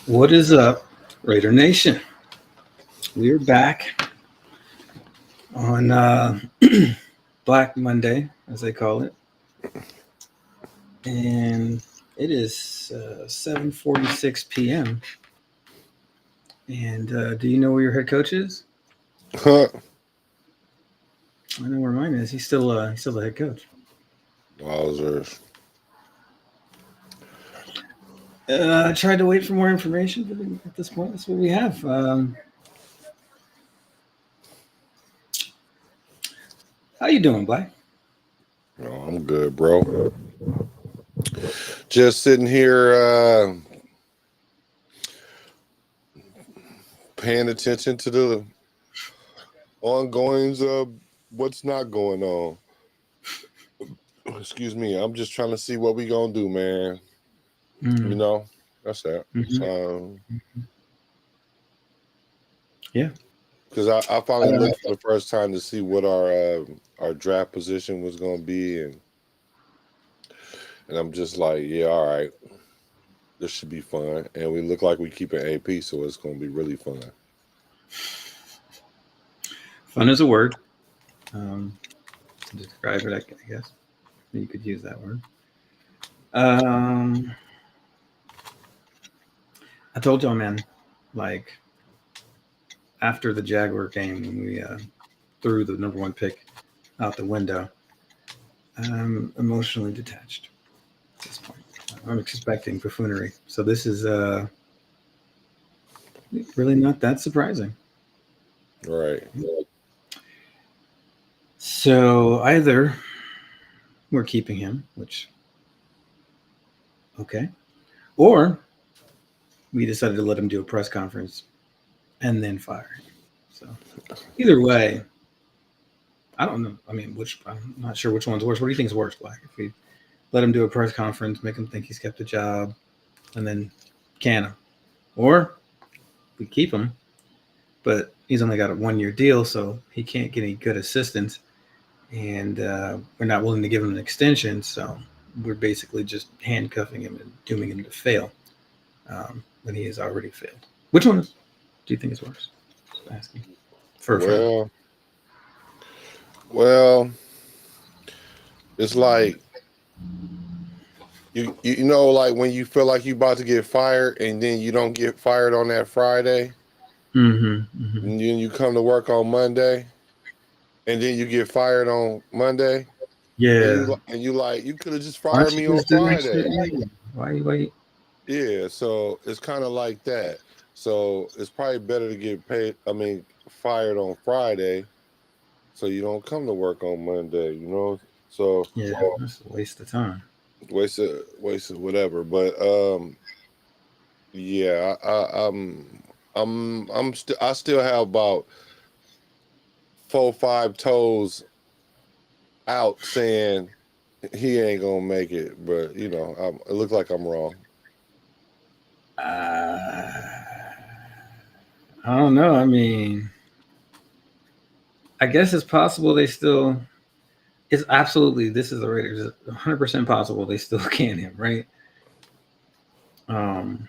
What is up, Raider Nation? We're back on Black Monday, as they call it, and it is 7:46 p.m. And do you know where your head coach is? Huh. I know where mine is. He's still the head coach. Wowzers. I tried to wait for more information, but at this point, that's what we have. How you doing, Black? No, I'm good, bro. Just sitting here paying attention to the ongoings of what's not going on. Excuse me. I'm just trying to see what we gonna do, man. You know, that's that. Mm-hmm. Yeah. Because I finally looked for the first time to see what our draft position was gonna be, and I'm just like, yeah, all right, this should be fun. And we look like we keep an AP, so it's gonna be really fun. Fun is a word. To describe it, I guess you could use that word. I told y'all, man, like after the Jaguar game when we threw the number one pick out the window, I'm emotionally detached at this point. I'm expecting buffoonery, so this is really not that surprising. Right. So either we're keeping him, which okay, or we decided to let him do a press conference and then fire him. So either way, I don't know. I mean, which I'm not sure which one's worse. What do you think is worse, Black? If we let him do a press conference, make him think he's kept a job, and then can him, or we keep him, but he's only got a 1 year deal, so he can't get any good assistance, and we're not willing to give him an extension, so we're basically just handcuffing him and dooming him to fail when he has already failed. Which one do you think is worse? Just asking for a friend. Well, it's like you know, like when you feel like you about to get fired and then you don't get fired on that Friday, and then you come to work on Monday, and then you get fired on Monday, Yeah. and you like you could have just Why fired don't me you on just do that Friday. shit? Why wait? Yeah, so it's kind of like that. So it's probably better to get paid. I mean, fired on Friday, so you don't come to work on Monday. You know, so Yeah, that's a waste of time. wasted whatever. But yeah, I still have about 4 5 toes out saying he ain't gonna make it. But you know, it looks like I'm wrong. I don't know. I mean, I guess it's possible they still. It's absolutely. This is the Raiders. It's 100% possible they still can him, right? Um,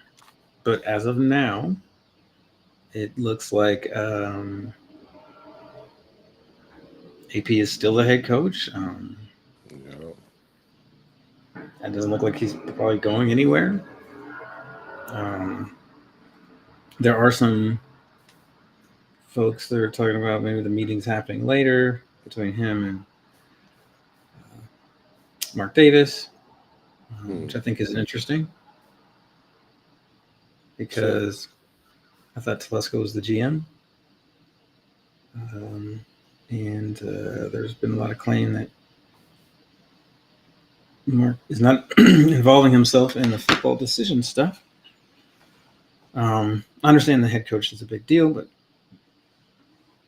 but as of now, it looks like AP is still the head coach. You It doesn't look like he's probably going anywhere. Um, there are some folks that are talking about maybe the meeting's happening later between him and Mark Davis, know. which I think is interesting So because I thought Telesco was the GM. Um, and there's been a lot of claim that Mark is not involving himself in the football decision stuff. I understand the head coach is a big deal, but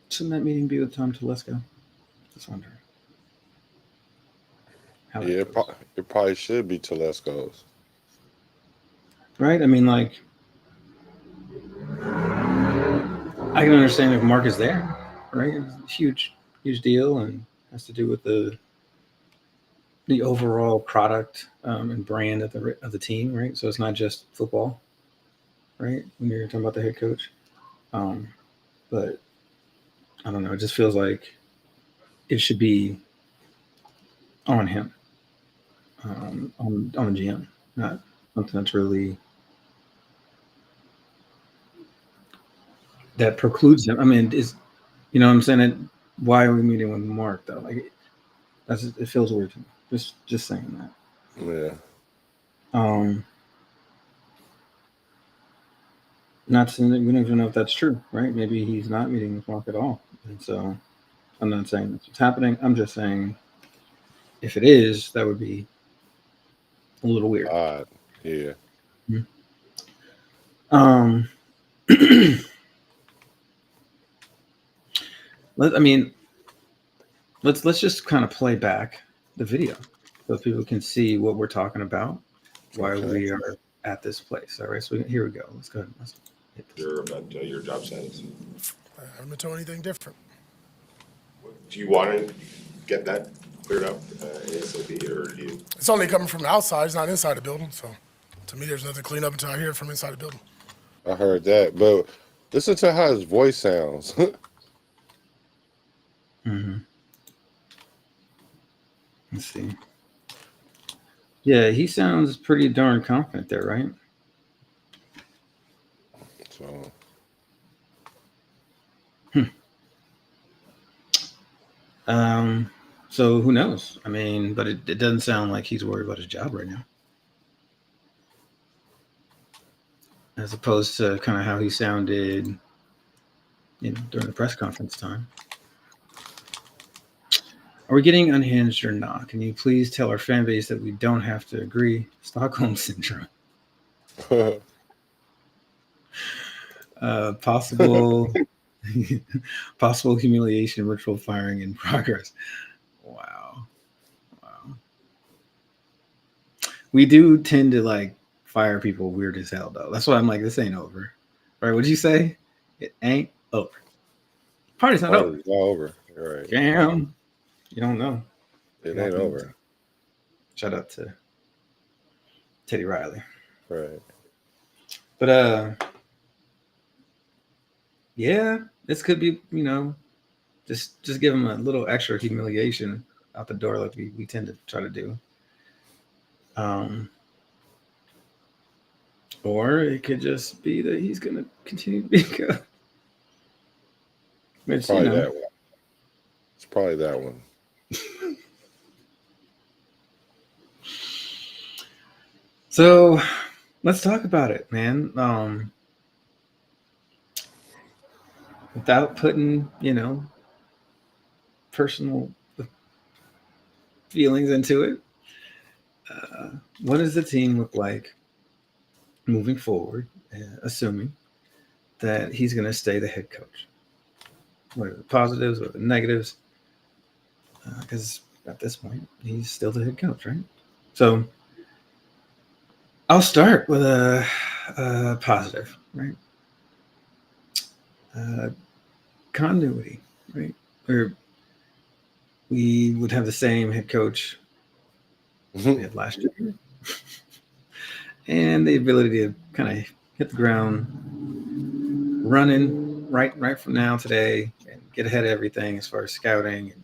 shouldn't that meeting be with Tom Telesco? Just wondering how that yeah, goes. it probably should be Telesco's. Right? I mean, like, I can understand if Mark is there, right? It's a huge, huge deal and has to do with the overall product and brand of the team, right? So it's not just football. right? When you're talking about the head coach. But I don't know. It just feels like it should be on him, on the GM, not something that's really that precludes him. I mean, is you know what I'm saying? Why are we meeting with Mark though? Like, it feels weird to me. Just saying that. Yeah. Not saying that we don't even know if that's true, right? Maybe he's not meeting with Mark at all, and so I'm not saying that's what's happening. I'm just saying if it is, that would be a little weird. Yeah. Let's just kind of play back the video so people can see what we're talking about while we are at this place. All right, so here we go. Let's go ahead and You're about your job status. I haven't been told anything different. Do you want to get that cleared up ASAP, or do you? It's only coming from the outside. It's not inside the building. So, to me, there's nothing clean up until I hear it from inside the building. I heard that, but listen to how his voice sounds. Let's see. Yeah, he sounds pretty darn confident there, right? So who knows? I mean, but it doesn't sound like he's worried about his job right now. As opposed to kind of how he sounded, during the press conference time. Are we getting unhinged or not? Can you please tell our fan base that we don't have to agree? Stockholm Syndrome. Possible humiliation, ritual firing in progress. Wow. We do tend to fire people weird as hell though. That's why I'm like, this ain't over. Right? What'd you say? It ain't over. Party's not over. It's not over. You're right. Damn. You don't know. It ain't over. Shout out to Teddy Riley. Right. But yeah, this could be, just give him a little extra humiliation out the door like we tend to try to do. Or it could just be that he's gonna continue to be good. Which, probably that one. It's probably that one. So let's talk about it, man. Without putting, personal feelings into it, what does the team look like moving forward, assuming that he's going to stay the head coach? What are the positives, what are the negatives? Because at this point, he's still the head coach, right? So I'll start with a positive, right? Continuity, right? Where we would have the same head coach we had last year, and the ability to kind of hit the ground running right from now today and get ahead of everything as far as scouting and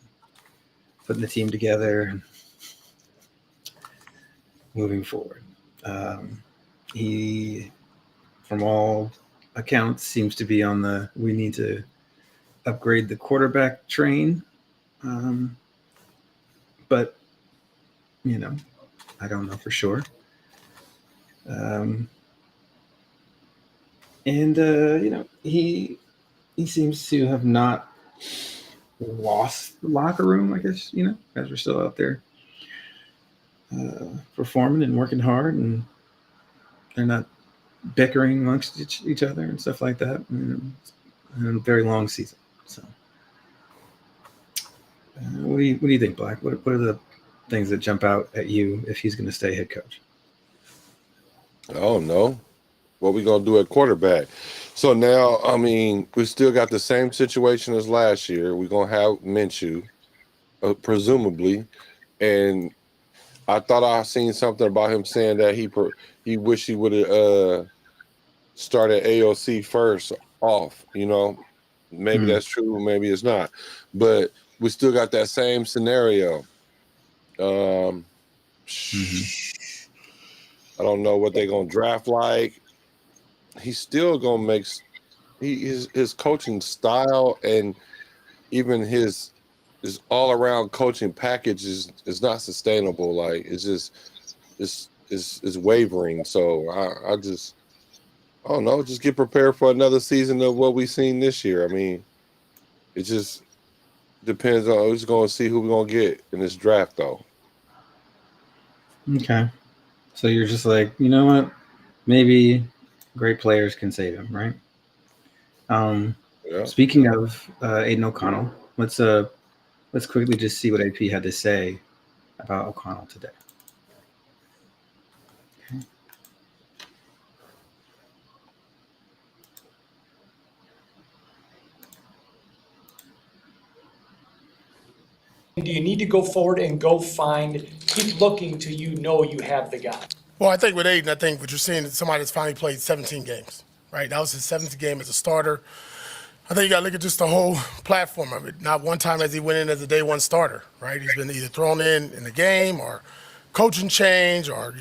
putting the team together and moving forward. He, from all accounts, seems to be on the we need to upgrade the quarterback train. But, I don't know for sure. And, he seems to have not lost the locker room, I guess, guys are still out there performing and working hard, and they're not bickering amongst each other and stuff like that. And a very long season. So, what do you think, Black? What are the things that jump out at you if he's going to stay head coach? I don't know. What we going to do at quarterback? So now, we still got the same situation as last year. We're going to have Minshew, presumably. And I thought I seen something about him saying that he wished he would have started AOC first off. Maybe that's true, maybe it's not, but we still got that same scenario. I don't know what they're gonna draft like. He's still gonna make his coaching style and even his all around coaching package is not sustainable. Like it's wavering. So I don't know. Just get prepared for another season of what we've seen this year. I mean, it just depends on who's going to see who we're going to get in this draft, though. Okay. So you're just like, you know what? Maybe great players can save him, right? Yeah. Speaking of Aiden O'Connell, let's quickly just see what AP had to say about O'Connell today. Okay. Do you need to go forward and keep looking till you know you have the guy? Well, I think with Aiden, I think what you're seeing is somebody that's finally played 17 games, right? That was his 17th game as a starter. I think you got to look at just the whole platform of it. Not one time has he went in as a day one starter, right? He's been either thrown in the game or coaching change or,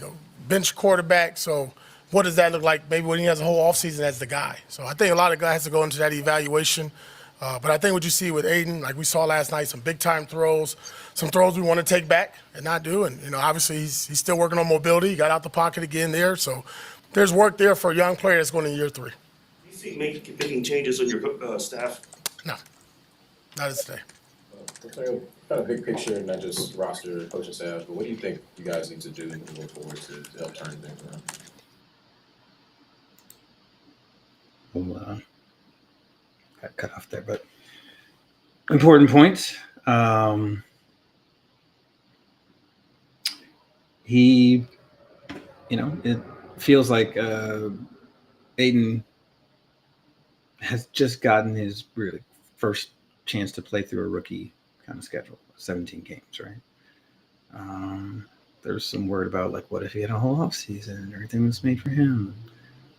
bench quarterback. So what does that look like maybe when he has a whole offseason as the guy? So I think a lot of guys have to go into that evaluation. But I think what you see with Aiden, like we saw last night, some big-time throws, some throws we want to take back and not do. And, obviously he's still working on mobility. He got out the pocket again there. So there's work there for a young player that's going in year 3. Do you see making changes on your staff? No, not as today. Kind of big picture, not just roster, coaching staff, but what do you think you guys need to do moving forward to help turn things around? Got cut off there, but important point. He, it feels like Aiden has just gotten his really first chance to play through a rookie kind of schedule, 17 games, right? There's some word about like, what if he had a whole off season and everything was made for him?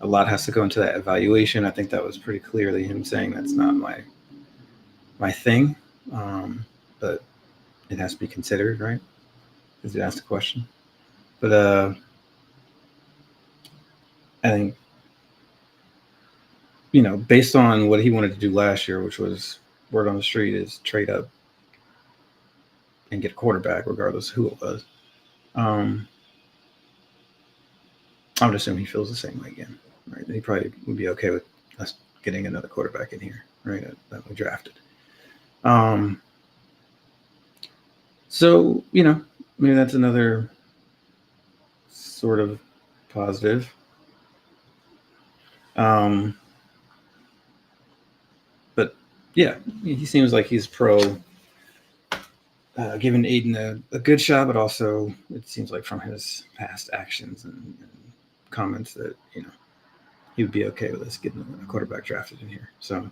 A lot has to go into that evaluation. I think that was pretty clearly him saying that's not my thing, but it has to be considered, right? Because you asked a question. But I think, based on what he wanted to do last year, which was word on the street is trade up and get a quarterback, regardless of who it was. I would assume he feels the same way again, right? He probably would be okay with us getting another quarterback in here, right? That we drafted. So, maybe that's another sort of positive. But yeah, he seems like he's pro giving Aiden a good shot, but also it seems like from his past actions and comments that, he would be okay with us getting a quarterback drafted in here. So,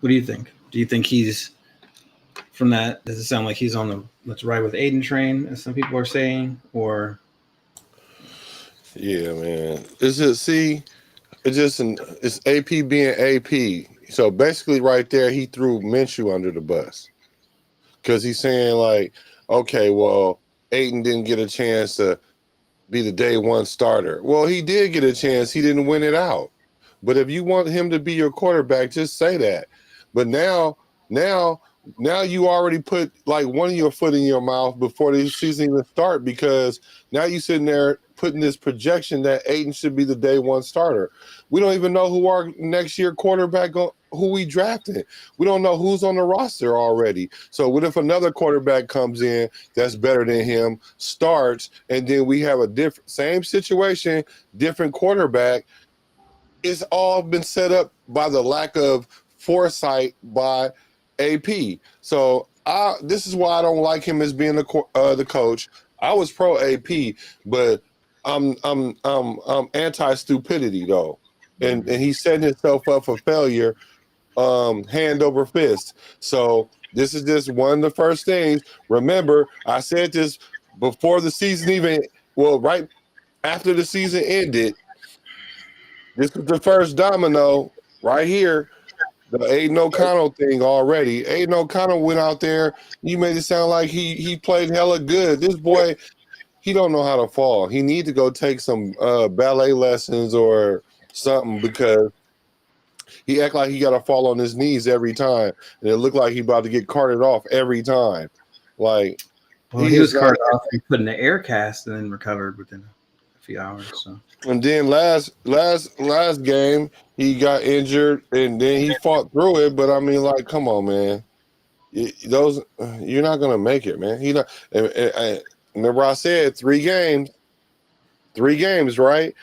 what do you think? Do you think he's from that? Does it sound like he's on the let's ride with Aiden train, as some people are saying, or? Yeah, man. It's AP being AP. So basically, right there, he threw Minshew under the bus because he's saying like, okay, well, Aiden didn't get a chance to be the day one starter. Well, he did get a chance. He didn't win it out. But if you want him to be your quarterback, just say that. But now you already put like one of your foot in your mouth before the season even start, because now you sitting there putting this projection that Aiden should be the day one starter. We don't even know who our next year quarterback who we drafted. We don't know who's on the roster already. So what if another quarterback comes in that's better than him, starts, and then we have a different same situation, different quarterback? It's all been set up by the lack of foresight by AP. So this is why I don't like him as being the coach. I was pro AP, but I'm anti stupidity though, and he's setting himself up for failure, hand over fist. So this is just one of the first things. Remember, I said this before the season even Well, right after the season ended, this was the first domino right here. The Aiden O'Connell thing already. Aiden O'Connell went out there. You made it sound like he played hella good. This boy, he don't know how to fall. He need to go take some ballet lessons or something because he act like he got to fall on his knees every time, and it looked like he about to get carted off every time. Like Well, he was carted off and put in the air cast and then recovered within a few hours. So. And then last game he got injured and then he fought through it. But I mean, like, come on, man. You're not gonna make it, man. He not. Remember, I said 3 games, right?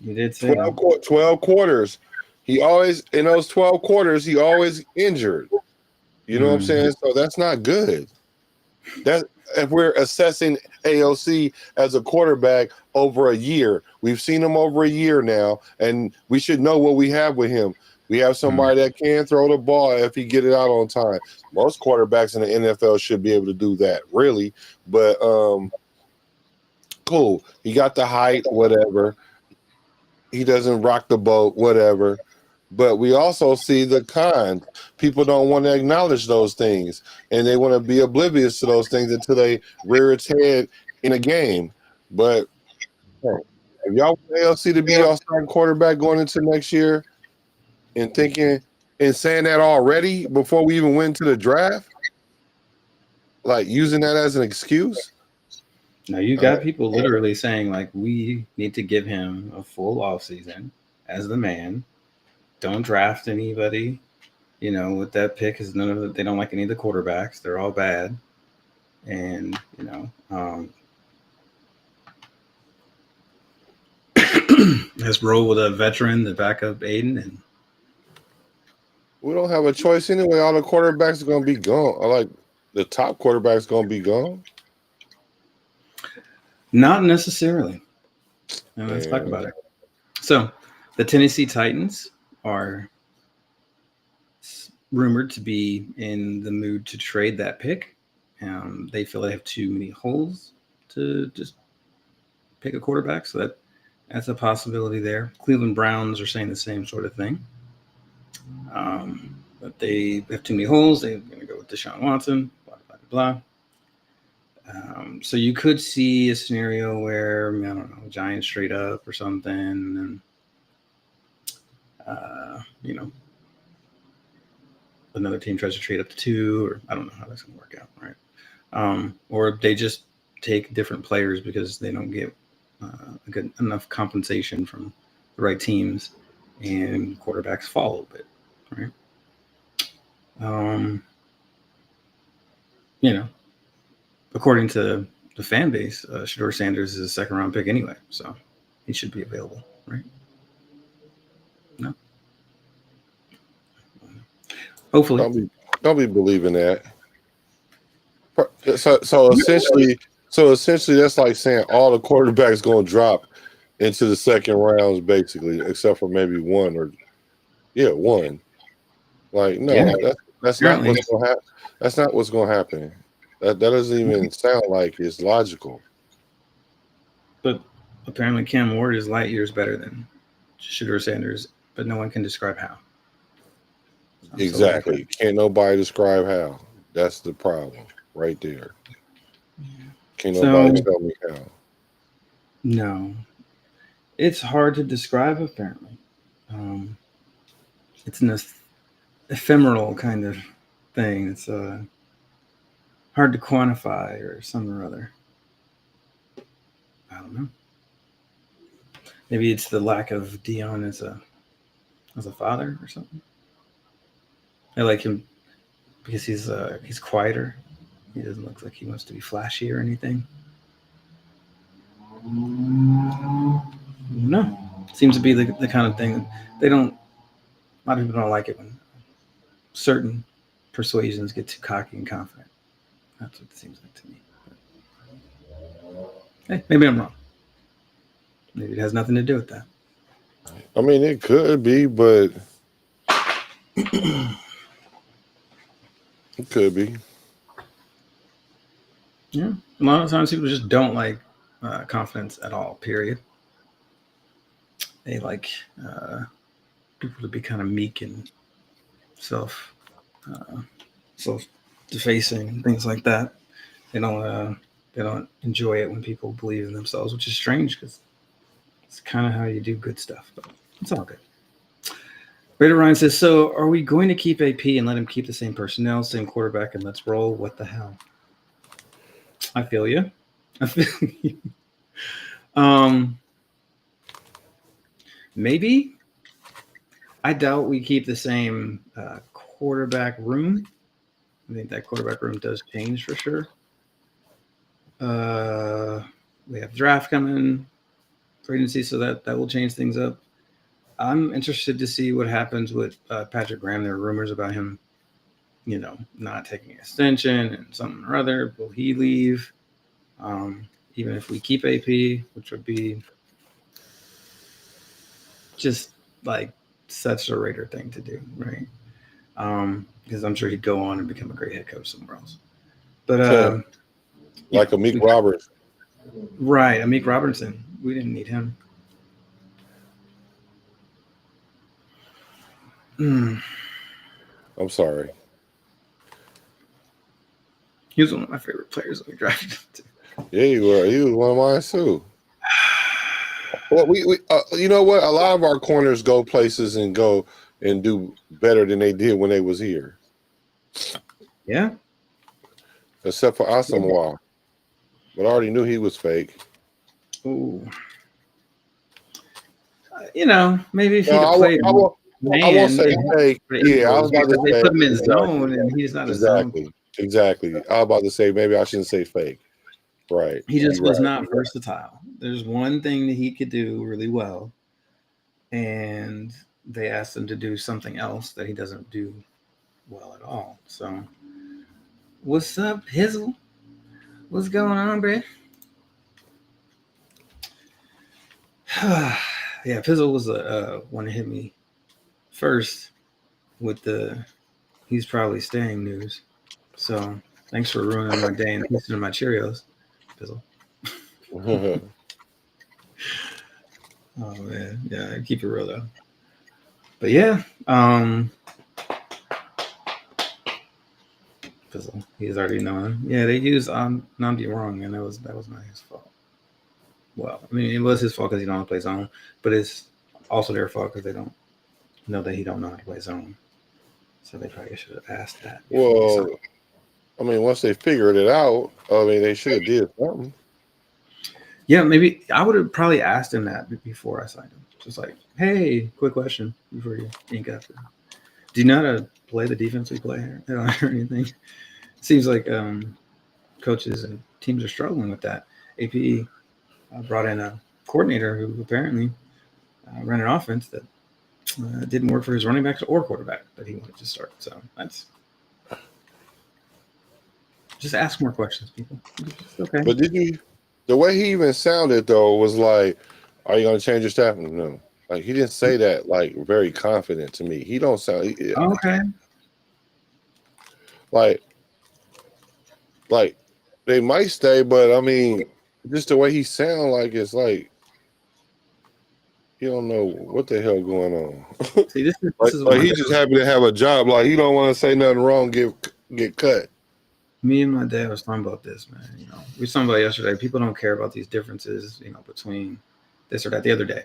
You did say 12 quarters. He always in those 12 quarters he always injured. You know what I'm saying? So that's not good. That if we're assessing AOC as a quarterback over a year, we've seen him over a year now, and we should know what we have with him. We have somebody that can throw the ball if he get it out on time. Most quarterbacks in the NFL should be able to do that, really. But cool. He got the height, whatever. He doesn't rock the boat, whatever. But we also see the cons. People don't want to acknowledge those things, and they want to be oblivious to those things until they rear its head in a game. But if y'all want ALC to be your starting quarterback going into next year and thinking and saying that already before we even went to the draft, like using that as an excuse. Now you got people literally saying like we need to give him a full offseason as the man. Don't draft anybody, with that pick because they don't like any of the quarterbacks. They're all bad. And, let's roll with a veteran, the backup Aiden. And we don't have a choice anyway. All the quarterbacks are going to be gone. Like the top quarterback's going to be gone. Not necessarily. And let's talk about it. So the Tennessee Titans are rumored to be in the mood to trade that pick. They feel they have too many holes to just pick a quarterback, so that's a possibility there. Cleveland Browns are saying the same sort of thing. But they have too many holes. They're going to go with Deshaun Watson, blah, blah, blah. So you could see a scenario where, I don't know, Giants straight up or something, and another team tries to trade up to 2, or I don't know how that's going to work out, right? Or they just take different players because they don't get good enough compensation from the right teams, and quarterbacks fall a little bit, right? According to the fan base, Shedeur Sanders is a 2nd-round pick anyway, so he should be available, right? No. Hopefully. Don't be believing that. So essentially, that's like saying all the quarterbacks going to drop into the 2nd rounds, basically, except for maybe one. Like that's not what's going to happen. That's not what's going to happen. That doesn't even sound like it's logical. But apparently, Cam Ward is light years better than Shedeur Sanders, but no one can describe how. Exactly. Can't nobody describe how. That's the problem right there. Can't nobody tell me how. No. It's hard to describe, apparently. It's an ephemeral kind of thing. It's hard to quantify or something or other. I don't know. Maybe it's the lack of Dion as a father or something. I like him because he's quieter. He doesn't look like he wants to be flashy or anything. No, seems to be the kind of thing that a lot of people don't like it when certain persuasions get too cocky and confident. That's what it seems like to me. But, hey, maybe I'm wrong. Maybe it has nothing to do with that. I mean, it could be, but it could be. Yeah, a lot of times people just don't like confidence at all. Period. They like people to be kind of meek and self defacing, things like that. They don't enjoy it when people believe in themselves, which is strange because it's kind of how you do good stuff. But it's all good. Raider Ryan says, so are we going to keep AP and let him keep the same personnel, same quarterback, and let's roll? What the hell? I feel you. Maybe. I doubt we keep the same quarterback room. I think that quarterback room does change for sure. We have draft coming, free agency, so that will change things up. I'm interested to see what happens with Patrick Graham. There are rumors about him, not taking an extension and something or other. Will he leave? Even if we keep AP, which would be just like such a Raider thing to do, right? Because I'm sure he'd go on and become a great head coach somewhere else. But like Amik Roberts. Right, Amik Robertson. We didn't need him. I'm sorry. He was one of my favorite players that we drafted. Yeah, you were. He was one of mine too. Well, we you know what? A lot of our corners go places and go and do better than they did when they was here. Yeah. Except for Asamoah. But I already knew he was fake. Ooh. Maybe if he No, could play I won't say fake. Yeah, I was about to they say. put him in zone, and he's not a zone. Exactly. I was about to say maybe I shouldn't say fake. Right. He just was not versatile. There's one thing that he could do really well, and they asked him to do something else that he doesn't do well at all. So, what's up, Hizzle? What's going on, bro? Yeah, Pizzle was the one that hit me first with the he's probably staying news. So thanks for ruining my day and listening to my Cheerios, Pizzle. Oh man, yeah, keep it real though. But yeah, Pizzle, he's already knowing. Yeah, they used Namdi wrong, and that was not his fault. Well, I mean, it was his fault because he don't know how to play zone, but it's also their fault because they don't know that he don't know how to play zone. So they probably should have asked that. Well, I mean, once they figured it out, I mean, they should have did something. Yeah, maybe I would have probably asked him that before I signed him. Just like, hey, quick question before you ink up. Do you know how to play the defense we play here or anything? It seems like coaches and teams are struggling with that. AP brought in a coordinator who apparently ran an offense that didn't work for his running backs or quarterback that he wanted to start. So that's just ask more questions, people. It's okay. But the way he even sounded though was like, "Are you going to change your staff?" No, like he didn't say that like very confident to me. He don't sound okay. Like they might stay, but I mean, just the way he sound like it's like you don't know what the hell going on. See, this is like he's just happy to have a job. Like he don't want to say nothing wrong, get cut. Me and my dad was talking about this, man. We were talking about yesterday. People don't care about these differences, between this or that. The other day,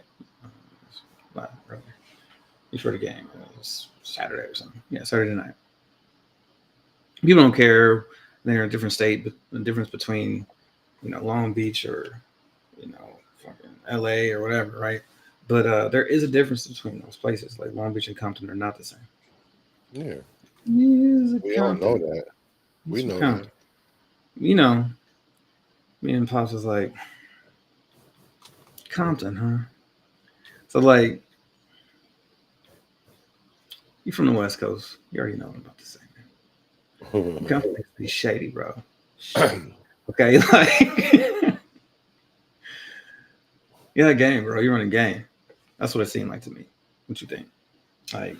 before the game, it was Saturday or something. Yeah, Saturday night. People don't care. They're in a different state, but the difference between, Long Beach or, fucking LA or whatever, right? But there is a difference between those places. Like Long Beach and Compton are not the same. Yeah. We all know that. We know that. Me and Pops was like, Compton, huh? So like, you from the West Coast. You already know what I'm about to say, man. Compton needs to be shady, bro. Shady. Okay, like yeah, game, bro. You're running game. That's what it seemed like to me. What you think? Like,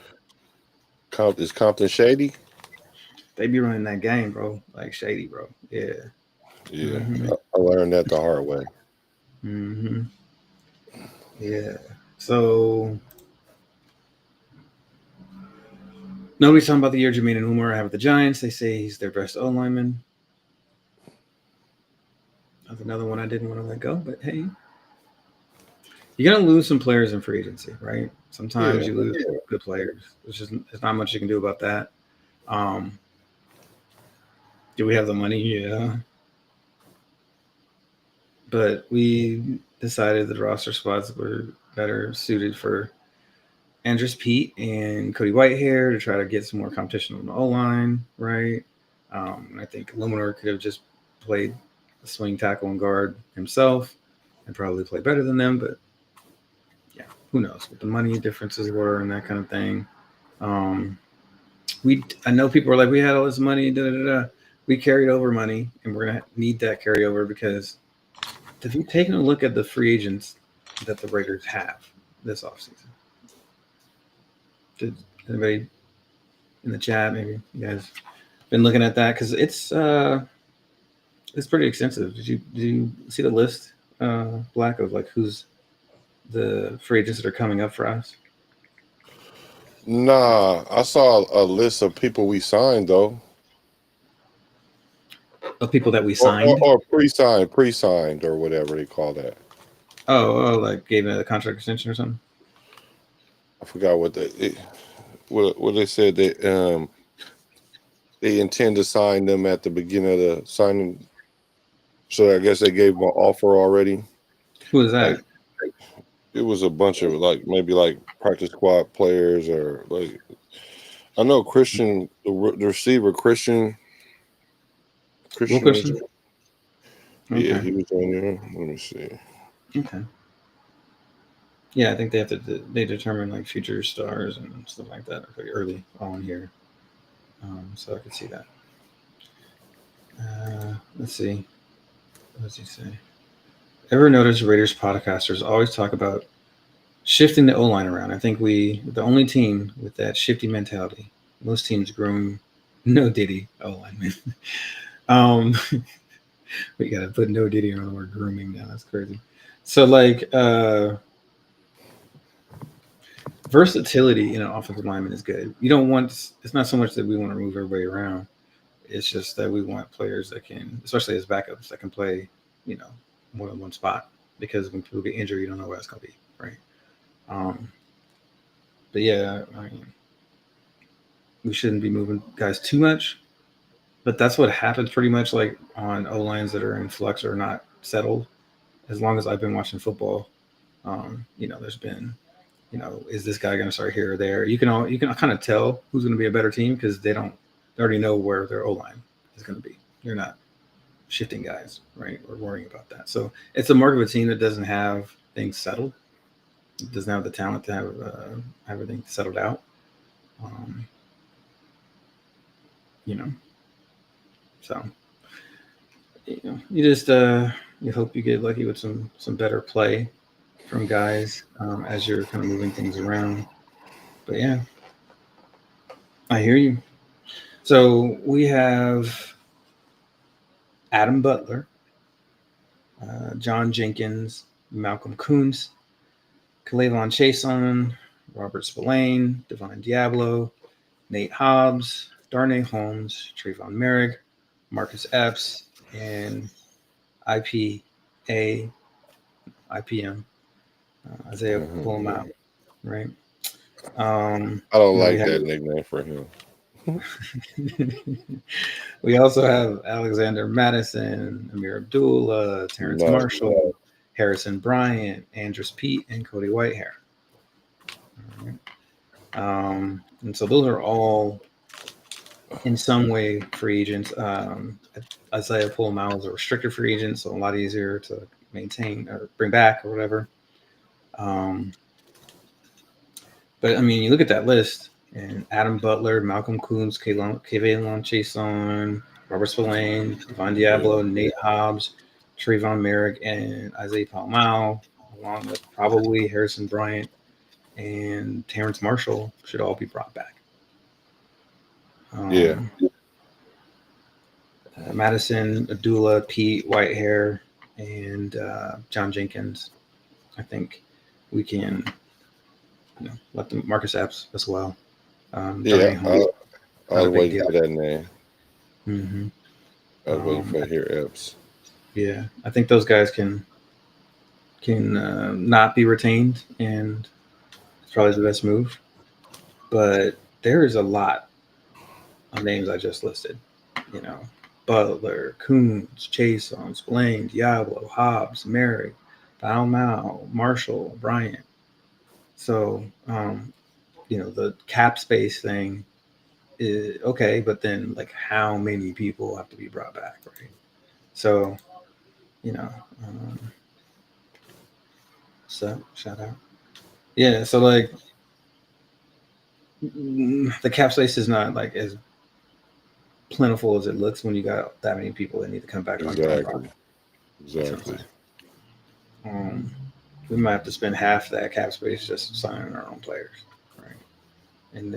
is Compton shady? They be running that game, bro. Like shady, bro. Yeah. Yeah. I learned that the hard way. Mm-hmm. Yeah. So nobody's talking about the year Jermaine and Umar have with the Giants. They say he's their best O lineman. That's another one I didn't want to let go, but hey, you're gonna lose some players in free agency, right? Sometimes you lose good players. There's not much you can do about that. Do we have the money? Yeah. But we decided the roster spots were better suited for Andrus Pete and Cody Whitehair to try to get some more competition on the O line, right? I think Luminor could have just played a swing tackle and guard himself and probably play better than them, but yeah, who knows what the money differences were and that kind of thing. I know people were like, we had all this money, we carried over money, and we're gonna need that carryover because have you taken a look at the free agents that the Raiders have this offseason? Did anybody in the chat, maybe you guys been looking at that? Because it's pretty extensive. Did you see the list, Black, of like who's the free agents that are coming up for us? Nah, I saw a list of people we signed though. Of people that we signed or pre-signed or whatever they call that. Oh, like gave it a contract extension or something. I forgot what they said. They intend to sign them at the beginning of the signing. So I guess they gave them an offer already. Who is that? It was a bunch of maybe practice squad players or I know Christian, the receiver Christian. Christian? Yeah, he was on there. Let me see. Okay. Yeah, I think they determine like future stars and stuff like that pretty early on here. So I could see that. Let's see. What does he say? Ever notice Raiders podcasters always talk about shifting the O-line around? I think the only team with that shifty mentality. Most teams groom no Diddy O-linemen. We gotta put no Diddy on the word grooming now. That's crazy. So versatility in an offensive lineman is good. You don't want. It's not so much that we want to move everybody around. It's just that we want players that can, especially as backups, that can play, more than one spot. Because when people get injured, you don't know where it's gonna be, right? But yeah, I mean, we shouldn't be moving guys too much. But that's what happens pretty much like on O-lines that are in flux or not settled. As long as I've been watching football, there's been, is this guy going to start here or there? You can kind of tell who's going to be a better team because they already know where their O-line is going to be. You're not shifting guys, right, or worrying about that. So it's a mark of a team that doesn't have things settled. It doesn't have the talent to have everything settled out. So, you just you hope you get lucky with some better play from guys as you're kind of moving things around. But yeah, I hear you. So we have Adam Butler, John Jenkins, Malcolm Kuntz, Kalavon Chason, Robert Spillane, Divine Diablo, Nate Hobbs, Darnay Holmes, Trayvon Merrick, Marcus Epps, and IPM, Isaiah Pullman, right? I don't like that nickname for him. We also have Alexander Madison, Amir Abdullah, Terrence Marshall, Harrison Bryant, Andrus Pete, and Cody Whitehair. All right. And so those are all in some way free agents. Isaiah Pullman was a restricted free agent, so a lot easier to maintain or bring back or whatever. But I mean, you look at that list, and Adam Butler, Malcolm Kuntz, Kalavon Chason, Robert Spillane, Divine Diablo, Nate Hobbs, Trayvon Merrick, and Isaiah Palmau, along with probably Harrison Bryant and Terrence Marshall, should all be brought back. Madison, Abdullah, Pete, Whitehair, and John Jenkins. I think we can, let them Marcus Epps as well. Yeah, Holmes, I was not a big waiting deal. for that name. Mm-hmm. I was waiting for hear Epps. Yeah, I think those guys can not be retained, and it's probably the best move. But there is a lot of names I just listed. Butler, Coons, Chason, Blaine, Diablo, Hobbs, Merrick, Mao, Marshall, Bryant. So, the cap space thing is okay, but then like how many people have to be brought back, right? So, you know, um, shout out. Yeah, so like the cap space is not like as plentiful as it looks when you got that many people that need to come back on your own roster. Exactly. We might have to spend half that cap space just signing our own players, right? And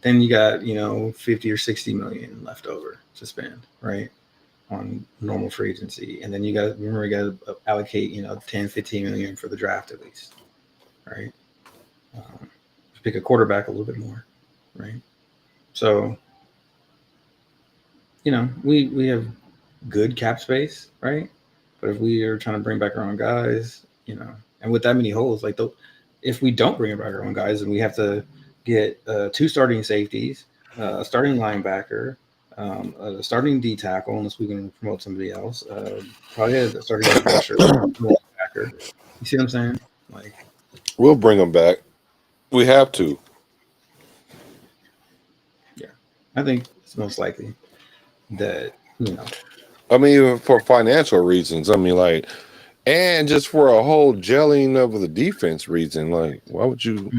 then you got 50 or 60 million left over to spend, right, on normal free agency, and then you got to allocate 10, 15 million for the draft at least, right? Pick a quarterback a little bit more, right? So we have good cap space, right? But if we are trying to bring back our own guys, and with that many holes, like if we don't bring back our own guys, then we have to get 2 starting safeties, a starting linebacker, a starting D tackle, unless we can promote somebody else. Probably a starting edge rusher, linebacker. You see what I'm saying? Like, we'll bring them back. We have to. Yeah, I think it's most likely that I mean, for financial reasons. I mean, like, and just for a whole gelling of the defense reason. Like, why would you?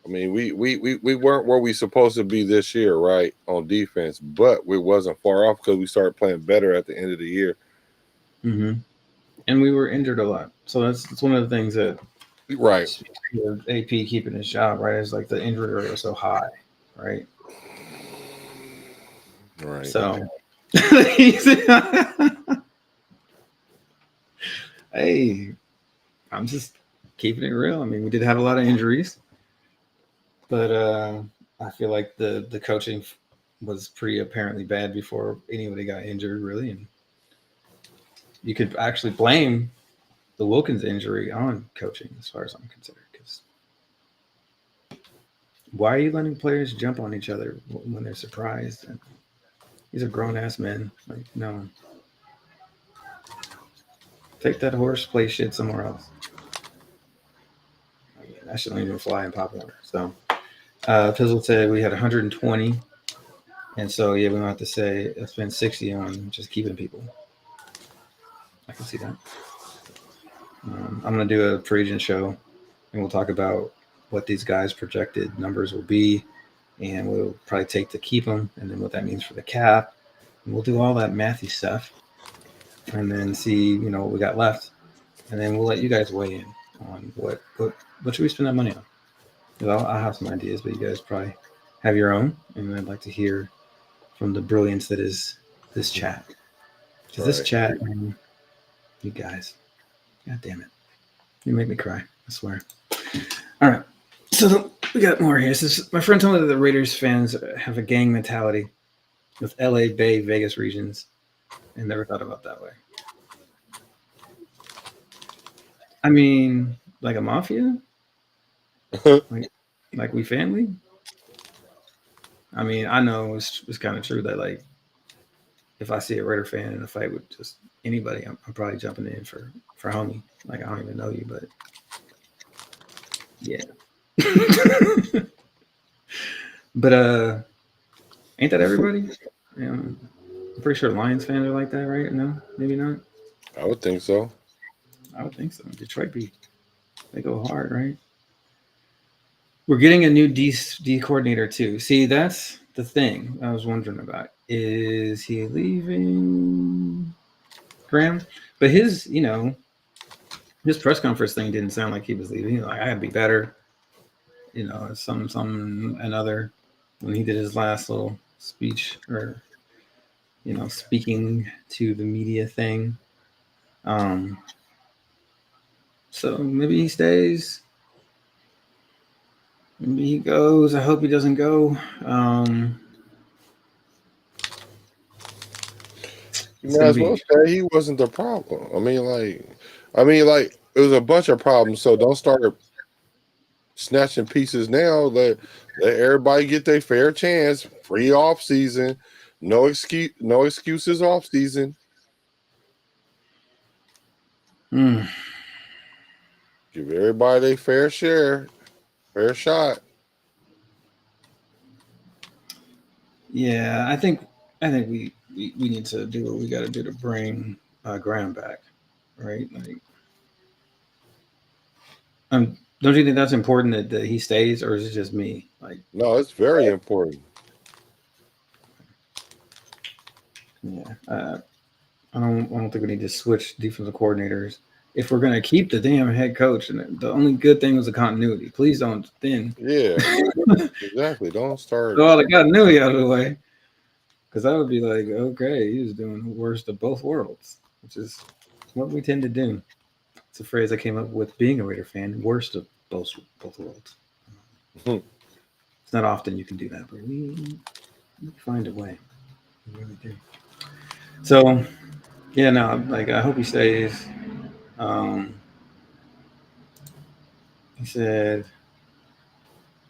I mean, we weren't where we supposed to be this year, right, on defense, but we wasn't far off because we started playing better at the end of the year. Mm-hmm. And we were injured a lot, so that's one of the things that right. AP keeping his job, right? Is like the injury rate was so high, right? Right. So, hey, I'm just keeping it real. I mean, we did have a lot of injuries, but I feel like the coaching was pretty apparently bad before anybody got injured, really, and you could actually blame the Wilkins injury on coaching, as far as I'm concerned. Because why are you letting players jump on each other when they're surprised? And these are grown ass men. Like, no, take that horseplay shit somewhere else. I mean, that shit don't even fly in Pop Warner. So, Pizzle said we had 120, and so yeah, we might have to say spend 60 on just keeping people. I can see that. I'm gonna do a free agent show, and we'll talk about what these guys' projected numbers will be, and we'll probably take to keep them, and then what that means for the cap. And we'll do all that mathy stuff, and then see what we got left, and then we'll let you guys weigh in on what should we spend that money on. Because I'll have some ideas, but you guys probably have your own, and I'd like to hear from the brilliance that is this chat. Because this chat, man, you guys, god damn it, you make me cry. I swear. All right, so we got more here. My friend told me that the Raiders fans have a gang mentality with LA, Bay, Vegas regions, and never thought about it that way. I mean, like a mafia, like we family. I mean, I know it's kind of true that like if I see a Raider fan in a fight with just anybody, I'm probably jumping in for homie. Like I don't even know you, but yeah. But ain't that everybody? I'm pretty sure Lions fans are like that, right? No, maybe not. I would think so. I would think so. Detroit they go hard, right? We're getting a new D coordinator too. See, that's the thing I was wondering about. Is he leaving Graham? But his press conference thing didn't sound like he was leaving. Like I had to be better. Some another when he did his last little speech or speaking to the media thing. So maybe he stays. Maybe he goes. I hope he doesn't go. You might as well say he wasn't the problem. I mean, like it was a bunch of problems. So don't start snatching pieces now. Let everybody get their fair chance. Free off season, no excuses off season. Mm. Give everybody their fair shot. Yeah, I think we need to do what we got to do to bring Graham back, right? Like, don't you think that's important that he stays, or is it just me? Like, no, it's very important. Yeah, I don't think we need to switch defensive coordinators if we're gonna keep the damn head coach. And the only good thing was the continuity. Please don't then. Yeah, exactly. Don't start. Throw all the continuity out of the way, because I would be like, okay, he was doing the worst of both worlds, which is what we tend to do. It's a phrase I came up with being a Raider fan. Worst of both worlds. It's not often you can do that, but we find a way. We really do. So, yeah, no, like I hope he stays. He said,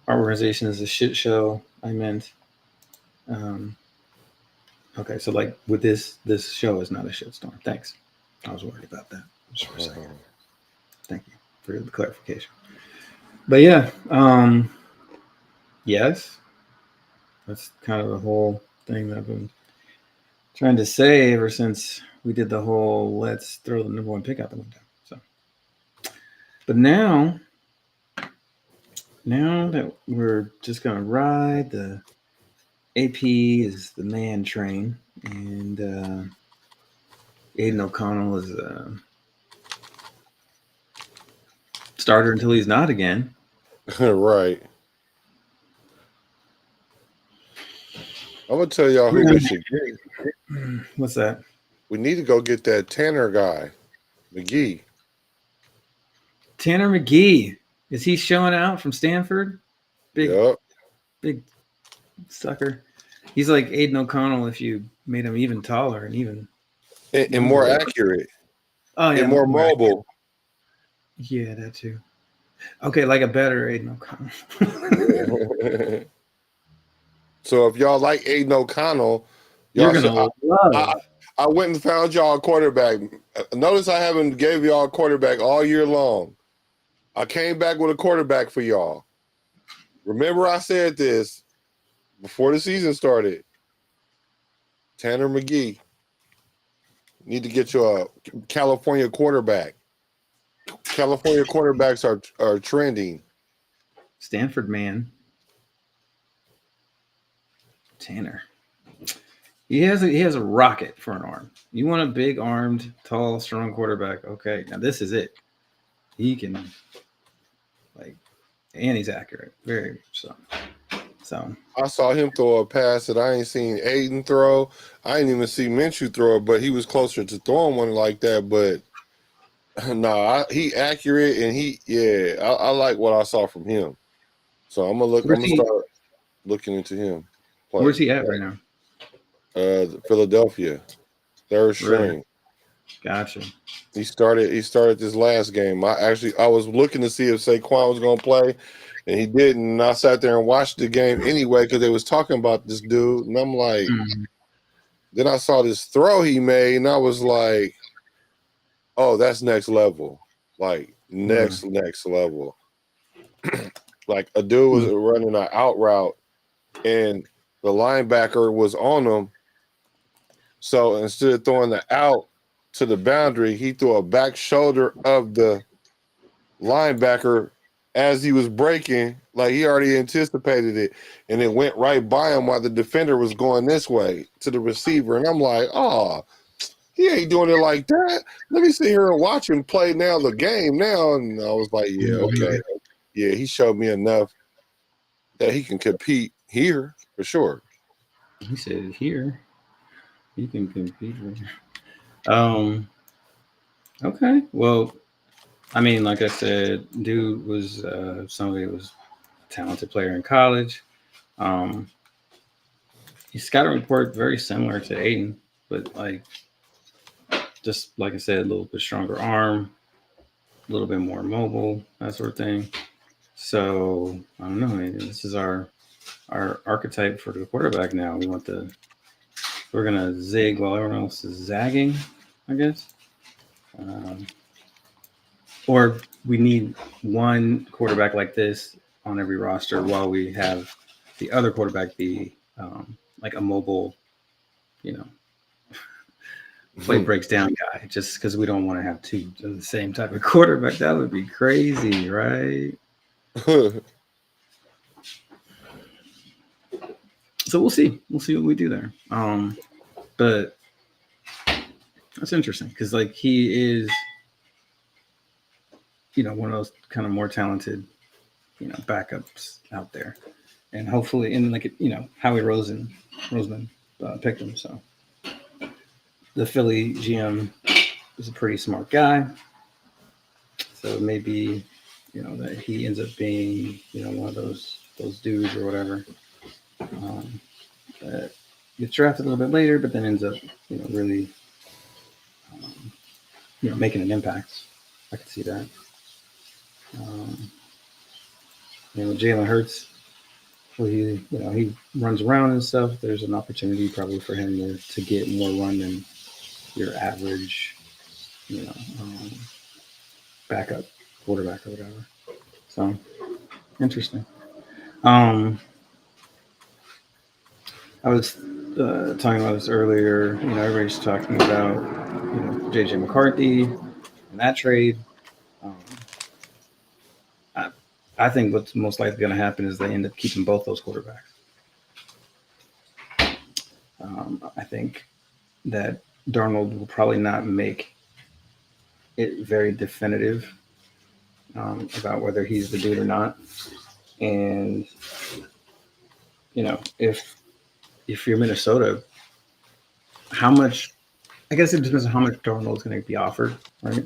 "Our organization is a shit show." I meant, okay, so like with this show is not a shitstorm. Thanks. I was worried about that just for a second. Thank you for the clarification. But yeah, yes, that's kind of the whole thing that I've been trying to say ever since we did the whole let's throw the number one pick out the window. So, but now that we're just gonna ride the AP is the man train, and Aiden O'Connell is a starter until he's not again. Right. I'm gonna tell y'all who we should get. What's that? We need to go get that Tanner guy, McGee. Tanner McGee. Is he showing out from Stanford? Big sucker. He's like Aiden O'Connell if you made him even taller and more accurate. Oh yeah, and more mobile. Accurate. Yeah, that too. Okay, like a better Aiden O'Connell. So if y'all like Aiden O'Connell, you're gonna love. I went and found y'all a quarterback. Notice I haven't gave y'all a quarterback all year long. I came back with a quarterback for y'all. Remember I said this before the season started. Tanner McGee. Need to get you a California quarterback. California quarterbacks are trending. Stanford man. Tanner. He has a rocket for an arm. You want a big armed, tall, strong quarterback. Okay, now this is it. He can and he's accurate. Very much so. So I saw him throw a pass that I ain't seen Aiden throw. I didn't even see Minshew throw it, but he was closer to throwing one like that. But he accurate and I like what I saw from him. So I'm gonna start looking into him. Where's he at right now? Philadelphia, third string. Really? Gotcha. He started this last game. I was looking to see if Saquon was gonna play, and he didn't. And I sat there and watched the game anyway because they was talking about this dude, and I'm like, Then I saw this throw he made, and I was like, oh, that's next level, like next level. Like a dude was running an out route, and the linebacker was on him. So instead of throwing the out to the boundary, he threw a back shoulder of the linebacker as he was breaking, like he already anticipated it, and it went right by him while the defender was going this way to the receiver. And I'm like, oh, he ain't doing it like that. Let me sit here and watch him play now the game now. And I was like, yeah, okay. Yeah, he showed me enough that he can compete here for sure. He said here. He can compete. Okay. Well, I mean, like I said, dude was somebody who was a talented player in college. Um, he's got a report very similar to Aiden, but like just like I said, a little bit stronger arm, a little bit more mobile, that sort of thing. So I don't know. This is our archetype for the quarterback now. We're gonna zig while everyone else is zagging, I guess. Um, or we need one quarterback like this on every roster while we have the other quarterback be like a mobile, you know, play breaks down guy. Just because we don't want to have two of the same type of quarterback, that would be crazy, right? So we'll see. We'll see what we do there. But that's interesting because like he is, you know, one of those kind of more talented, you know, backups out there, and hopefully, and like you know, Howie Roseman picked him. So the Philly GM is a pretty smart guy. So maybe, you know, that he ends up being, you know, one of those dudes or whatever that gets drafted a little bit later, but then ends up, you know, really, you know, making an impact. I can see that. You know, Jalen Hurts, well, he runs around and stuff. There's an opportunity probably for him to get more run than your average, you know, backup quarterback or whatever. So interesting. I was talking about this earlier. You know, everybody's talking about, you know, JJ McCarthy and that trade. I think what's most likely going to happen is they end up keeping both those quarterbacks. I think that Darnold will probably not make it very definitive about whether he's the dude or not. And, you know, if you're Minnesota, how much, I guess it depends on how much Darnold's going to be offered, right?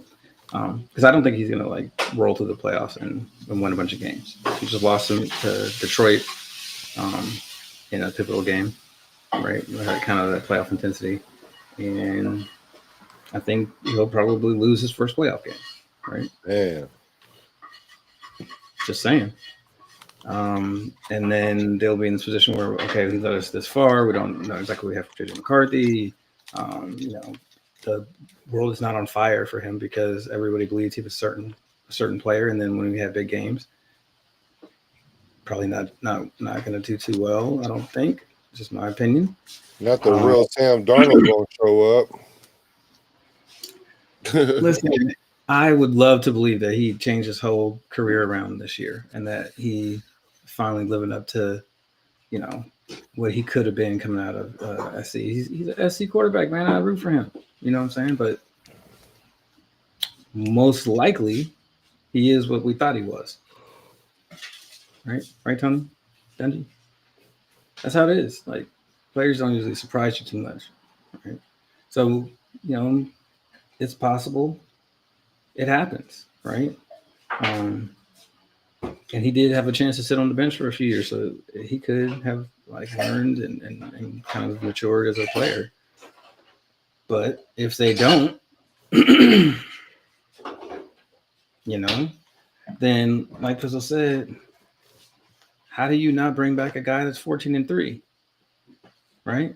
Because I don't think he's going to like roll through the playoffs and win a bunch of games. He just lost them to Detroit in a pivotal game, right? Kind of that playoff intensity. And I think he'll probably lose his first playoff game, right? Yeah. Just saying. And then they'll be in this position where, okay, he led us this far. We don't know exactly what we have for JJ McCarthy. You know, the world is not on fire for him because everybody believes he was a certain player. And then when we have big games, probably not going to do too well, I don't think. It's just my opinion. Not the real Sam Darnold gonna show up. Listen, I would love to believe that he changed his whole career around this year and that he finally living up to, you know, what he could have been coming out of SC. He's an SC quarterback, man. I root for him. You know what I'm saying? But most likely, he is what we thought he was. Right, Tony? Dungy? That's how it is. Like, players don't usually surprise you too much. Right? So, you know, it's possible. It happens, right? And he did have a chance to sit on the bench for a few years, so he could have like learned and kind of matured as a player. But if they don't, you know, then like Fizzle said, how do you not bring back a guy that's 14-3, right?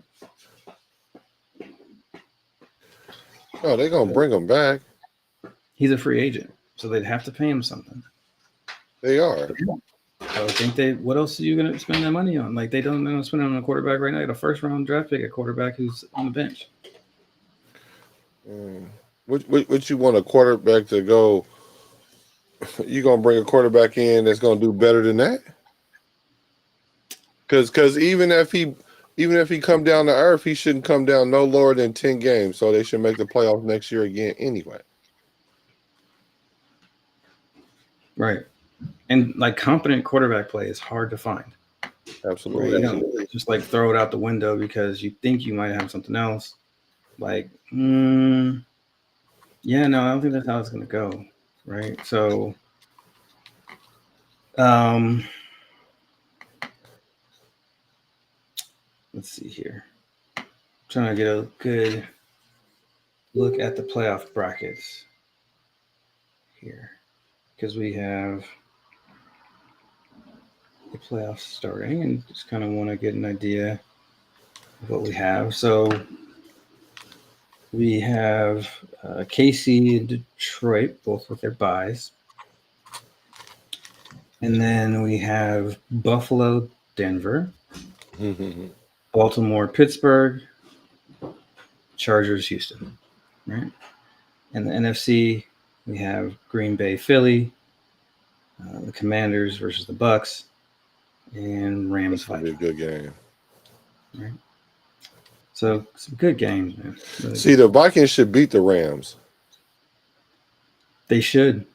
Oh, they're gonna bring him back. He's a free agent, so they'd have to pay him something. They are. I would think what else are you going to spend that money on? Like, they're not spending on a quarterback right now. Get a first-round draft pick, a quarterback who's on the bench. What you want a quarterback to go? You gonna bring a quarterback in that's gonna do better than that? Because even if he come down to earth, he shouldn't come down no lower than 10 games. So they should make the playoffs next year again anyway. Right. And like competent quarterback play is hard to find. Absolutely. Right? You don't just like throw it out the window because you think you might have something else. Like, you Yeah, no, I don't think that's how it's going to go, right? So, let's see here. I'm trying to get a good look at the playoff brackets here because we have the playoffs starting and just kind of want to get an idea of what we have. So we have KC and Detroit, both with their byes. And then we have Buffalo, Denver, Baltimore, Pittsburgh, Chargers, Houston, right? And the NFC, we have Green Bay, Philly, the Commanders versus the Bucks, and Rams. That's gonna be a good game. Right. So some good games, man. Really See, the Vikings should beat the Rams. They should.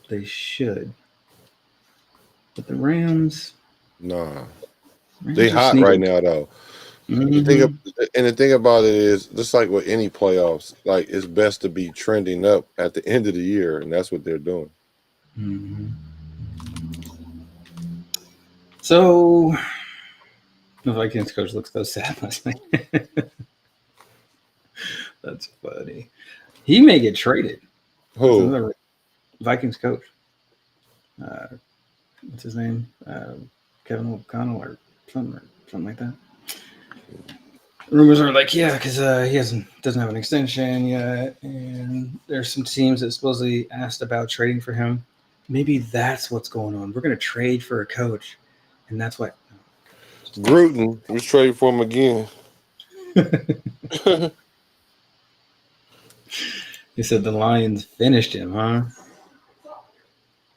They should. But the Rams. Nah, Rams they are hot sneaky. right now though. Mhm. The thing about it is, just like with any playoffs, like it's best to be trending up at the end of the year, and that's what they're doing. Mhm. So the Vikings coach looks so sad last night. That's funny. He may get traded. That's Who? another Vikings coach. What's his name? Kevin O'Connell or something like that. Rumors are like, yeah, because he doesn't have an extension yet, and there's some teams that supposedly asked about trading for him. Maybe that's what's going on. We're going to trade for a coach, and that's what. Gruden was traded for him again. He said the Lions finished him, huh?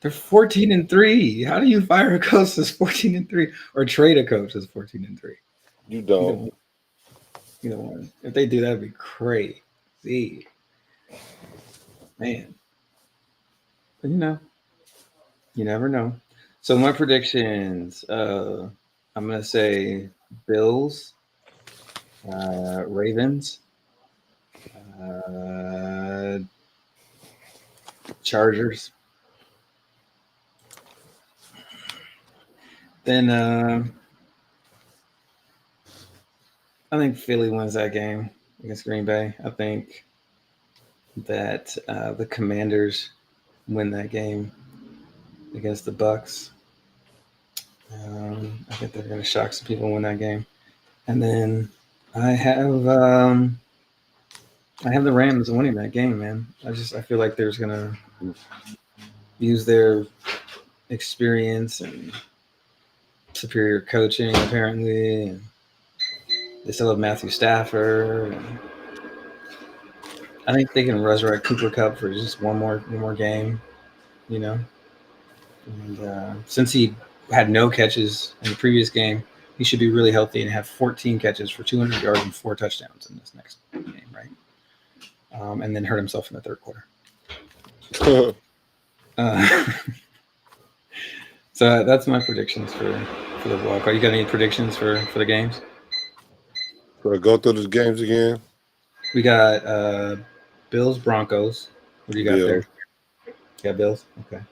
They're 14-3. How do you fire a coach that's 14-3 or trade a coach that's 14-3? You don't. Either one. If they do, that'd be crazy, man. But you never know. So my predictions. I'm gonna say Bills, Ravens, Chargers. Then I think Philly wins that game against Green Bay. I think that the Commanders win that game against the Bucks. I think they're going to shock some people and win that game. And then I have the Rams winning that game, man. I feel like they're going to use their experience and superior coaching, apparently. And they still have Matthew Stafford. And I think they can resurrect Cooper Kupp for just one more game, And since he had no catches in the previous game, he should be really healthy and have 14 catches for 200 yards and 4 touchdowns in this next game, right? And then hurt himself in the third quarter. So that's my predictions for the wild card. You got any predictions for the games? So I go through the games again. We got Bills Broncos. What do you got Bills. there? You got Bills? Okay.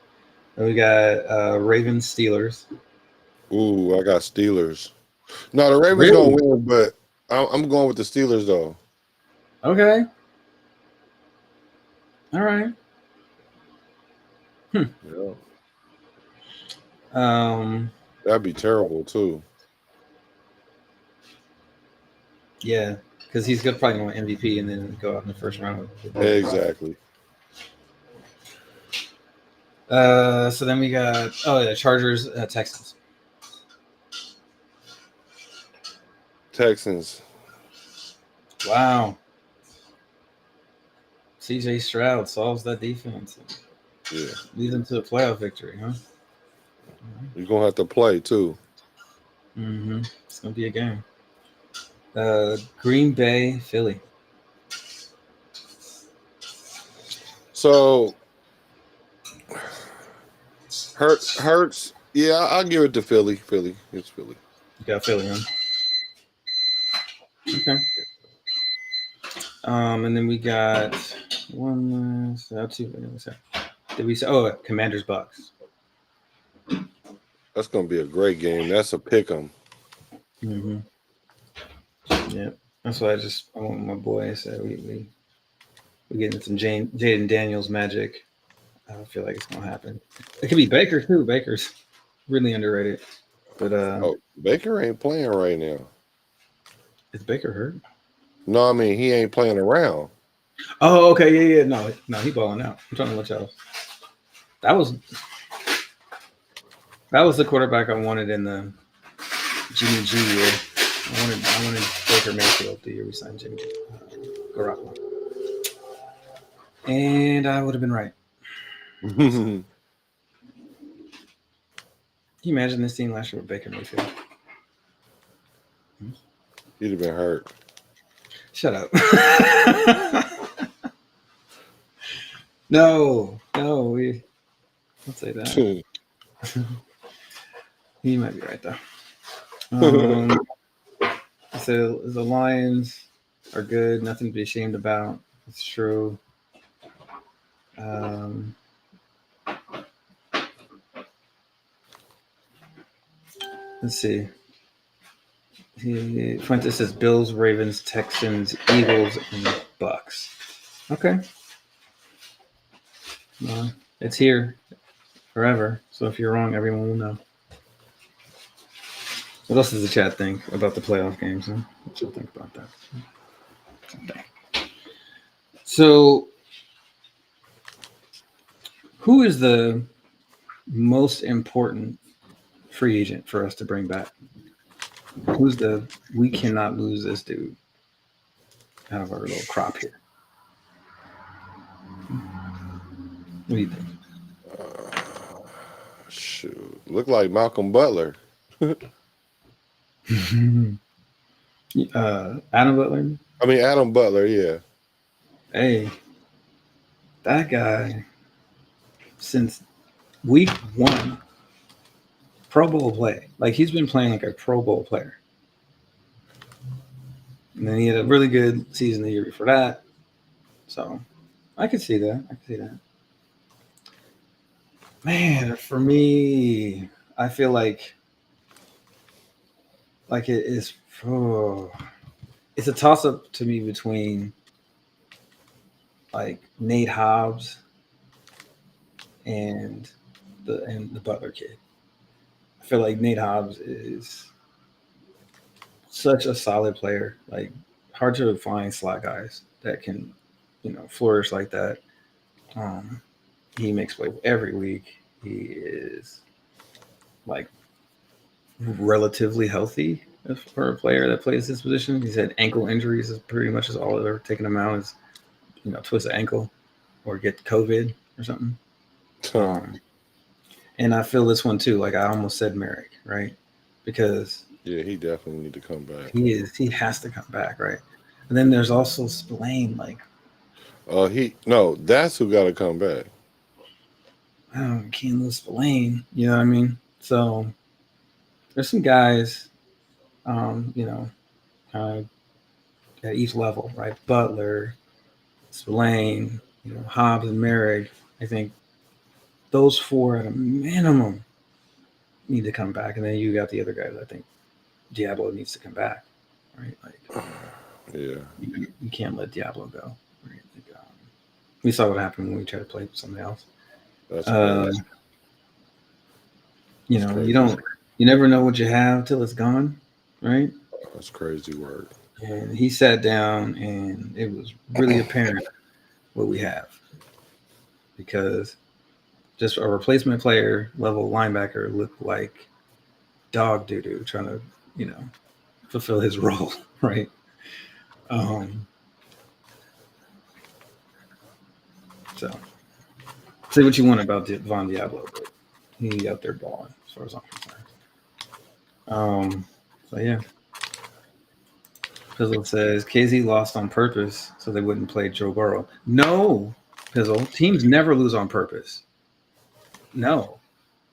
Then we got Ravens Steelers. Ooh, I got Steelers. No, the Ravens Really? gonna win, but I'm going with the Steelers though. Okay. All right. Yeah. That'd be terrible too. Yeah, because he's gonna probably want MVP and then go out in the first round. Exactly. So then we got Chargers, Texans. Texans. Wow. CJ Stroud solves that defense. Yeah. Leads them to a playoff victory, huh? You're gonna have to play too. Mm-hmm. It's gonna be a game. Green Bay, Philly. So Hurts. Yeah, I'll give it to Philly. It's Philly. You got Philly, huh? Okay. And then we got one last. Did we say? Oh, Commanders Bucks. That's gonna be a great game. That's a pick 'em. Mm-hmm. Yeah, that's why I want my boy. So we getting some Jaden Daniels magic. I feel like it's gonna happen. It could be Baker too. Baker's really underrated. But Baker ain't playing right now. is Baker hurt? No, I mean he ain't playing around. Oh, okay, yeah. No, he balling out. I'm trying to let y'all. That was the quarterback I wanted in the Jimmy G year. I wanted Baker Mayfield the year we signed Jimmy Garoppolo, and I would have been right. Can you imagine this team last year with Baker Mayfield? He'd have been hurt. Shut up. No, we don't say that. He might be right though. So the Lions are good, nothing to be ashamed about. It's true. Let's see. Fuentes says Bills, Ravens, Texans, Eagles, and Bucks. Okay. It's here forever. So if you're wrong, everyone will know. What else does the chat think about the playoff games? Huh? What you think about that? Okay. So, who is the most important free agent for us to bring back? We cannot lose this dude out of our little crop here? What do you think? Shoot, look like Malcolm Butler. Adam Butler? I mean, Adam Butler, yeah. Hey, that guy, since week 1, Pro Bowl play. Like, he's been playing like a Pro Bowl player. And then he had a really good season the year before that. So, I could see that. Man, for me, I feel like it is. It's a toss-up to me between like Nate Hobbs and the Butler kid. I feel like Nate Hobbs is such a solid player. Like, hard to find slot guys that can, flourish like that. He makes play every week. He is like relatively healthy for a player that plays this position. He's had ankle injuries is pretty much is all that ever taken him out is, twist an ankle or get COVID or something. And I feel this one too. Like, I almost said Merrick, right? Because he definitely need to come back. He has to come back, right? And then there's also Spillane. Like, that's who got to come back. Can't lose Spillane. You know what I mean? So there's some guys, kind of at each level, right? Butler, Spillane, Hobbs and Merrick. I think those 4 at a minimum need to come back. And then you got the other guys. I think Diablo needs to come back, right? Like, yeah, you can't let Diablo go. Right? Like, we saw what happened when we tried to play with somebody else. That's crazy. You never know what you have till it's gone, right? That's crazy work. And he sat down, and it was really apparent what we have, because just a replacement player level linebacker looked like dog doo-doo trying to, fulfill his role, right? So say what you want about Von Diablo, but he out there balling as far as I'm concerned. So yeah. Pizzle says KZ lost on purpose so they wouldn't play Joe Burrow. No, Pizzle. Teams never lose on purpose. No.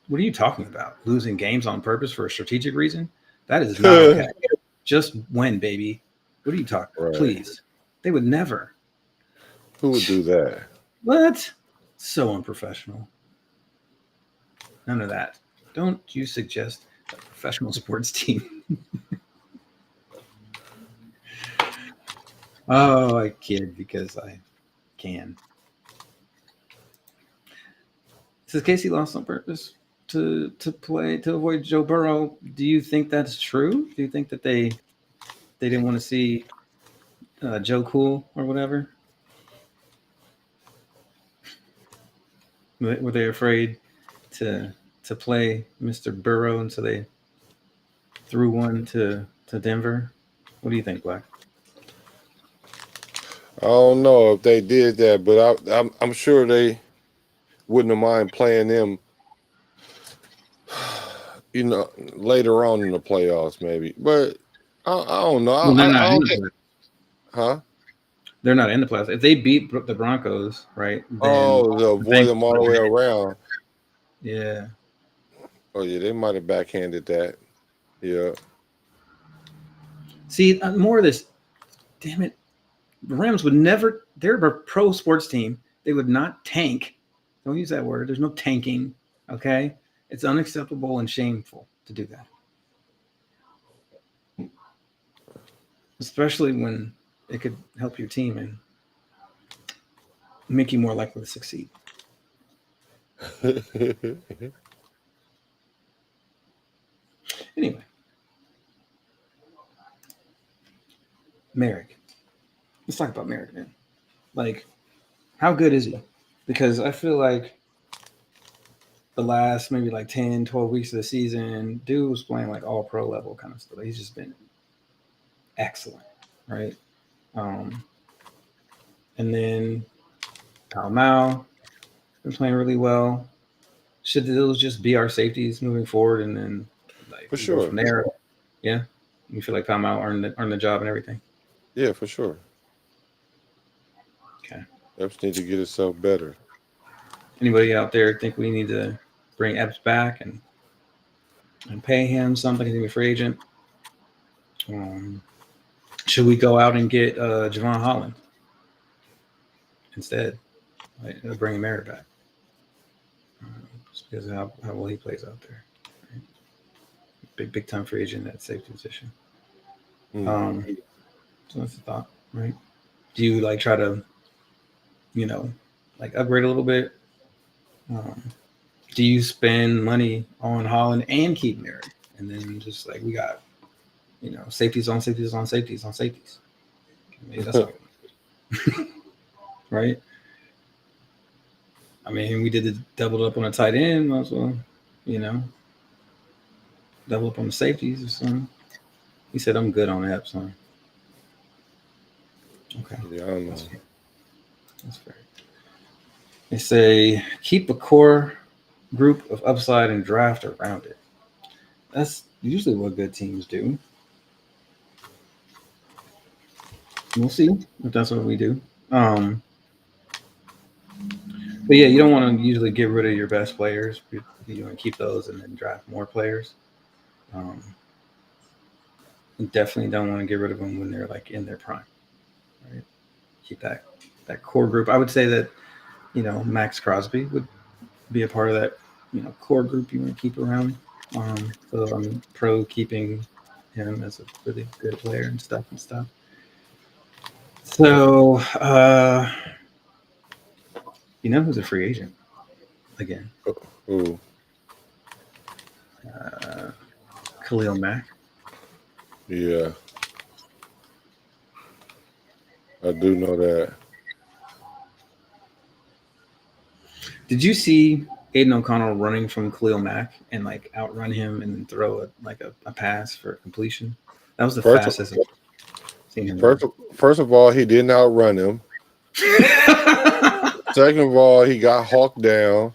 What are you talking about? Losing games on purpose for a strategic reason? That is not okay. Just win, baby. What are you talking about? Right. Please. They would never. Who would do that? What? So unprofessional. None of that. Don't you suggest a professional sports team? Oh, I kid because I can. Says Casey lost on purpose to avoid Joe Burrow. Do you think that's true? Do you think that they didn't want to see Joe Cool or whatever? Were they afraid to play Mr. Burrow, and so they threw one to Denver? What do you think, Black? I don't know if they did that, but I'm sure they wouldn't have mind playing them, later on in the playoffs, maybe. But I don't know. Well, they're I not in don't the think, playoffs. huh? They're not in the playoffs. If they beat the Broncos, right? Then To avoid them all the way around. Yeah. Oh yeah, they might have backhanded that. Yeah. See, more of this. Damn it. The Rams would never, they're a pro sports team. They would not tank. Don't use that word. There's no tanking. Okay. It's unacceptable and shameful to do that. Especially when it could help your team and make you more likely to succeed. Anyway. Merrick. Let's talk about Merrick, man. Like, how good is he? Because I feel like the last maybe like 10, 12 weeks of the season, dude was playing like all pro level kind of stuff. He's just been excellent, right? And then Pal Mao been playing really well. Should those just be our safeties moving forward, and then like For we sure. go from there? Yeah, you feel like Pal Mao earned the job and everything. Yeah, for sure. Okay. Epps need to get itself better. Anybody out there think we need to bring Epps back and pay him something? He's a free agent. Should we go out and get Javon Holland instead? Like, bring Merritt back. Just because of how well he plays out there. Right? Big time free agent at safety position. So that's the thought, right? Do you like try to, like upgrade a little bit? Do you spend money on Holland and keep Merritt, and then just like we got, safeties on safeties on safeties on safeties? Maybe that's how right? I mean, we did the doubled up on a tight end, might as well, double up on the safeties or something. He said, "I'm good on that, son." Okay. Yeah, I don't know. That's fair. They say keep a core group of upside and draft around it. That's usually what good teams do. We'll see if that's what we do. But yeah, you don't want to usually get rid of your best players. You want to keep those and then draft more players. You definitely don't want to get rid of them when they're like in their prime. Right? Keep that core group. I would say that Max Crosby would be a part of that core group you want to keep around. So I'm pro keeping him as a really good player and stuff. So who's a free agent again? Ooh. Khalil Mack. Yeah. I do know that. Did you see Aiden O'Connell running from Khalil Mack and like outrun him and then throw a pass for completion? That was the fastest I've seen him. First of all, he didn't outrun him. Second of all, he got hawked down.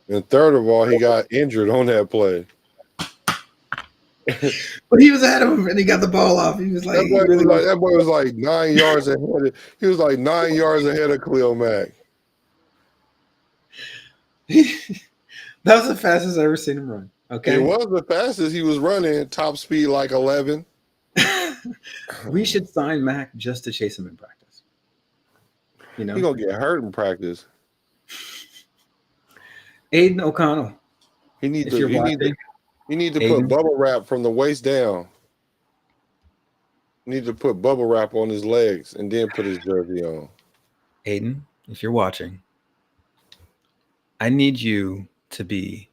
And third of all, he got injured on that play. But he was ahead of him and he got the ball off. He was like, that boy was like 9 yards ahead. He was like 9 yards ahead of Khalil Mack. That was the fastest I've ever seen him run. Okay. It was the fastest he was running, top speed like 11. We should sign Mac just to chase him in practice. You know, He gonna get hurt in practice. Aiden O'Connell. He need If to. you're He need to. watching, He need to put Aiden. bubble wrap from the waist down. Need to put bubble wrap on his legs and then put his jersey on. Aiden, if you're watching, I need you to be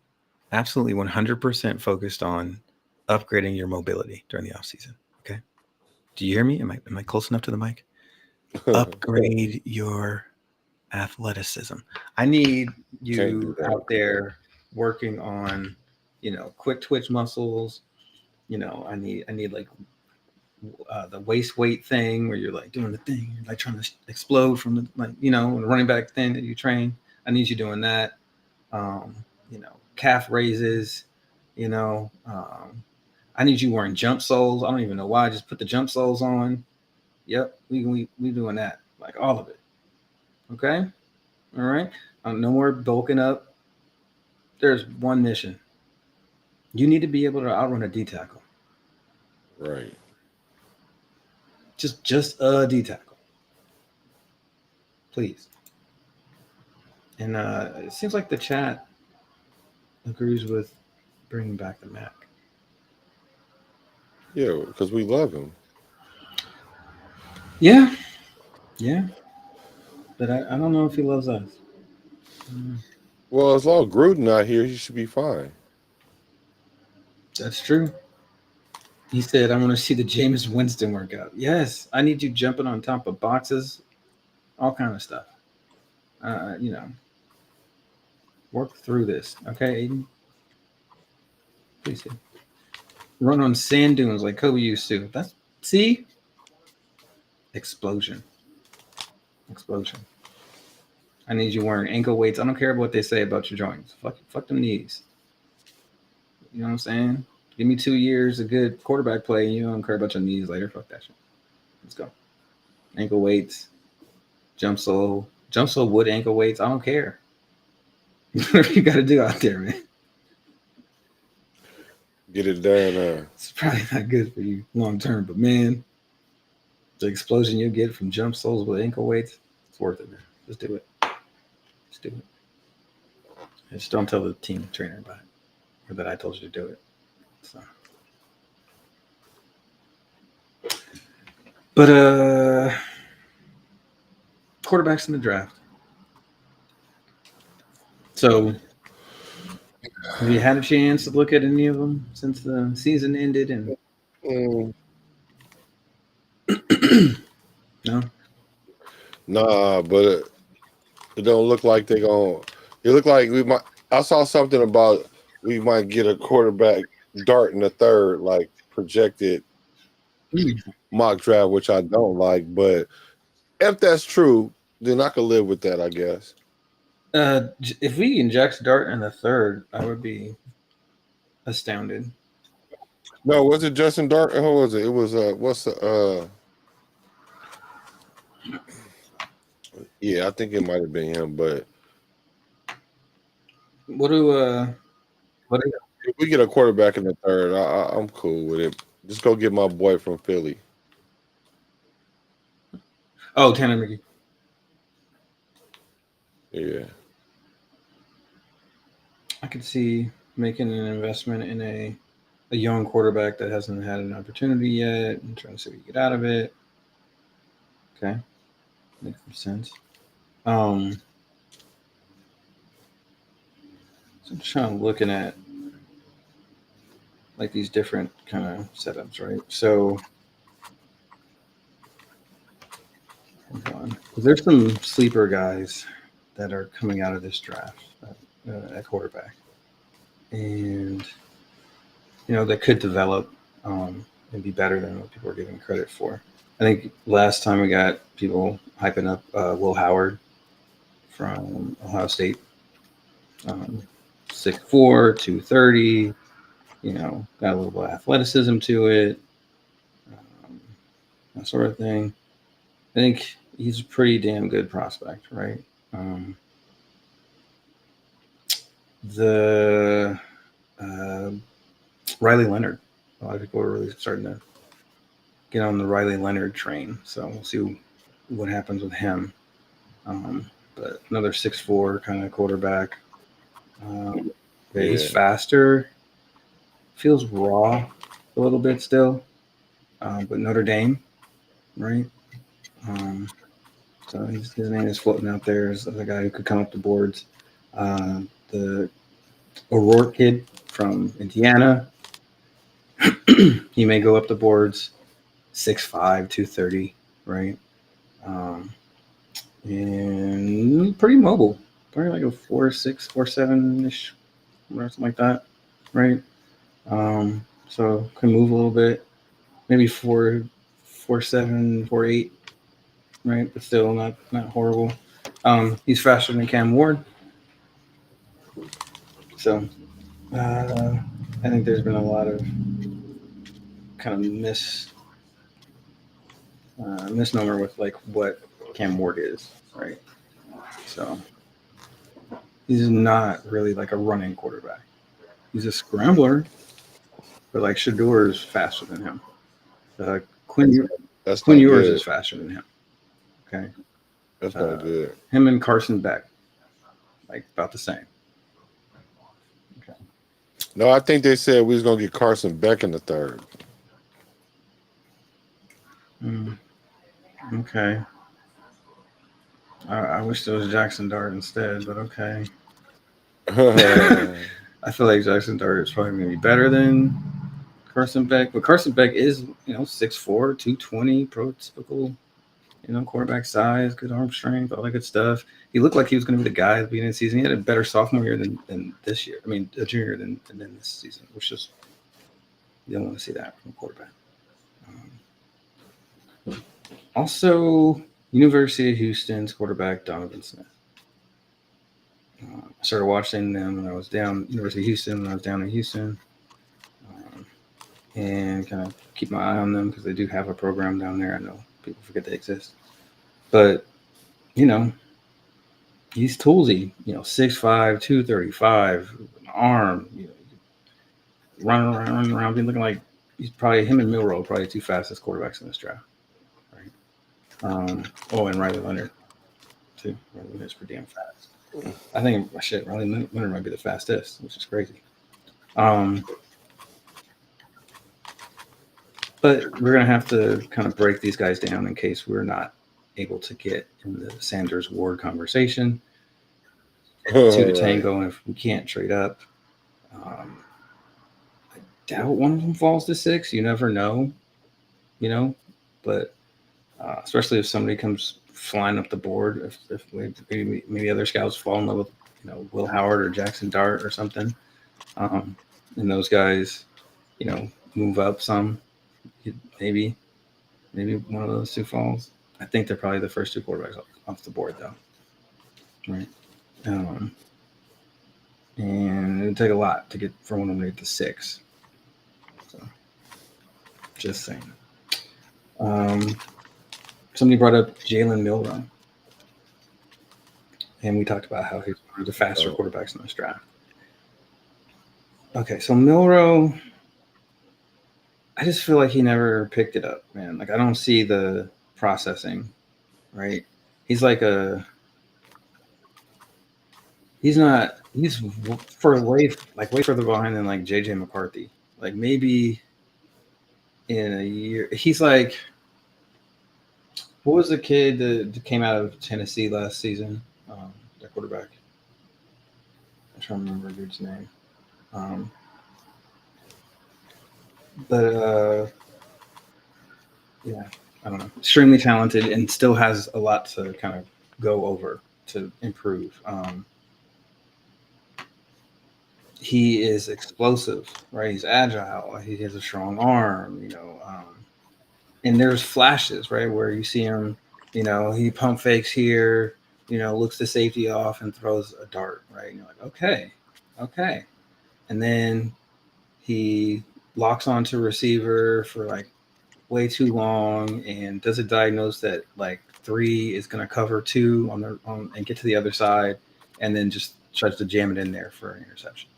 absolutely 100% focused on upgrading your mobility during the off season. Okay. Do you hear me? Am I close enough to the mic? Upgrade your athleticism. I need Can't do you that. out there working on, quick twitch muscles. I need like the waist weight thing where you're like doing the thing, you're like trying to explode from the the running back thing that you train. I need you doing that. Calf raises. I need you wearing jump soles. I don't even know why. Just put the jump soles on. Yep, we doing that, like all of it. Okay, all right. No more bulking up. There's one mission. You need to be able to outrun a D tackle. Right. Just a D tackle, please. And it seems like the chat agrees with bringing back the Mac. Yeah, because we love him. Yeah, but I don't know if he loves us. Well, as long as Gruden not here, he should be fine. That's true. He said, "I want to see the Jameis Winston workout." Yes, I need you jumping on top of boxes, all kind of stuff. Work through this, okay, Aiden? Please do. Run on sand dunes like Kobe used to. See, explosion. I need you wearing ankle weights. I don't care what they say about your joints. Fuck them knees. You know what I'm saying? Give me 2 years of good quarterback play, and you don't care about your knees later. Fuck that shit. Let's go. Ankle weights, jump sole wood ankle weights. I don't care. Whatever you got to do out there, man. Get it done. It's probably not good for you long term, but man, the explosion you get from jump soles with ankle weights, it's worth it, man. Just do it. Just don't tell the team trainer about it, or that I told you to do it. So. But quarterbacks in the draft. So, have you had a chance to look at any of them since the season ended? And no, Nah, but it don't look like they're going. It look like we might. I saw something about we might get a quarterback dart in the third, like projected mock draft, which I don't like. But if that's true, then I could live with that, I guess. if we inject Dart in the third, I would be astounded. No, was it Justin Dart? Who was it? It was yeah, I think it might have been him. But if we get a quarterback in the third, I'm cool with it. Just go get my boy from Philly. Oh, Tanner McGee. Yeah. I could see making an investment in a young quarterback that hasn't had an opportunity yet and trying to see what you get out of it. Okay. Makes some sense. So I'm trying looking at like these different kind of setups, right? So hold on. There's some sleeper guys that are coming out of this draft at quarterback. And that could develop and be better than what people are giving credit for. I think last time we got people hyping up Will Howard from Ohio State, 6'4", 230. Got a little bit of athleticism to it, that sort of thing. I think he's a pretty damn good prospect, right? The Riley Leonard. A lot of people are really starting to get on the Riley Leonard train. So we'll see what happens with him. But another 6'4" kind of quarterback. Yeah, he's Yeah. faster. Feels raw a little bit still, but Notre Dame, right? So his name is floating out there as a guy who could come up the boards. The O'Rourke kid from Indiana, he may go up the boards, 6'5", 230, right? And pretty mobile, probably like a 4'6", 4'7" ish, or something like that, right? So can move a little bit, maybe 4'7", 4'8", right? But still not horrible. He's faster than Cam Ward, so I think there's been a lot of kind of misnomer with like what Cam Ward is, right? So he's not really like a running quarterback. He's a scrambler, but like Shador is faster than him. Quinn That's not Ewers good. is faster than him. Okay, That's not good. him and Carson Beck, like about the same. Okay. No, I think they said we was gonna get Carson Beck in the third. Okay. I wish there was Jackson Dart instead, but okay. I feel like Jackson Dart is probably going to be better than Carson Beck, but Carson Beck is 6'4", 220, prototypical quarterback size, good arm strength, all that good stuff. He looked like he was going to be the guy at the beginning of the season. He had a better sophomore year than this year. I mean, a junior than this season, which is you don't want to see that from a quarterback. Also, University of Houston's quarterback Donovan Smith. I started watching them when I was down University of Houston when I was down in Houston, and kind of keep my eye on them because they do have a program down there. I know people forget they exist, but he's toolsy. 6'5", 235, arm. Running around, being looking like he's probably him and Milroe probably two fastest quarterbacks in this draft. Right. And Riley Leonard too. Riley Leonard's pretty damn fast. I think Riley Leonard might be the fastest, which is crazy. But we're gonna have to kind of break these guys down in case we're not able to get in the Sanders Ward conversation. Two to tango, and if we can't trade up, I doubt one of them falls to 6. You never know, But especially if somebody comes flying up the board, if maybe other scouts fall in love with Will Howard or Jackson Dart or something, and those guys move up some, maybe one of those two falls. I think they're probably the first two quarterbacks off the board though, right? And it would take a lot to get from one of them to get to 6. So just saying. Somebody brought up Jalen Milroe, and we talked about how he's one of the faster quarterbacks in this draft. Okay, so Milroe, I just feel like he never picked it up, man. Like I don't see the processing, right? He's like he's way further behind than like JJ McCarthy. Like maybe in a year, he's like, what was the kid that came out of Tennessee last season? That quarterback. I'm trying to remember the dude's name. Yeah, I don't know. Extremely talented and still has a lot to kind of go over to improve. He is explosive, right? He's agile. He has a strong arm, and there's flashes, right, where you see him, he pump fakes here, looks the safety off and throws a dart, right? And you're like, okay. And then he locks onto receiver for like way too long and doesn't diagnose that like 3 is going to cover 2 and get to the other side, and then just tries to jam it in there for an interception.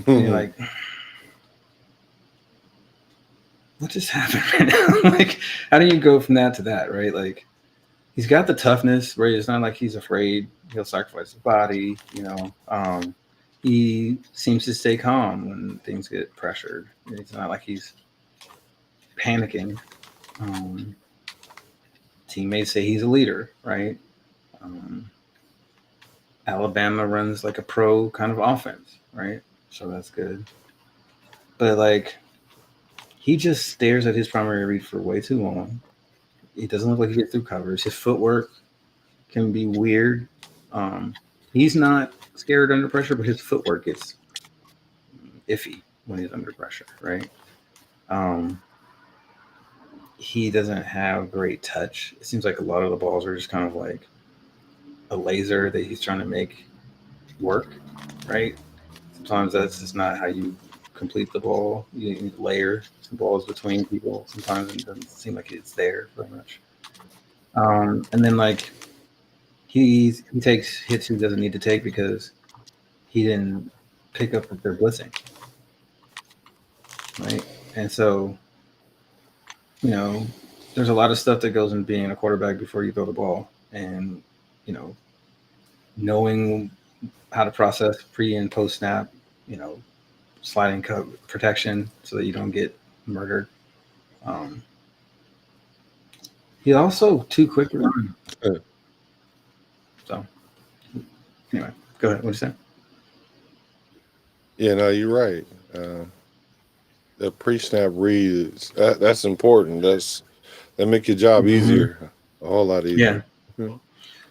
And you're like, what just happened right now? Like, how do you go from that to that, right? Like, he's got the toughness, right? It's not like he's afraid he'll sacrifice his body, he seems to stay calm when things get pressured. It's not like he's panicking. Teammates say he's a leader, right? Alabama runs like a pro kind of offense, right? So that's good. But like, he just stares at his primary read for way too long. He doesn't look like he gets through covers. His footwork can be weird. He's not scared under pressure, but his footwork gets iffy when he's under pressure, right? He doesn't have great touch. It seems like a lot of the balls are just kind of like a laser that he's trying to make work, right? Sometimes that's just not how you complete the ball. You layer some balls between people. Sometimes it doesn't seem like it's there very much. And then like he takes hits he doesn't need to take because he didn't pick up that they're blitzing, right? And so, there's a lot of stuff that goes in being a quarterback before you throw the ball, and knowing how to process pre and post snap, sliding cut protection so that you don't get murdered. He's also too quick to run. So anyway, go ahead. What you say? Yeah, no, you're right. The pre-snap read that's important. That make your job easier, a whole lot easier. Yeah.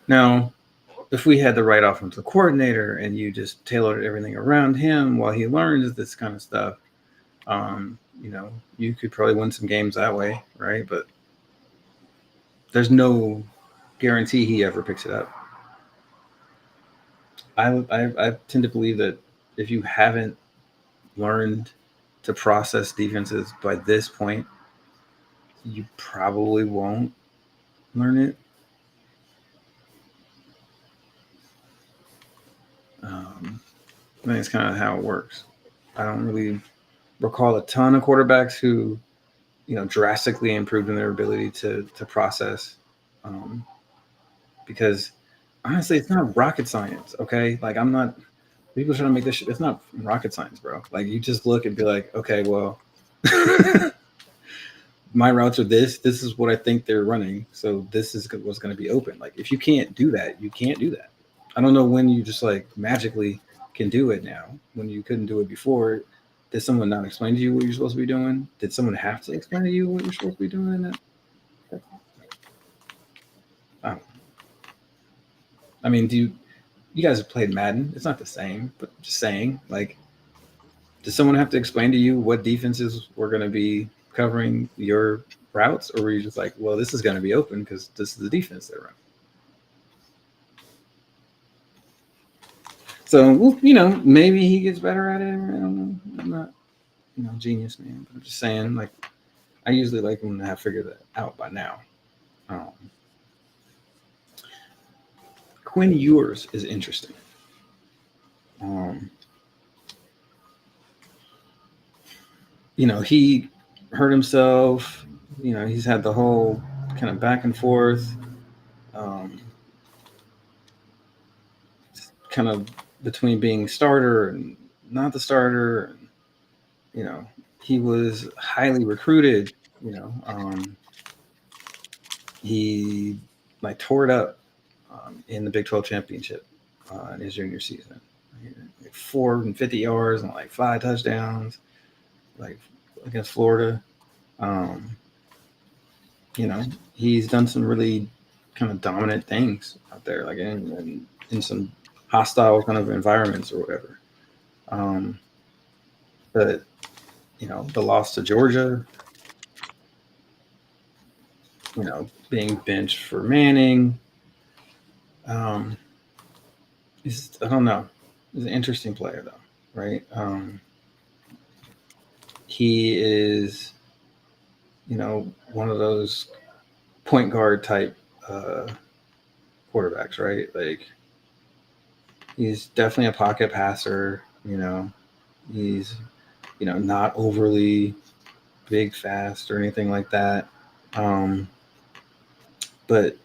Now, if we had the right offensive coordinator and you just tailored everything around him while he learns this kind of stuff, you could probably win some games that way, right? But there's no guarantee he ever picks it up. I tend to believe that if you haven't learned to process defenses by this point, you probably won't learn it. I think it's kind of how it works. I don't really recall a ton of quarterbacks who, drastically improved in their ability to process, because honestly, it's not rocket science. Okay, like people trying to make this shit. It's not rocket science, bro. Like you just look and be like, okay, well, my routes are this. This is what I think they're running. So this is what's going to be open. Like if you can't do that, you can't do that. I don't know when you just like magically can do it now when you couldn't do it before. Did someone not explain to you what you're supposed to be doing? Did someone have to explain to you what you're supposed to be doing? I mean, you guys have played Madden? It's not the same, but just saying, like, did someone have to explain to you what defenses were going to be covering your routes, or were you just like, well, this is going to be open because this is the defense they're running? So, maybe he gets better at it. I don't know. I'm not, genius, man. But I'm just saying, like, I usually like them to have figured that out by now. Quinn Ewers is interesting. He hurt himself. He's had the whole kind of back and forth, kind of between being starter and not the starter. And, he was highly recruited. He like tore it up in the Big 12 championship in his junior season. Like 450 yards and like 5 touchdowns, like against Florida. He's done some really kind of dominant things out there, like in some hostile kind of environments or whatever. But the loss to Georgia, being benched for Manning, I don't know. He's an interesting player though, right? He is, one of those point guard type quarterbacks, right? Like he's definitely a pocket passer. He's not overly big, fast, or anything like that. But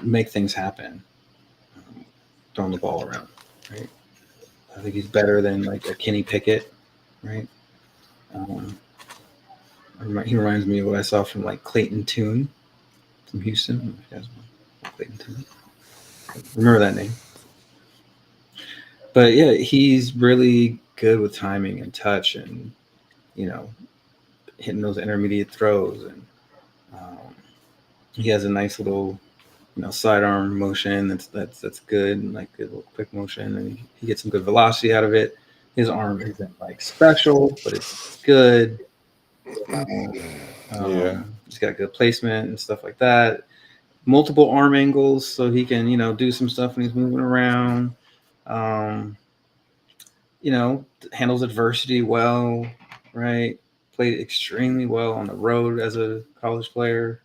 make things happen, throwing the ball around, right? I think he's better than like a Kenny Pickett, right? He reminds me of what I saw from like Clayton Tune from Houston. I don't know if you guys know Clayton Tune. Remember that name? But yeah, he's really good with timing and touch, and hitting those intermediate throws, and he has a nice little sidearm motion that's good, and like good little quick motion, and he gets some good velocity out of it. His arm isn't like special, but it's good. Yeah. He's got good placement and stuff like that. Multiple arm angles, so he can do some stuff when he's moving around. Handles adversity well, right? Played extremely well on the road as a college player.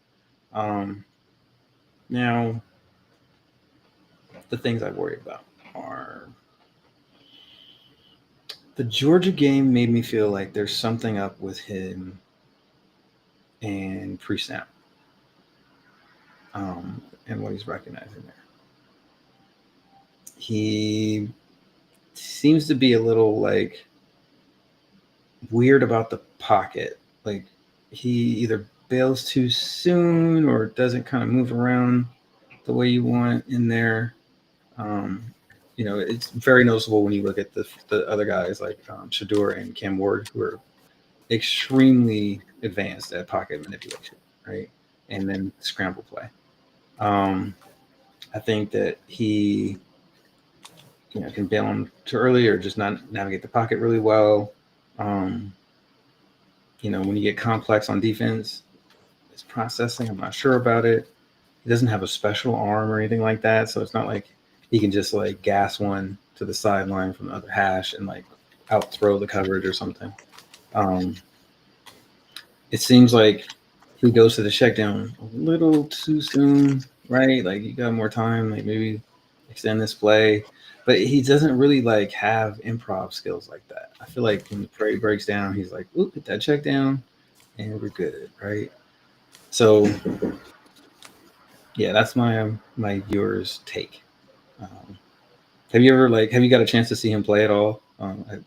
Now, the things I worry about are the Georgia game made me feel like there's something up with him and pre-snap, and what he's recognizing there. He seems to be a little like weird about the pocket. Like he either bails too soon or doesn't kind of move around the way you want in there. It's very noticeable when you look at the other guys like Shador and Cam Ward, who are extremely advanced at pocket manipulation, right? And then scramble play. I think that he can bail him too early or just not navigate the pocket really well. When you get complex on defense, his processing, I'm not sure about it. He doesn't have a special arm or anything like that, so it's not like he can just like gas one to the sideline from the other hash and like out throw the coverage or something. It seems like he goes to the check down a little too soon, right? Like you got more time, like maybe extend this play. But he doesn't really like have improv skills like that. I feel like when the play breaks down, he's like, "Oop, hit that check down, and we're good," right? So, yeah, that's my viewer's take. Have you got a chance to see him play at all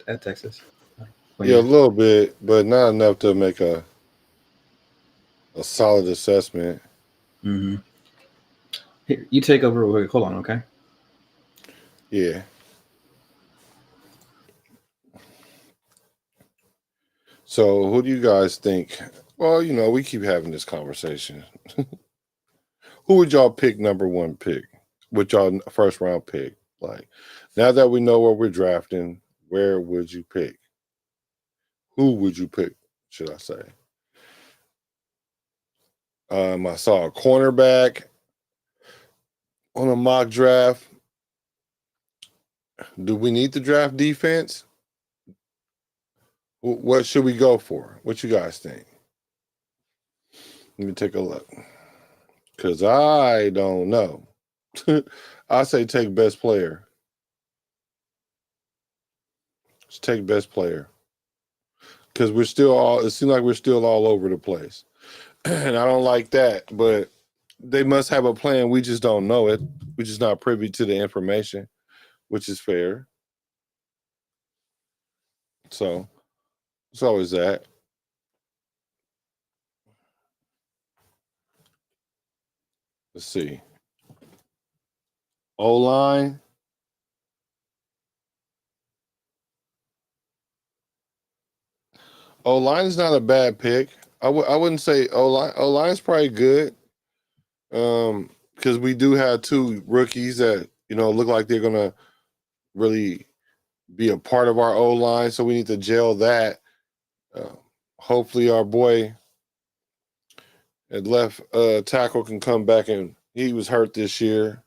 at Texas? Yeah, a little bit, but not enough to make a solid assessment. Mm-hmm. Here, you take over. Wait, hold on, okay? Yeah. So, who do you guys think? Well, we keep having this conversation. Who would y'all pick number one pick? With y'all first round pick? Like, now that we know where we're drafting, where would you pick? Who would you pick, should I say? I saw a cornerback on a mock draft. Do we need to draft defense? What should we go for? What you guys think? Let me take a look. Because I don't know. I say take best player. Just take best player. Because it seems like we're still all over the place. And I don't like that. But they must have a plan. We just don't know it. We're just not privy to the information, which is fair. So it's always that. Let's see. O-line. O-line is not a bad pick. I wouldn't say O-line. O-line is probably good. Because we do have two rookies that, look like they're going to really be a part of our O-line. So we need to gel that. Hopefully our boy at left tackle can come back, and he was hurt this year.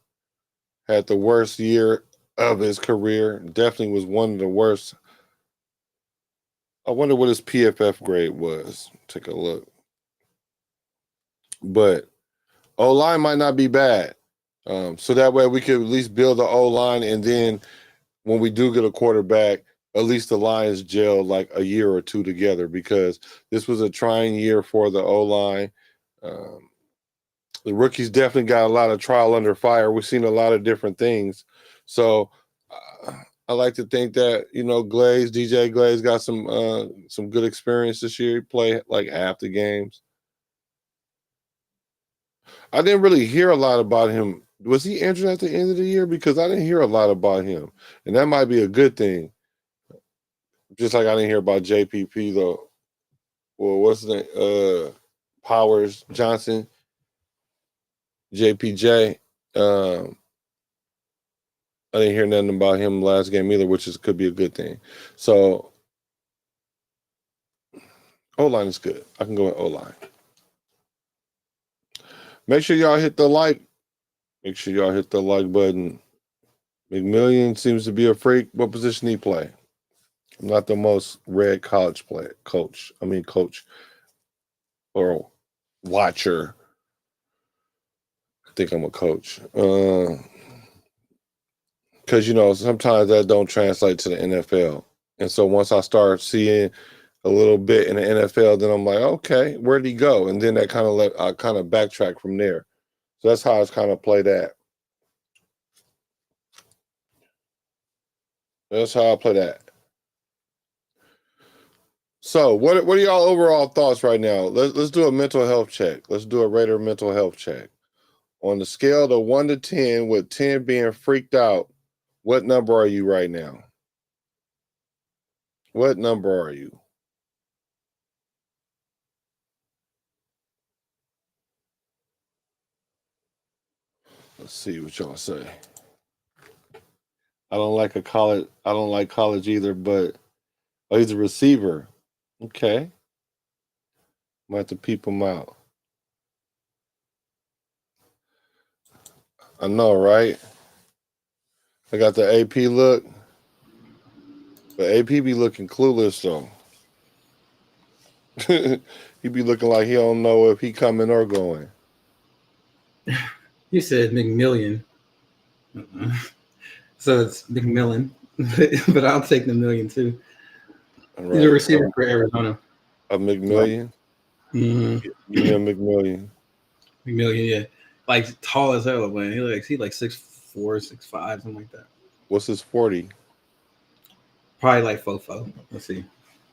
Had the worst year of his career. Definitely was one of the worst. I wonder what his PFF grade was. Take a look. But O-line might not be bad. So that way we could at least build the O-line, and then when we do get a quarterback, at least the Lions gel like a year or two together, because this was a trying year for the O-line. The rookies definitely got a lot of trial under fire. We've seen a lot of different things. So I like to think that, DJ Glaze got some good experience this year. He played like half the games. I didn't really hear a lot about him. Was he injured at the end of the year? Because I didn't hear a lot about him. And that might be a good thing. Just like I didn't hear about JPP, though. Well, what's the name? Powers Johnson, JPJ. I didn't hear nothing about him last game either, which could be a good thing. So, O-line is good. I can go with O-line. Make sure y'all hit the like. Make sure y'all hit the like button. McMillian seems to be a freak. What position he play? I'm not the most read college coach or watcher. I think I'm a coach. Because, sometimes that don't translate to the NFL. And so once I start seeing a little bit in the NFL, then I'm like, okay, where'd he go? And then that I kind of backtrack from there. So that's how I kind of play that. That's how I play that. So what are y'all overall thoughts right now? Let's do a mental health check. Let's do a Raider mental health check. On the scale of 1 to 10, with 10 being freaked out, what number are you right now? What number are you? Let's see what y'all say. I don't like college either, but he's a receiver. Okay. I'm gonna have to peep him out. I know, right? I got the AP look. But AP be looking clueless, though. He be looking like he don't know if he coming or going. You said McMillian. So it's McMillan. But I'll take the million, too. Right. He's a receiver for Arizona. A McMillian? Mm-hmm. Give me a McMillian. McMillian, yeah. Like, tall as hell, man. He like 6'4", 6'5", something like that. What's his 40? Probably like Fofo. Let's see.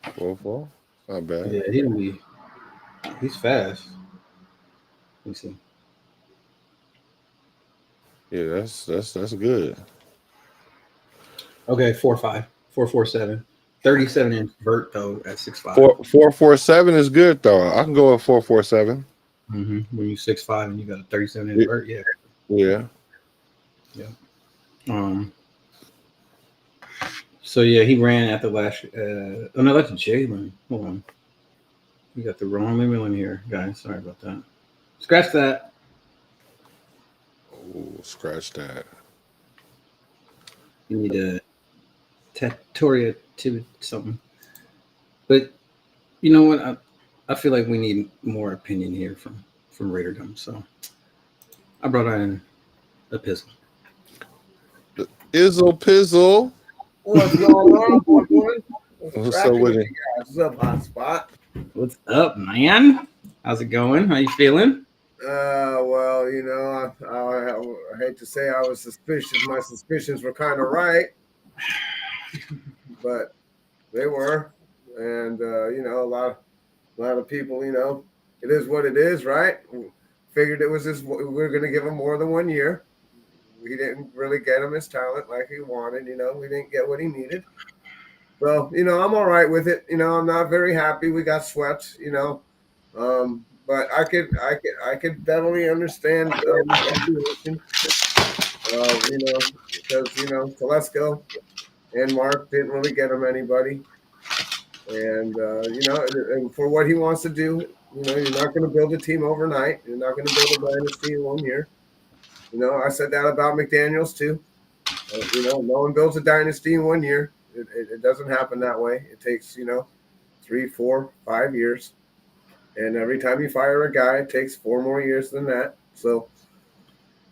Fofo? Not bad. Yeah, he's fast. Let me see. Yeah, that's good. Okay, 4'5", 4'47", 37-inch vert though at 6'5". 4.47 is good though. I can go with 4.47. Mm-hmm. When you 6'5" and you got a 37-inch vert, yeah. Yeah. So yeah, he ran at the last. Oh no, that's Jalen. Hold on, we got the wrong McMillan here, guys. Sorry about that. Scratch that. Oh, scratch that. You need a Tatoria to something. But you know what? I feel like we need more opinion here from Raiderdom. So I brought in a Pizzle. Izzle Pizzle. What's going on, boy? What's up with it? What's up, Hotspot? What's up, man? How's it going? How you feeling? Well, I hate to say I was suspicious. My suspicions were kind of right, but they were, and a lot of people, it is what it is, right? Figured it was we were going to give him more than 1 year. We didn't really get him his talent like he wanted. We didn't get what he needed. So, I'm all right with it. I'm not very happy we got swept. But I could definitely understand because Telesco and Mark didn't really get him anybody, and and for what he wants to do, you're not going to build a team overnight. You're not going to build a dynasty in 1 year. I said that about McDaniels too. No one builds a dynasty in 1 year. It doesn't happen that way. It takes 3, 4, 5 years. And every time you fire a guy, it takes 4 more years than that. So,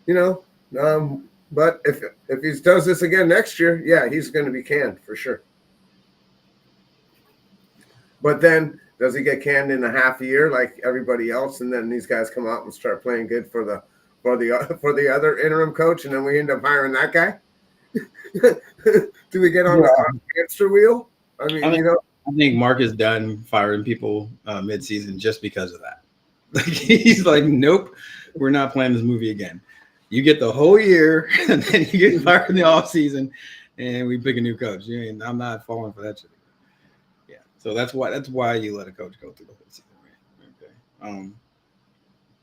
but if he does this again next year, yeah, he's going to be canned for sure. But then Does he get canned in a half a year like everybody else, and then these guys come out and start playing good for the other interim coach, and then we end up hiring that guy? Do we get on the hamster wheel? I mean, I think Mark is done firing people mid-season just because of that. Like, he's like, nope, we're not playing this movie again. You get the whole year, and then you get fired in the off season, and we pick a new coach. I'm not falling for that shit. Yeah, so that's why you let a coach go through the whole season, right? Okay.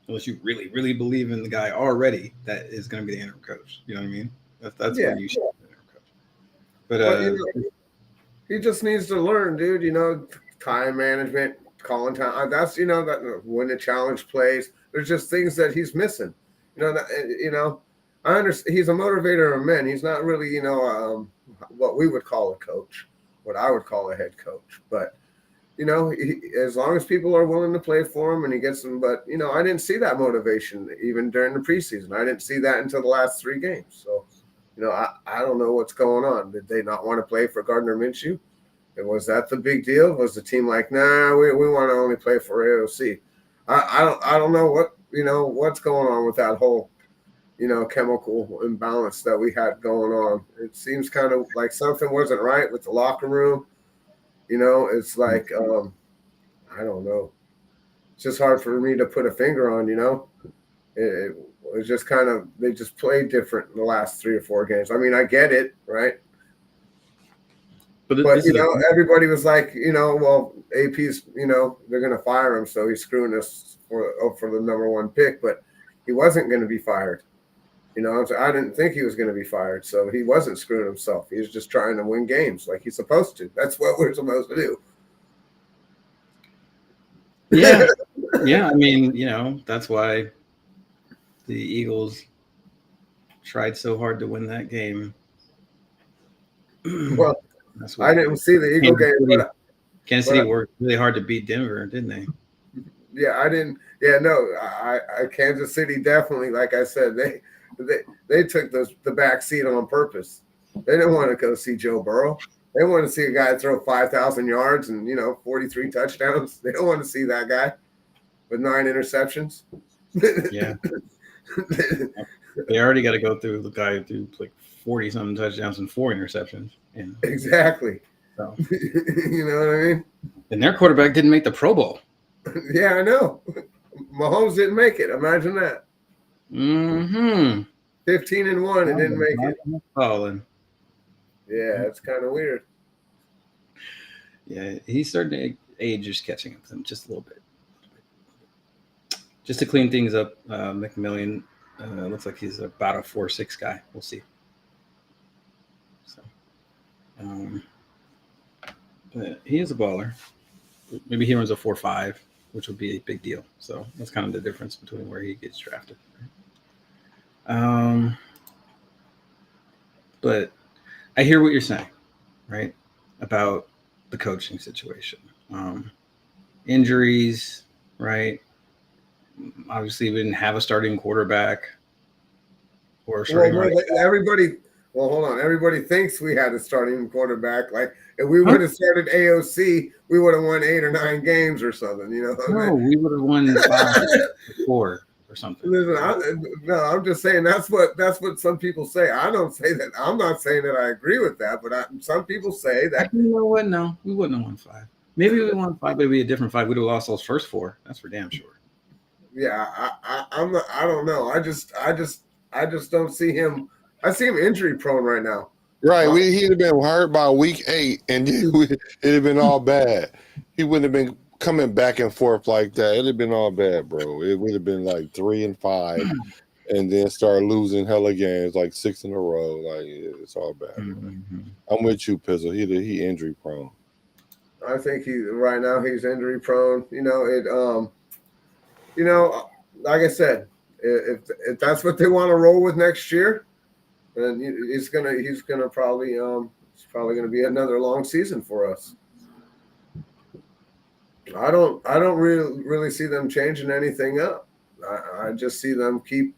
Unless you really, really believe in the guy already, that is going to be the interim coach. You know what I mean? That's when you should be the interim coach. But he just needs to learn, dude. Time management, calling time. That's that when the challenge plays. There's just things that he's missing. I understand he's a motivator of men. He's not really, what we would call a coach, what I would call a head coach. But as long as people are willing to play for him and he gets them, but I didn't see that motivation even during the preseason. I didn't see that until the last 3 games. So, I don't know what's going on. Did they not want to play for Gardner Minshew? And was that the big deal? Was the team like, nah, we want to only play for AOC? I don't know what's going on with that whole, chemical imbalance that we had going on. It seems kind of like something wasn't right with the locker room. It's like, I don't know. It's just hard for me to put a finger on, It was just kind of, they just played different in the last 3 or 4 games. I mean, I get it, right? But everybody was like, well, AP's, they're going to fire him, so he's screwing us for the number 1 pick. But he wasn't going to be fired. I didn't think he was going to be fired, so he wasn't screwing himself. He was just trying to win games like he's supposed to. That's what we're supposed to do. Yeah. Yeah, I mean, that's why the Eagles tried so hard to win that game. Well, I didn't see the Eagle game. Kansas City worked really hard to beat Denver, didn't they? Yeah, I didn't. Yeah, no, I Kansas City definitely, like I said, they took the back seat on purpose. They didn't want to go see Joe Burrow. They want to see a guy throw 5,000 yards and 43 touchdowns. They don't want to see that guy with 9 interceptions. Yeah. They already got to go through the guy who threw like 40-something touchdowns and 4 interceptions. Exactly. So. You know what I mean? And their quarterback didn't make the Pro Bowl. Yeah, I know. Mahomes didn't make it. Imagine that. 15-1 and didn't make it. Falling. Yeah, it's kind of weird. Yeah, he's starting to age, just catching up to them just a little bit. Just to clean things up, McMillian looks like he's about a 4.6 guy. We'll see. So, but he is a baller. Maybe he runs a 4.5, which would be a big deal. So that's kind of the difference between where he gets drafted. But I hear what you're saying, right, about the coaching situation. Injuries, right? Obviously, we didn't have a starting quarterback or starting everybody. Well, hold on. Everybody thinks we had a starting quarterback. Like, if we would have started AOC, we would have won 8 or 9 games or something. No, we would have won 5 or 4 or something. Listen, I'm just saying that's what some people say. I don't say that. I'm not saying that I agree with that, but some people say that. You know what? No, we wouldn't have won 5. Maybe we won 5, but it'd be a different 5. We'd have lost those first 4. That's for damn sure. Yeah, I'm not. I don't know. I just don't see him. I see him injury prone right now. Right, he'd have been hurt by week 8, and it'd have been all bad. He wouldn't have been coming back and forth like that. It'd have been all bad, bro. It would have been like 3-5, and then start losing hella games, like 6 in a row. Like, it's all bad. Mm-hmm. I'm with you, Pizzle. He injury prone. I think right now he's injury prone. Like I said, if that's what they want to roll with next year, then he's gonna probably it's probably gonna be another long season for us. I don't really see them changing anything up. I just see them keep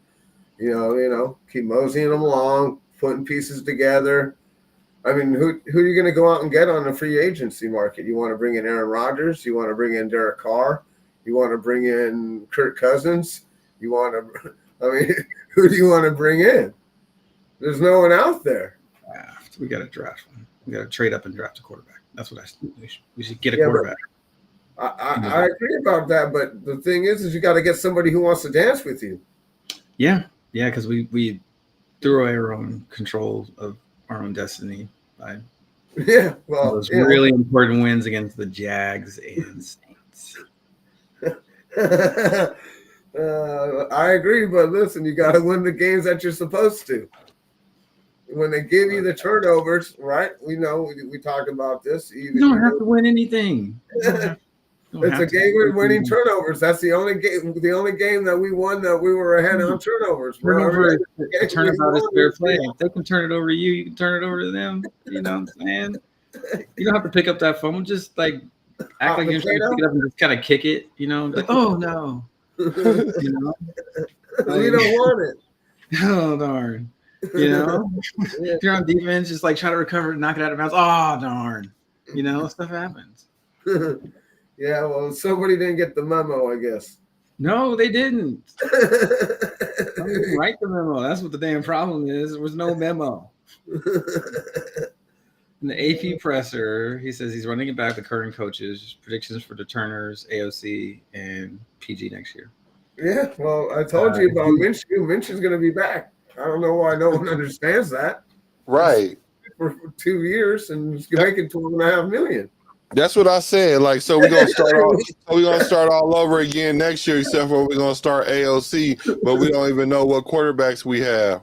moseying them along, putting pieces together. I mean, who are you going to go out and get on the free agency market? You want to bring in Aaron Rodgers? You want to bring in Derek Carr? You want to bring in Kirk Cousins? You want to, I mean, who do you want to bring in? There's no one out there. We got to draft one. We got to trade up and draft a quarterback. That's what we should get a quarterback. I agree about that, but the thing is you got to get somebody who wants to dance with you. Yeah, because we threw away our own control of our own destiny by those really important wins against the Jags and Saints. I agree, but listen, you got to win the games that you're supposed to. When they give you the turnovers, right? We know we talked about this. You don't have to win anything. It's a game with winning turnovers. That's the only game. The only game that we won that we were ahead on turnovers. Turnover turnabout is fair play. If they can turn it over to you, you can turn it over to them. You know what I'm saying? You don't have to pick up that phone. Just like act like you're trying to pick it up and just kind of kick it. You know, like oh no. You know, we don't want it. Oh darn. You know, if you're on defense, just like try to recover, knock it out of bounds. Oh darn. You know, stuff happens. Yeah, well, somebody didn't get the memo, I guess. No, they didn't. I didn't write the memo. That's what the damn problem is. There was no memo. In the AP presser, he says he's running it back with current coaches, predictions for the Turners, AOC, and PG next year. Yeah, well, I told you about Minshew. Minshew's going to be back. I don't know why no one understands that. Right. For 2 years and he's making $12.5 million. That's what I said. Like, so we're gonna start all over again next year, except for we're gonna start AOC, but we don't even know what quarterbacks we have.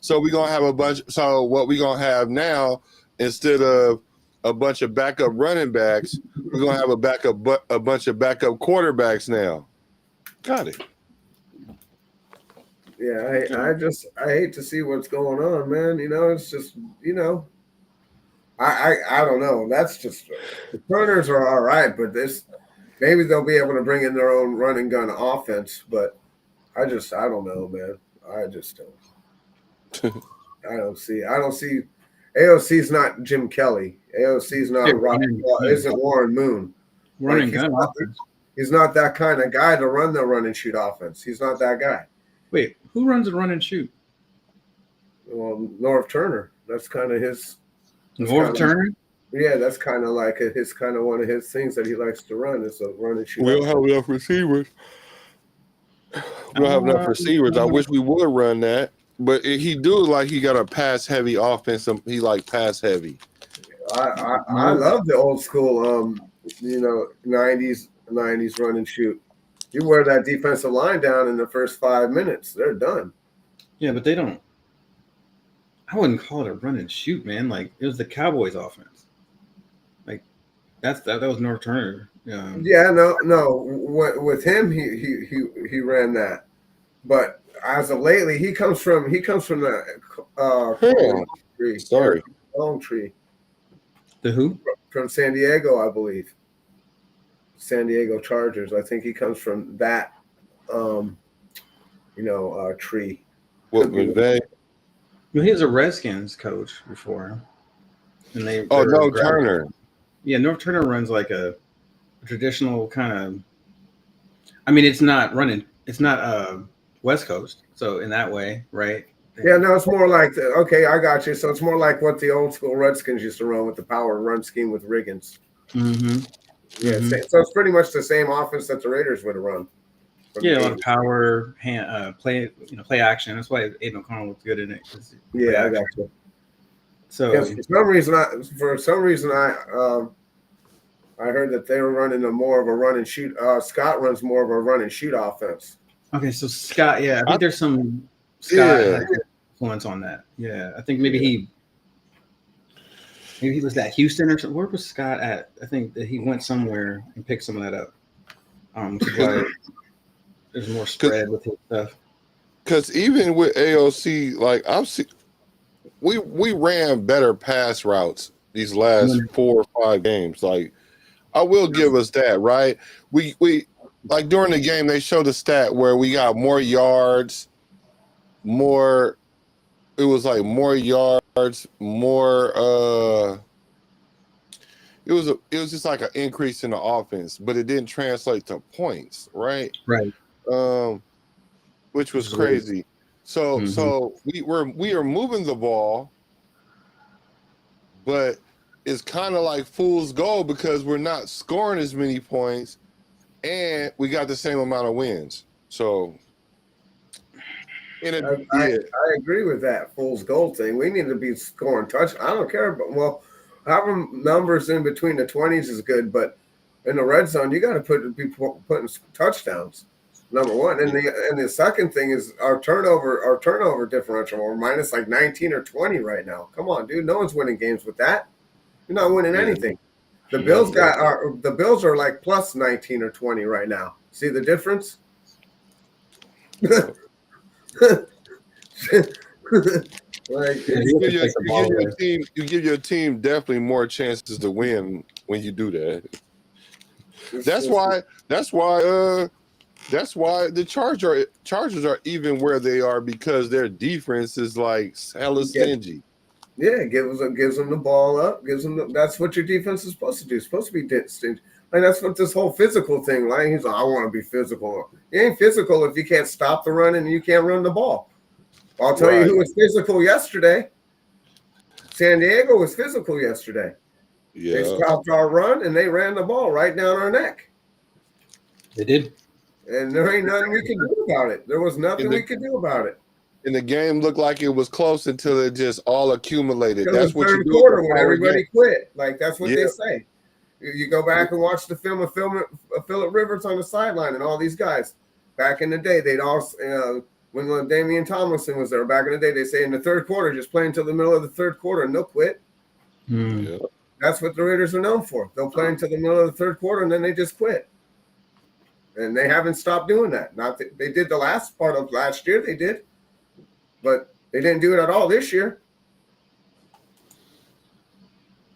So we're gonna have a bunch. So what we're gonna have now, instead of a bunch of backup running backs, we're gonna have a bunch of backup quarterbacks now. Got it. Yeah, I hate to see what's going on, man. You know, it's just I don't know. That's just the Turners are all right, but maybe they'll be able to bring in their own run and gun offense. But I don't know, man. I just don't. I don't see. AOC's not Jim Kelly. AOC's not isn't Warren Moon. Running gun offense. He's not that kind of guy to run the run and shoot offense. He's not that guy. Wait, who runs a run and shoot? Well, Norv Turner. That's kind of his. Norv Turner? Yeah, that's kind of like one of his things that he likes to run is a run and shoot. We don't have enough receivers. We don't have enough receivers. I wish we would run that, but he do like he got a pass heavy offense. He like pass heavy. I love the old school, 90s run and shoot. You wear that defensive line down in the first 5 minutes, they're done. Yeah, but they don't. I wouldn't call it a run and shoot, man. Like it was the Cowboys' offense. Like that was Norv Turner. Yeah, no. With him, he ran that. But as of lately, he comes from the long tree. The who? From San Diego, I believe. San Diego Chargers. I think he comes from that, tree. What were they? Well, he was a Redskins coach before, and they. Norv Turner. Yeah, Norv Turner runs like a traditional kind of. I mean, it's not running. It's not West Coast, so in that way, right? Yeah, no, it's more like okay, I got you. So it's more like what the old school Redskins used to run with the power run scheme with Riggins. Mm-hmm. Yeah, so it's pretty much the same offense that the Raiders would have run. Yeah, a lot of power, play action. That's why Aiden O'Connell looked good in it. Yeah, I got you. So yes, for some reason, I heard that they were running more of a run and shoot. Scott runs more of a run and shoot offense. Okay, so Scott, I think there's some Scott influence on that. Yeah, I think maybe he was at Houston or something. Where was Scott at? I think that he went somewhere and picked some of that up. There's more spread with his stuff. Because even with AOC, like we ran better pass routes these last 4 or 5 games. Like I will give us that, right? We like during the game they showed a stat where we got more yards, more. It was like more yards yards, more. It was just like an increase in the offense, but it didn't translate to points, right? Right. Which was crazy. So we are moving the ball, but it's kind of like fool's gold because we're not scoring as many points, and we got the same amount of wins. So, I agree with that fool's gold thing. We need to be scoring touch. I don't care, but having numbers in between the 20s is good, but in the red zone, you got to be putting touchdowns. Number one, and the second thing is our turnover differential. We're minus like 19 or 20 right now. Come on, dude, no one's winning games with that. You're not winning anything. The Bills are like plus 19 or 20 right now. See the difference? Like you give your team definitely more chances to win when you do that. That's why the Chargers are even where they are, because their defense is like hella stingy. Yeah, gives them the ball up. That's what your defense is supposed to do. It's supposed to be stingy. Like that's what this whole physical thing. Like he's like, I want to be physical. You ain't physical if you can't stop the run and you can't run the ball. I'll tell you who was physical yesterday. San Diego was physical yesterday. Yeah. They stopped our run and they ran the ball right down our neck. They did. And there ain't nothing we could do about it. There was nothing we could do about it. And the game looked like it was close until it just all accumulated. That's what you do. Quarter when everybody quit. Like that's what they say. You go back and watch the film of Phillip Rivers on the sideline and all these guys. Back in the day, they'd all when Damian Tomlinson was there back in the day, they say in the third quarter, just play until the middle of the third quarter and they'll quit. Yeah. That's what the Raiders are known for. They'll play until the middle of the third quarter and then they just quit. And they haven't stopped doing that. They did the last part of last year, they did. But they didn't do it at all this year.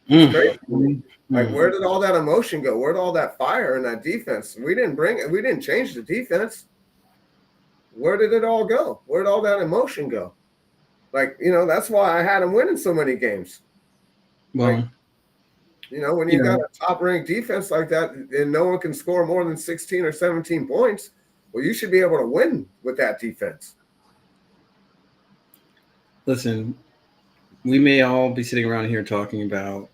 Like, where did all that emotion go? Where did all that fire in that defense? We didn't change the defense. Where did it all go? Where did all that emotion go? Like, that's why I had them winning so many games. Well, when you got a top-ranked defense like that and no one can score more than 16 or 17 points, well, you should be able to win with that defense. Listen, we may all be sitting around here talking about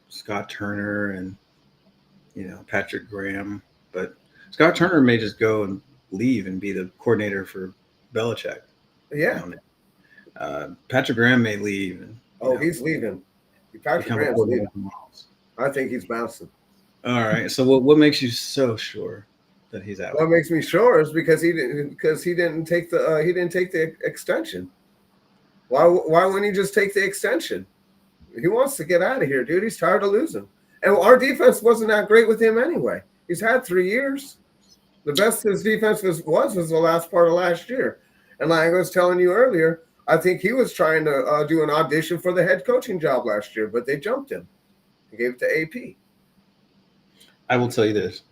Scott Turner and, Patrick Graham, but Scott Turner may just go and leave and be the coordinator for Belichick. Yeah. Patrick Graham may leave. And, he's leaving. Patrick Graham's leaving. I think he's bouncing. All right. So what makes you so sure that he's out? What makes me sure is because he didn't take the extension. Why wouldn't he just take the extension? He wants to get out of here, dude. He's tired of losing. And our defense wasn't that great with him anyway. He's had 3 years. The best his defense was the last part of last year. And like I was telling you earlier, I think he was trying to do an audition for the head coaching job last year, but they jumped him. They gave it to AP. I will tell you this.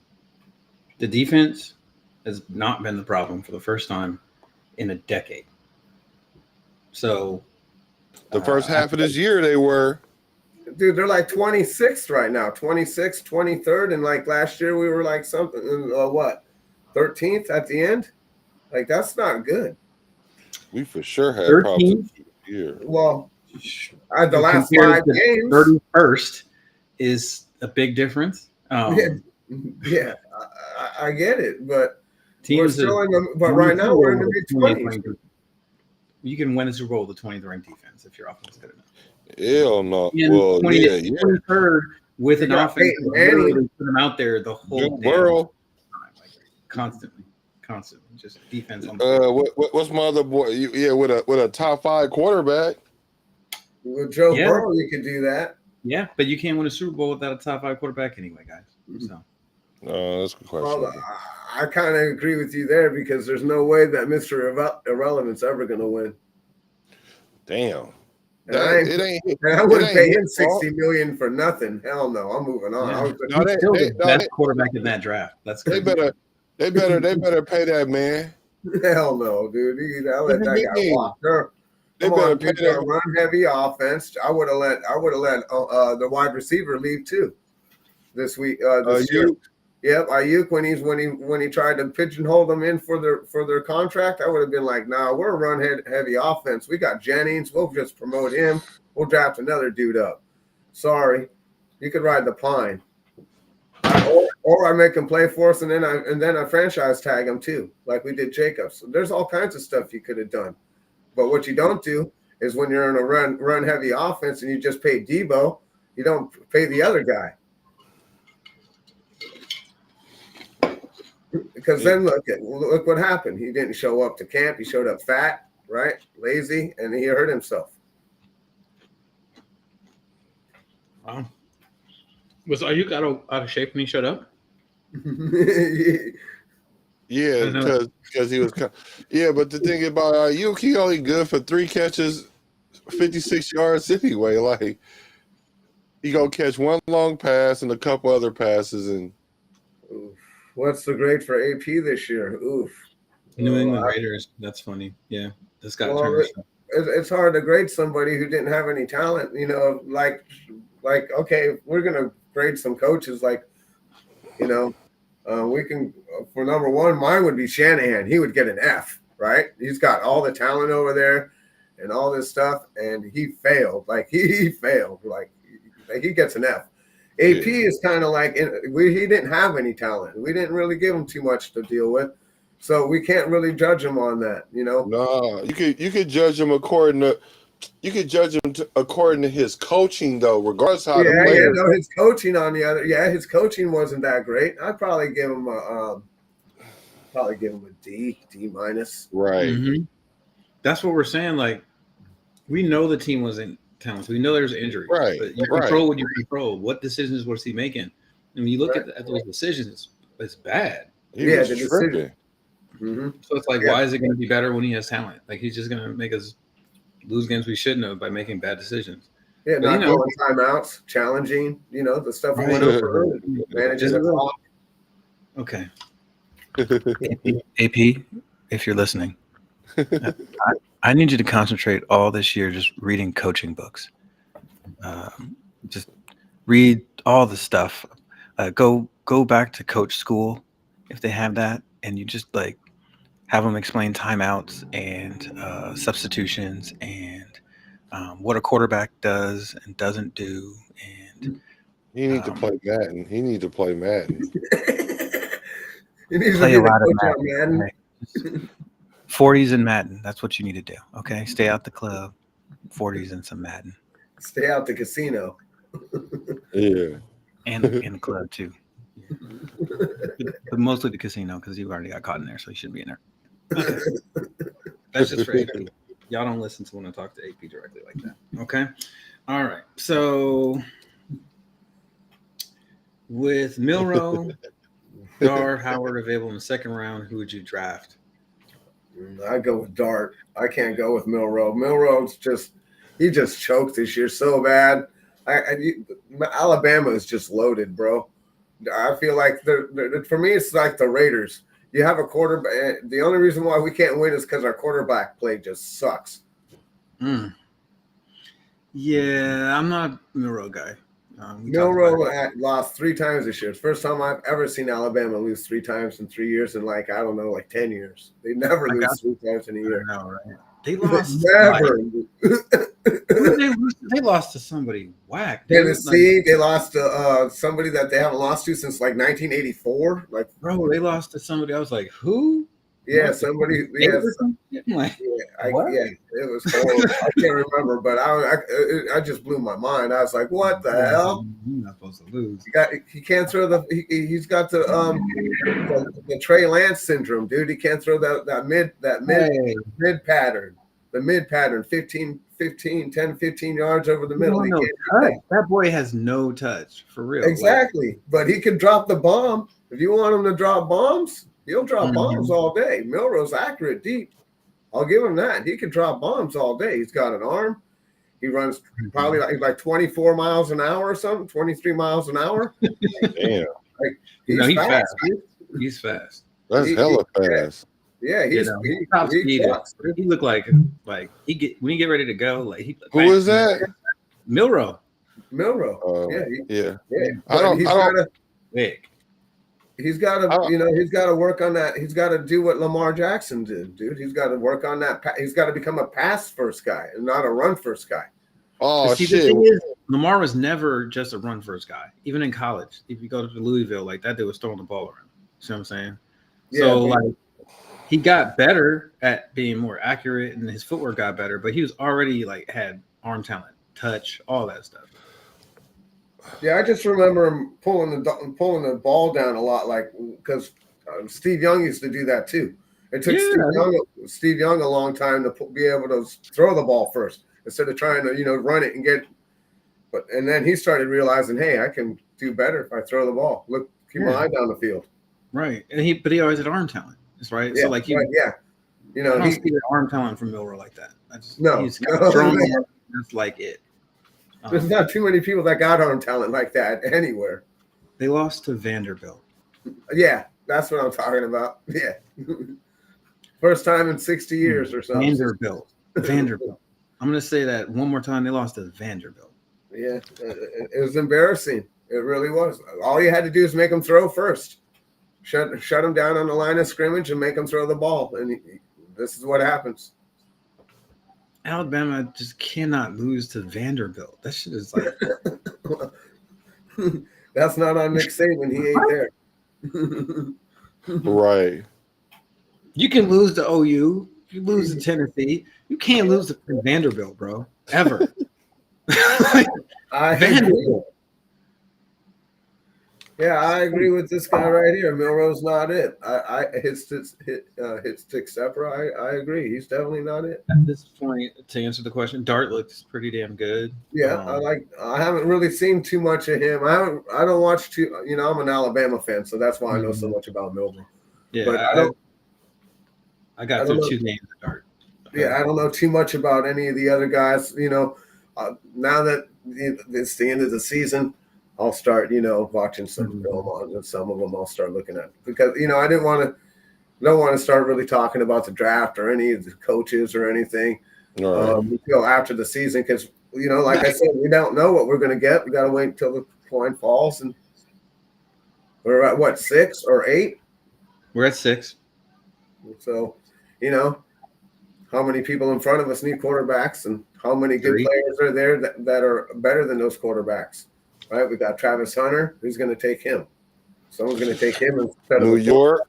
The defense has not been the problem for the first time in a decade. So the first half of this year they were. Dude, they're like 26th right now, 26th, 23rd. And like last year we were like something, 13th at the end? Like that's not good. We for sure had 13th? problems this year. Well, the last 5 games. 31st is a big difference. Yeah, I get it, but teams we're still in the. But right now we're in the mid-20s. You can win a Super Bowl with a 20th ranked defense if your offense is good enough. Hell no. And well, 23rd with an offense that put them out there the whole world. Constantly, just defense on what's my other boy? With a top 5 quarterback. With Joe Burrow, you could do that. Yeah, but you can't win a Super Bowl without a top 5 quarterback anyway, guys. So, that's a good question. Well, I kind of agree with you there because there's no way that Mr. Irrelevant's ever going to win. Damn. I wouldn't pay him $60 million for nothing. Hell no, I'm moving on. Yeah. He's still the best quarterback in that draft. That's crazy. They better pay that man. Hell no, dude. I let that guy walk. Come better on, pay dude, a that. run heavy offense. I would have let the wide receiver leave too this week. This year. You Yep, Ayuk when he tried to pigeonhole them in for their contract, I would have been like, nah, we're a run heavy offense. We got Jennings. We'll just promote him. We'll draft another dude up. Sorry, you could ride the pine. Or I make him play for us, and then I franchise tag him too, like we did Jacobs. So there's all kinds of stuff you could have done. But what you don't do is when you're in a run heavy offense and you just pay Debo, you don't pay the other guy. Because then look what happened. He didn't show up to camp. He showed up fat, right, lazy, and he hurt himself. Wow. Was Ayuk out of shape when he showed up? Yeah, because he was. Yeah, but the thing about Ayuk, he only good for 3 catches, 56 yards anyway. Like he gonna catch one long pass and a couple other passes, and what's the grade for AP this year? Oof. New England Raiders. That's funny. Yeah, this guy. It's hard to grade somebody who didn't have any talent. You know, like okay, we're gonna grade some coaches. Like, you know, we can for number one. Mine would be Shanahan. He would get an F. Right? He's got all the talent over there and all this stuff, and he failed. Like he failed. Like he gets an F. AP is kind of like he didn't have any talent. We didn't really give him too much to deal with. So we can't really judge him on that, you know. no, you could judge him according to his coaching though, regardless of how the players. No, his coaching on the other, his coaching wasn't that great. I'd probably give him a D minus. Right. Mm-hmm. That's what we're saying. Like, we know the team wasn't talented. We know there's injuries. Right. But you control what you control. What decisions was he making? And when you look at those decisions, it's bad. He was tripping. Mm-hmm. So it's like, why is it going to be better when he has talent? Like, he's just going to make us lose games we shouldn't have by making bad decisions. Yeah, but, not going timeouts, challenging, you know, the stuff we went over earlier. Managing the clock. Okay. AP, if you're listening, I need you to concentrate all this year just reading coaching books. Just read all the stuff. Go back to coach school if they have that, and you just like have them explain timeouts and substitutions and what a quarterback does and doesn't do. And he needs to play Madden. He needs to play Madden. He needs play to a lot of Madden. Madden. 40s and Madden. That's what you need to do. Okay, stay out the club. 40s and some Madden. Stay out the casino. Yeah, and the club too. But mostly the casino because you already got caught in there, so you shouldn't be in there. Okay. That's just for AP. Y'all don't listen to when I talk to AP directly like that. Okay. All right. So with Milroe, Dar, Howard available in the second round, who would you draft? I go with Dart. I can't go with Milroe. Milroe's he just choked this year so bad. Alabama is just loaded, bro. I feel like for me, it's like the Raiders. You have a quarterback. The only reason why we can't win is because our quarterback play just sucks. Yeah, I'm not a Milroe guy. Milroe lost 3 times this year. It's the first time I've ever seen Alabama lose 3 times in 3 years in 10 years. They never lose 3 times in a year. I know, right? They lost. Never. They lost to somebody whack. Tennessee. They lost to somebody that they haven't lost to since 1984. Like, bro, they lost to somebody. I was like, who? Yeah, somebody. Yes. It was horrible. I can't remember, but I just blew my mind. I was like, what the hell? You're not supposed to lose. He can't throw he's got the Trey Lance syndrome, dude. He can't throw that mid pattern. The mid pattern, 10, 15 yards over the middle. That boy has no touch, for real. Exactly. But he can drop the bomb. If you want him to drop bombs, he'll drop bombs all day. Milroe's accurate deep. I'll give him that. He can drop bombs all day. He's got an arm. He runs probably like 24 miles an hour or something, 23 miles an hour. Damn. He's fast. He's fast. That's hella fast. Yeah, You know, top he speed. trucks. He looked like when he get ready to go, like he. Who is that? Milrow. Milrow. Yeah, Yeah. yeah. I don't. Big. He's got to, he's got to work on that. He's got to do what Lamar Jackson did, dude. He's got to work on that. He's got to become a pass first guy and not a run first guy. Oh See, shit! the thing is, Lamar was never just a run first guy. Even in college, if you go to Louisville, like that dude was throwing the ball around. See what I'm saying? Yeah, So like, he got better at being more accurate, and his footwork got better. But he was already like had arm talent, touch, all that stuff. Yeah, I just remember him pulling the ball down a lot, like because Steve Young used to do that too. It took Steve Young a long time to be able to throw the ball first instead of trying to run it and get. And then he started realizing, hey, I can do better if I throw the ball. Look, keep my eye down the field. Right, and he always had arm talent. That's right. Yeah, So like I don't see the arm talent from Milrow like that. He's no, strong. That's like it. There's not too many people that got arm talent like that anywhere. They lost to Vanderbilt. Yeah, that's what I'm talking about. Yeah. First time in 60 years or something. Vanderbilt. I'm going to say that one more time. They lost to Vanderbilt. Yeah, it was embarrassing. It really was. All you had to do is make them throw first. Shut them down on the line of scrimmage and make them throw the ball. And this is what happens. Alabama just cannot lose to Vanderbilt. That shit is like that's not on Nick Saban. He ain't there. Right. You can lose to OU. You lose to Tennessee. You can't lose to Vanderbilt, bro. Ever. Vanderbilt. Yeah, I agree with this guy right here. Milrow's not it. Hit stick Sepra. I agree. He's definitely not it. At this point, to answer the question, Dart looks pretty damn good. Yeah, I haven't really seen too much of him. I don't watch too. I'm an Alabama fan, so that's why I know so much about Milrow. Yeah, but I got through 2 games of Dart. Yeah, I don't know too much about any of the other guys. Now that it's the end of the season, I'll start, watching some film on, and some of them I'll start looking at because, I don't want to start really talking about the draft or any of the coaches or anything after the season because, like I said, we don't know what we're going to get. We got to wait until the coin falls, and we're at what, 6 or 8? We're at 6. So, how many people in front of us need quarterbacks, and how many good players are there that are better than those quarterbacks? Right, we got Travis Hunter. Who's going to take him? Someone's going to take him instead of New York.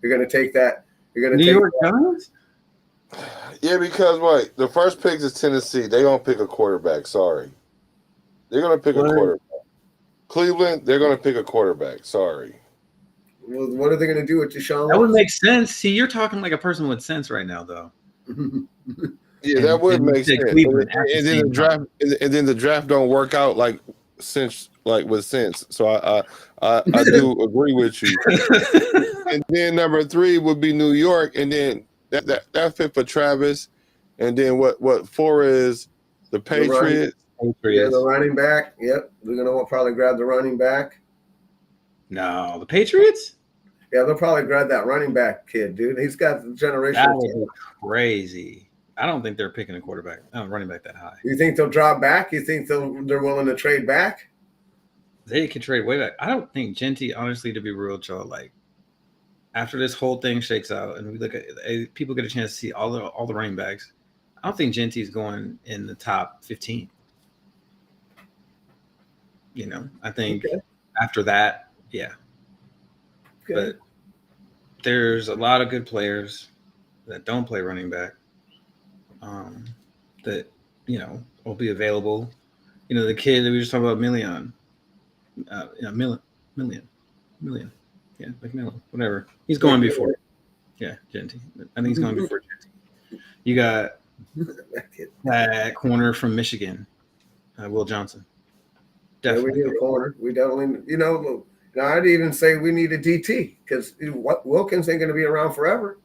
You're going to take that. You're going to New take York Giants. Yeah, because the first pick is Tennessee. They don't pick a quarterback. Sorry, they're going to pick a quarterback. Cleveland, they're going to pick a quarterback. Sorry. Well, what are they going to do with Deshaun? That would make sense. See, you're talking like a person with sense right now, though. Yeah, that would make sense. And then the draft don't work out with sense. So I do agree with you. And then number 3 would be New York, and then that fit for Travis. And then what 4 is the Patriots. Yeah, the running back. Yep, they're gonna probably grab the running back. No, the Patriots. Yeah, they'll probably grab that running back kid, dude. He's got the generational. That would be crazy. I don't think they're picking a running back that high. You think they'll drop back? You think they're willing to trade back? They could trade way back. I don't think Genty, honestly, to be real, Joe, like after this whole thing shakes out and we look at people get a chance to see all the running backs, I don't think Genty's going in the top 15. I think after that, yeah. Okay. But there's a lot of good players that don't play running back that, will be available. The kid that we were just talking about, Million. Yeah, McMillan, whatever. He's going before. Yeah, Genty. I think he's going before Genty. You got that corner from Michigan, Will Johnson. Definitely. Yeah, we need a corner. We definitely, I'd even say we need a DT because Wilkins ain't going to be around forever.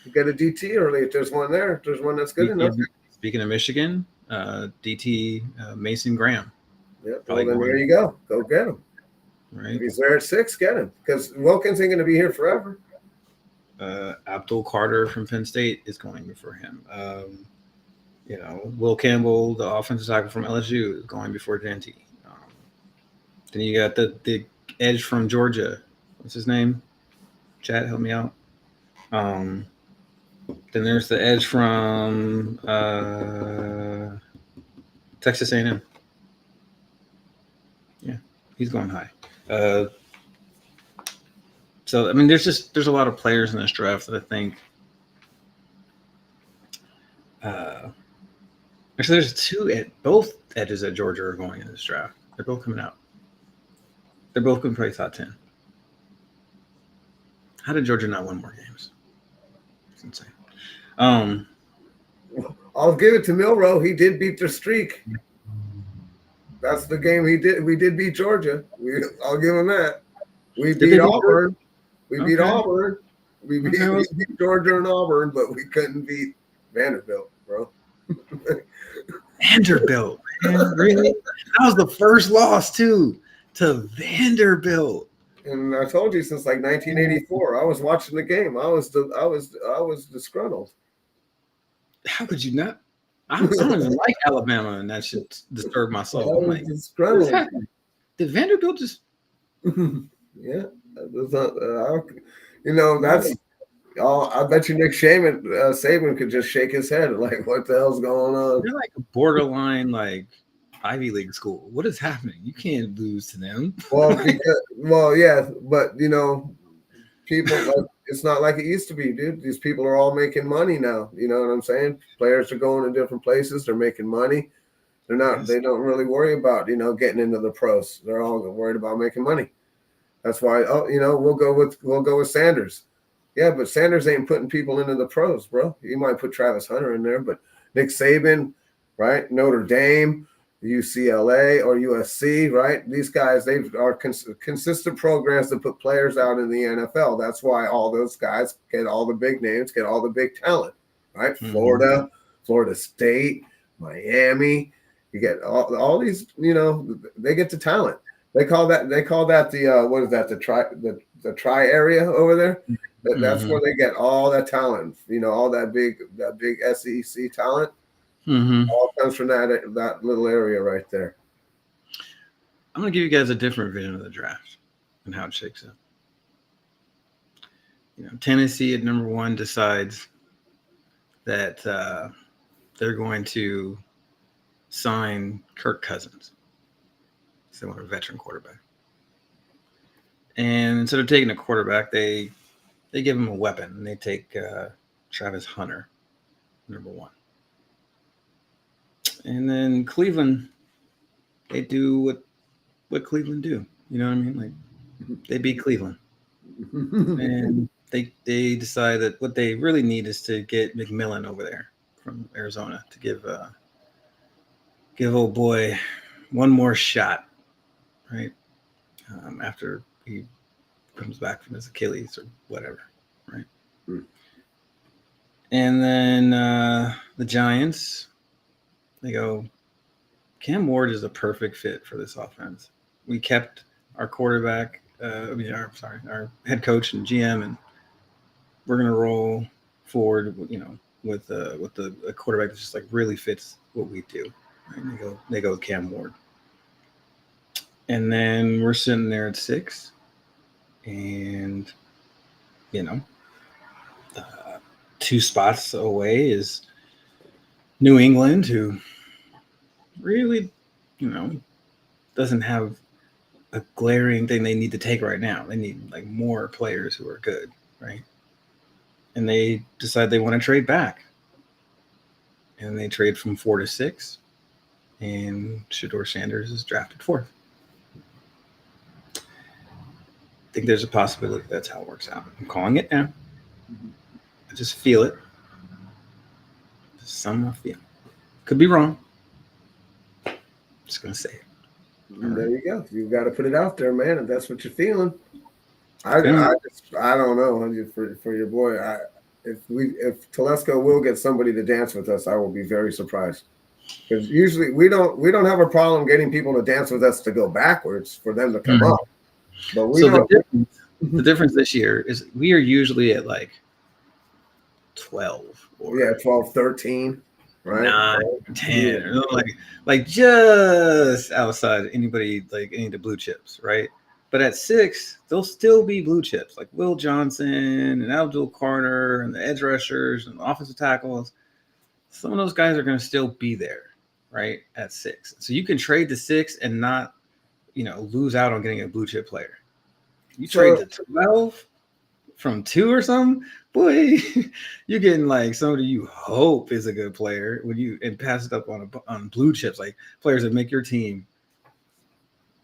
You get a DT early if there's one there. If there's one that's good enough. Speaking of Michigan, DT Mason Graham. Yeah, well, then there you go. Go get him. Right. If he's there at 6, get him because Wilkins ain't going to be here forever. Abdul Carter from Penn State is going before him. Will Campbell, the offensive tackle from LSU, is going before Janty. Then you got the edge from Georgia. What's his name? Chad, help me out. Then there's the edge from Texas A&M. Yeah, he's going high. So I mean, there's a lot of players in this draft that I think. Actually, there's both edges at Georgia are going in this draft. They're both coming out. They're both going to play top 10. How did Georgia not win more games? It's insane. I'll give it to Milroe. He did beat the streak. That's the game he did. We did beat Georgia. I'll give him that. We beat Auburn. We beat Auburn. We beat Georgia and Auburn, but we couldn't beat Vanderbilt, bro. Vanderbilt, man, really? That was the first loss too to Vanderbilt. And I told you since like 1984, I was watching the game. I was disgruntled. How could you not? I don't even like Alabama, and that should disturb my soul. I'm like, disgruntled. Did Vanderbilt just? Yeah, that's all. I bet you Nick Saban could just shake his head like, what the hell's going on? They're like a borderline like Ivy League school. What is happening? You can't lose to them. Well, yeah, but people like it's not like it used to be, dude. These people are all making money now. You know what I'm saying? Players are going to different places. They're making money. They're not. Yes. They don't really worry about getting into the pros. They're all worried about making money. That's why. We'll go with Sanders. Yeah, but Sanders ain't putting people into the pros, bro. You might put Travis Hunter in there, but Nick Saban, right? Notre Dame, UCLA or USC, right? These guys, they are consistent programs that put players out in the NFL. That's why all those guys get all the big names, get all the big talent, right? Mm-hmm. Florida State, Miami. You get all these, they get the talent. They call that the what is that, the tri area over there? That's where they get all that talent, all that big SEC talent. Mm-hmm. All comes from that little area right there. I'm going to give you guys a different vision of the draft and how it shakes up. Tennessee at number 1 decides that they're going to sign Kirk Cousins. So they want a veteran quarterback. And instead of taking a quarterback, they give him a weapon, and they take Travis Hunter, number 1. And then Cleveland, they do what Cleveland do. You know what I mean? Like, they beat Cleveland. And they decide that what they really need is to get McMillan over there from Arizona to give old boy one more shot, right? After he comes back from his Achilles or whatever, right? And then the Giants, they go, Cam Ward is a perfect fit for this offense. We kept our quarterback, our head coach and GM, and we're gonna roll forward, with a quarterback that just like really fits what we do. Right? They go with Cam Ward, and then we're sitting there at 6, and 2 spots away is New England, who really, doesn't have a glaring thing they need to take right now. They need like more players who are good, right? And they decide they want to trade back. And they trade from 4 to 6. And Shedeur Sanders is drafted 4th. I think there's a possibility that's how it works out. I'm calling it now. I just feel it. Just something I feel. Could be wrong. Just gonna say it. There you go. You've got to put it out there, man. If that's what you're feeling, I don't know for your boy. If Telesco will get somebody to dance with us, I will be very surprised. Because usually we don't have a problem getting people to dance with us to go backwards for them to come up. But the difference this year is we are usually at like 12 or Yeah, 12, 13, right? 9, 10, or like just outside anybody, like any of the blue chips, right? But at 6, they'll still be blue chips, like Will Johnson and Abdul Carter and the edge rushers and the offensive tackles. Some of those guys are going to still be there, right? At 6. So you can trade to 6 and not, lose out on getting a blue chip player. You trade to 12 from 2 or something, boy, you're getting like somebody you hope is a good player and pass it up on blue chips, like players that make your team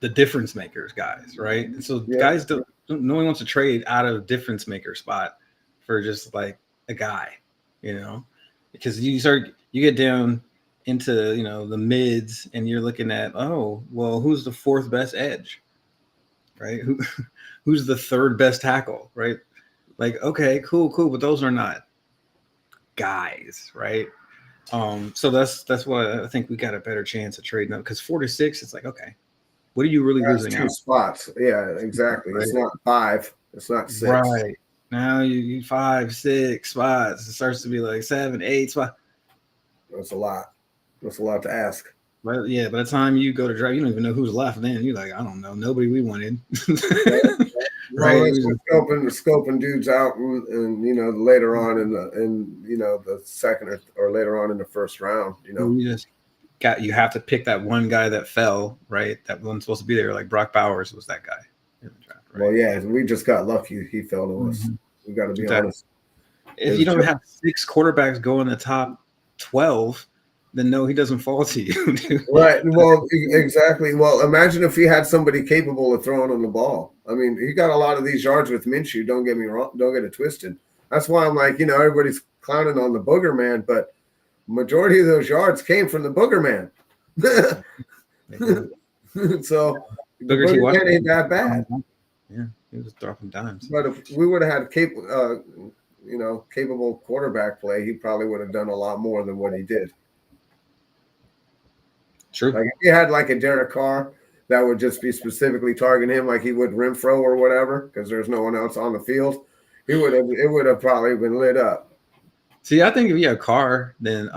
the difference makers, guys, right? And so guys don't. No one wants to trade out of difference maker spot for just like a guy, because you get down into the mids and you're looking at, oh well, who's the 4th best edge, right? Who's the 3rd best tackle, right? Like, okay, cool, but those are not guys, right? So that's why I think we got a better chance of trading up, because 4 to 6, it's like, okay, what are you really losing 2 out? spots. Yeah, exactly. Right. It's not 5. It's not 6. Right. Now you 5, 6 spots. It starts to be like 7, 8 spots. That's a lot. That's a lot to ask. Right. Yeah. By the time you go to draft, you don't even know who's left. Then you're like, I don't know. Nobody we wanted. Right. Scoping dudes out, and later on in the second or later on in the first round. You have to pick that one guy that fell, right? That wasn't supposed to be there. Like Brock Bowers was that guy in the draft, right? Well, yeah, we just got lucky. He fell to us. We got to be honest. If you don't have 6 quarterbacks go in the top 12, then no, he doesn't fall to you. Dude. Right. Well, exactly. Well, imagine if he had somebody capable of throwing on the ball. I mean, he got a lot of these yards with Minshew. Don't get me wrong. Don't get it twisted. That's why I'm like, everybody's clowning on the Booger Man, but majority of those yards came from the Booger Man. So the Booger Man ain't that bad. Yeah, he was dropping dimes. But if we would have had capable quarterback play, he probably would have done a lot more than what he did. True. Like if he had like a Derek Carr, that would just be specifically targeting him, like he would Renfro or whatever, because there's no one else on the field. It would have probably been lit up. See, I think if he had Carr, then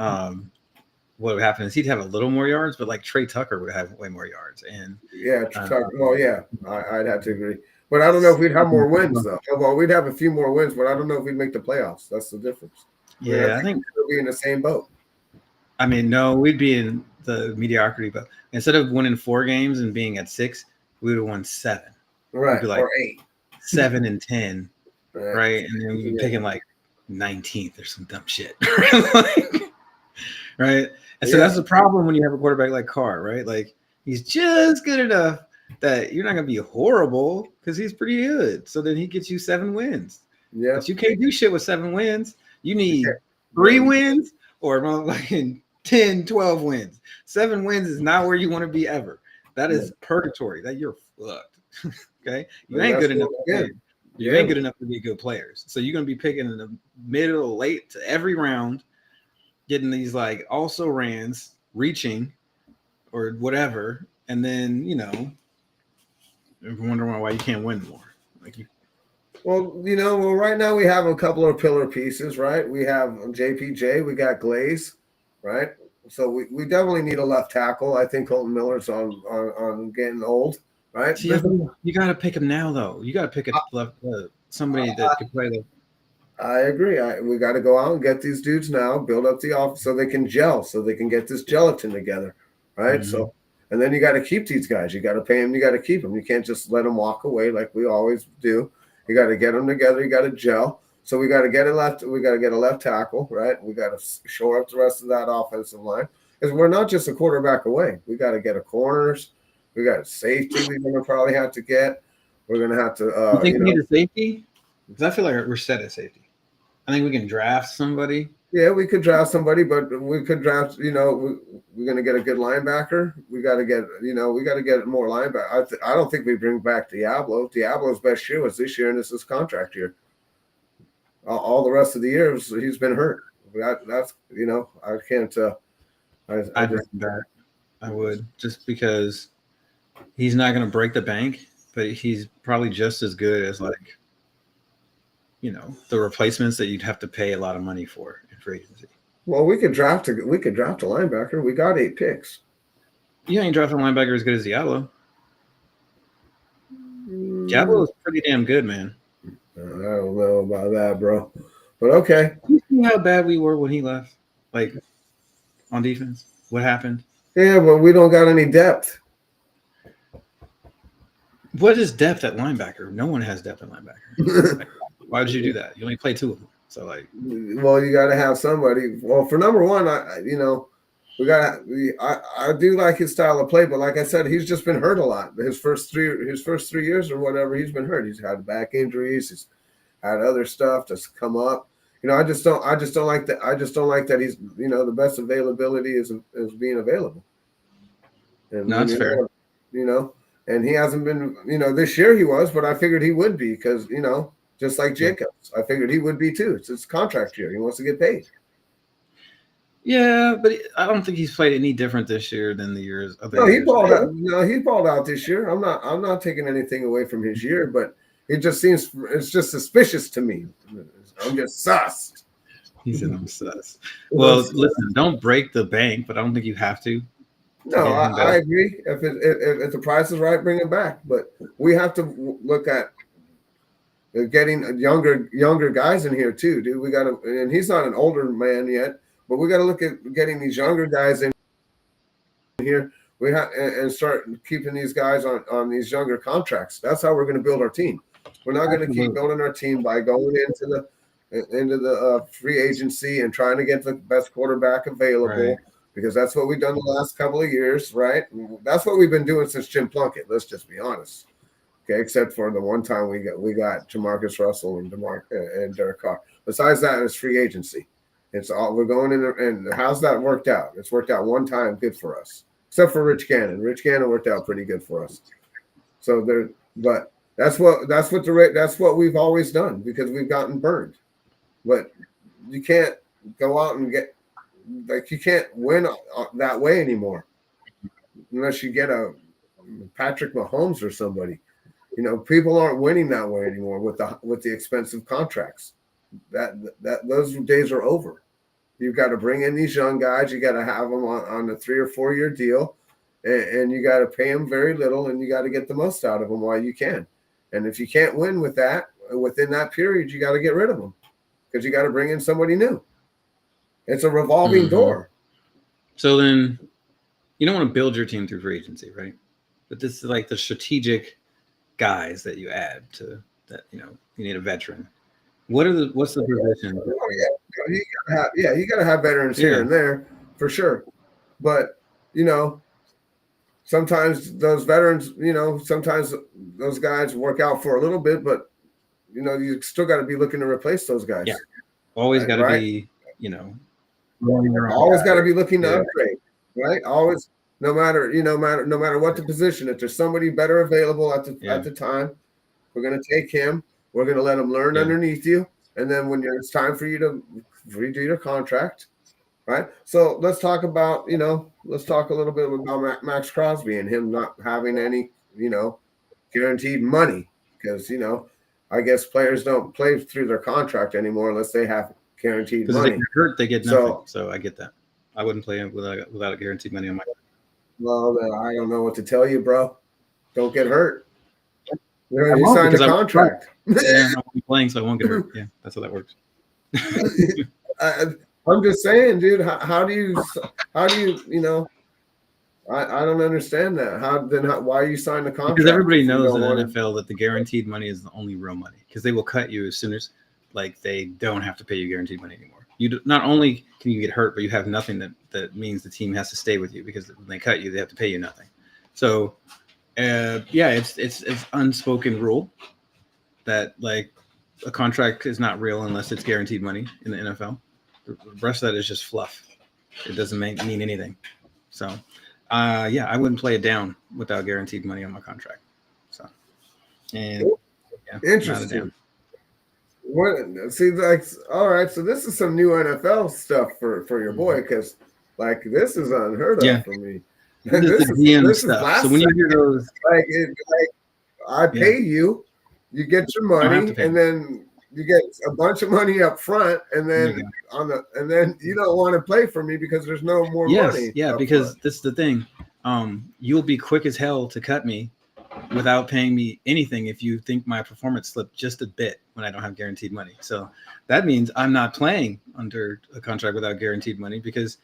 what would happen is he'd have a little more yards, but like Trey Tucker would have way more yards. And yeah, I'd have to agree. But I don't know if we'd have more wins though. Well, we'd have a few more wins, but I don't know if we'd make the playoffs. That's the difference. Yeah, I think we'll be in the same boat. I mean, no, we'd be in the mediocrity, but instead of winning 4 games and being at 6, we would have won 7. Right, be like or 8. 7 and 10, right? And then we'd be picking like 19th or some dumb shit, right? And so that's the problem when you have a quarterback like Carr, right? Like he's just good enough that you're not going to be horrible because he's pretty good. So then he gets you 7 wins. Yeah, but you can't do shit with 7 wins. You need 3 wins or motherfucking 10, 12 wins. 7 wins is not where you want to be ever. That is purgatory. That you're fucked. Okay, you ain't good enough. You ain't good enough to be good players. So you're gonna be picking in the middle, late to every round, getting these like also rans, reaching, or whatever, and then you're wondering why you can't win more. Like you. Well, right now we have a couple of pillar pieces, right? We have JPJ, we got Glaze, right? So we definitely need a left tackle. I think Colton Miller's on getting old, right? See, you got to pick him now, though. You got to pick a left somebody that could play the. I agree. We got to go out and get these dudes now, build up the offense so they can gel, so they can get this gelatin together, right? Mm-hmm. So, and then you got to keep these guys. You got to pay them. You got to keep them. You can't just let them walk away like we always do. You got to get them together. You got to gel. So we got to get a left. We got to get a left tackle, right? We got to shore up the rest of that offensive line because we're not just a quarterback away. We got to get a corners. We got a safety. We're going to probably have to get. We're going to have to. You think we need a safety? Because I feel like we're set at safety. I think we can draft somebody. Yeah, we could draft somebody, but we could draft. We're going to get a good linebacker. We got to get. We got to get more linebacker. I don't think we bring back Diablo. Diablo's best year was this year, and this is contract year. All the rest of the years, he's been hurt. That's I can't. I'd bring that. I would, just because he's not going to break the bank, but he's probably just as good as like the replacements that you'd have to pay a lot of money for in free agency. Well, we could draft a linebacker. We got 8 picks. You ain't drafting a linebacker as good as Diablo. Diablo is pretty damn good, man. I don't know about that, bro. But okay. You see how bad we were when he left, like on defense? What happened? Yeah, but we don't got any depth. What is depth at linebacker? No one has depth at linebacker. Like, why would you do that? You only play 2 of them. So, like, well, you got to have somebody. Well, for number one, I do like his style of play, but like I said, he's just been hurt a lot. His first 3 years or whatever, he's been hurt. He's had back injuries. He's had other stuff that's come up. I just don't like that. I just don't like that he's, the best availability is being available. And, no, that's fair. And he hasn't been, this year he was, but I figured he would be because, just like Jacobs, I figured he would be too. It's his contract year. He wants to get paid. Yeah, but I don't think he's played any different this year than the years. No, he balled out. No, he balled out this year. I'm not taking anything away from his year, but it just seems it's just suspicious to me. I'm just sus. He said I'm sus. Well, listen, don't break the bank, but I don't think you have to. No, I agree. If the price is right, bring it back. But we have to look at getting younger guys in here too, dude. We got to, and he's not an older man yet, but we got to look at getting these younger guys in here. We have and start keeping these guys on these younger contracts. That's how we're going to build our team. We're not going to keep building our team by going into the free agency and trying to get the best quarterback available. Right. Because that's what we've done the last couple of years, right? That's what we've been doing since Jim Plunkett. Let's just be honest, okay? Except for the one time we got Jamarcus Russell and Derek Carr. Besides that, it's free agency. It's all we're going in. And how's that worked out? It's worked out one time, good for us. Except for Rich Gannon. Rich Gannon worked out pretty good for us. So there, but that's what we've always done because we've gotten burned. But you can't go out and get. Like you can't win that way anymore unless you get a Patrick Mahomes or somebody. People aren't winning that way anymore with the expensive contracts. That those days are over. You've got to bring in these young guys. You got to have them on a 3 or 4 year deal, and you got to pay them very little, and you got to get the most out of them while you can. And if you can't win with that within that period, you got to get rid of them because you got to bring in somebody new. It's a revolving door. So then you don't want to build your team through free agency, right? But this is like the strategic guys that you add to that, you need a veteran. What's the position? You got to have veterans here and there for sure. But, sometimes those veterans, sometimes those guys work out for a little bit, but, you still got to be looking to replace those guys. Yeah. Always got to be, always got to be looking to upgrade, right? Always, no matter what the position. If there's somebody better available at the time, we're going to take him. We're going to let him learn underneath you, and then when it's time for you to redo your contract, right? So let's talk about let's talk a little bit about Max Crosby and him not having any guaranteed money because I guess players don't play through their contract anymore unless they have guaranteed money. Because they get hurt, they get nothing. So I get that. I wouldn't play without guaranteed money on my. Well, I don't know what to tell you, bro. Don't get hurt. You signed a contract. I'm playing, so I won't get hurt. Yeah, that's how that works. I'm just saying, dude. How do you I don't understand that. Why are you signing the contract? Because everybody knows in the NFL that the guaranteed money is the only real money. Because they will cut you as soon as. Like they don't have to pay you guaranteed money anymore. Not only can you get hurt, but you have nothing that means the team has to stay with you because when they cut you, they have to pay you nothing. So, it's unspoken rule that like a contract is not real unless it's guaranteed money in the NFL. The rest of that is just fluff. It doesn't mean anything. So, I wouldn't play it down without guaranteed money on my contract. So, and interesting. See, like, all right. So this is some new NFL stuff for your boy because, like, this is unheard of for me. This is stuff. So when you hear those, I pay you, you get your money, and then you get a bunch of money up front, and then you don't want to play for me because there's no more money. Yeah, because this is the thing. You'll be quick as hell to cut me without paying me anything if you think my performance slipped just a bit when I don't have guaranteed money. So that means I'm not playing under a contract without guaranteed money because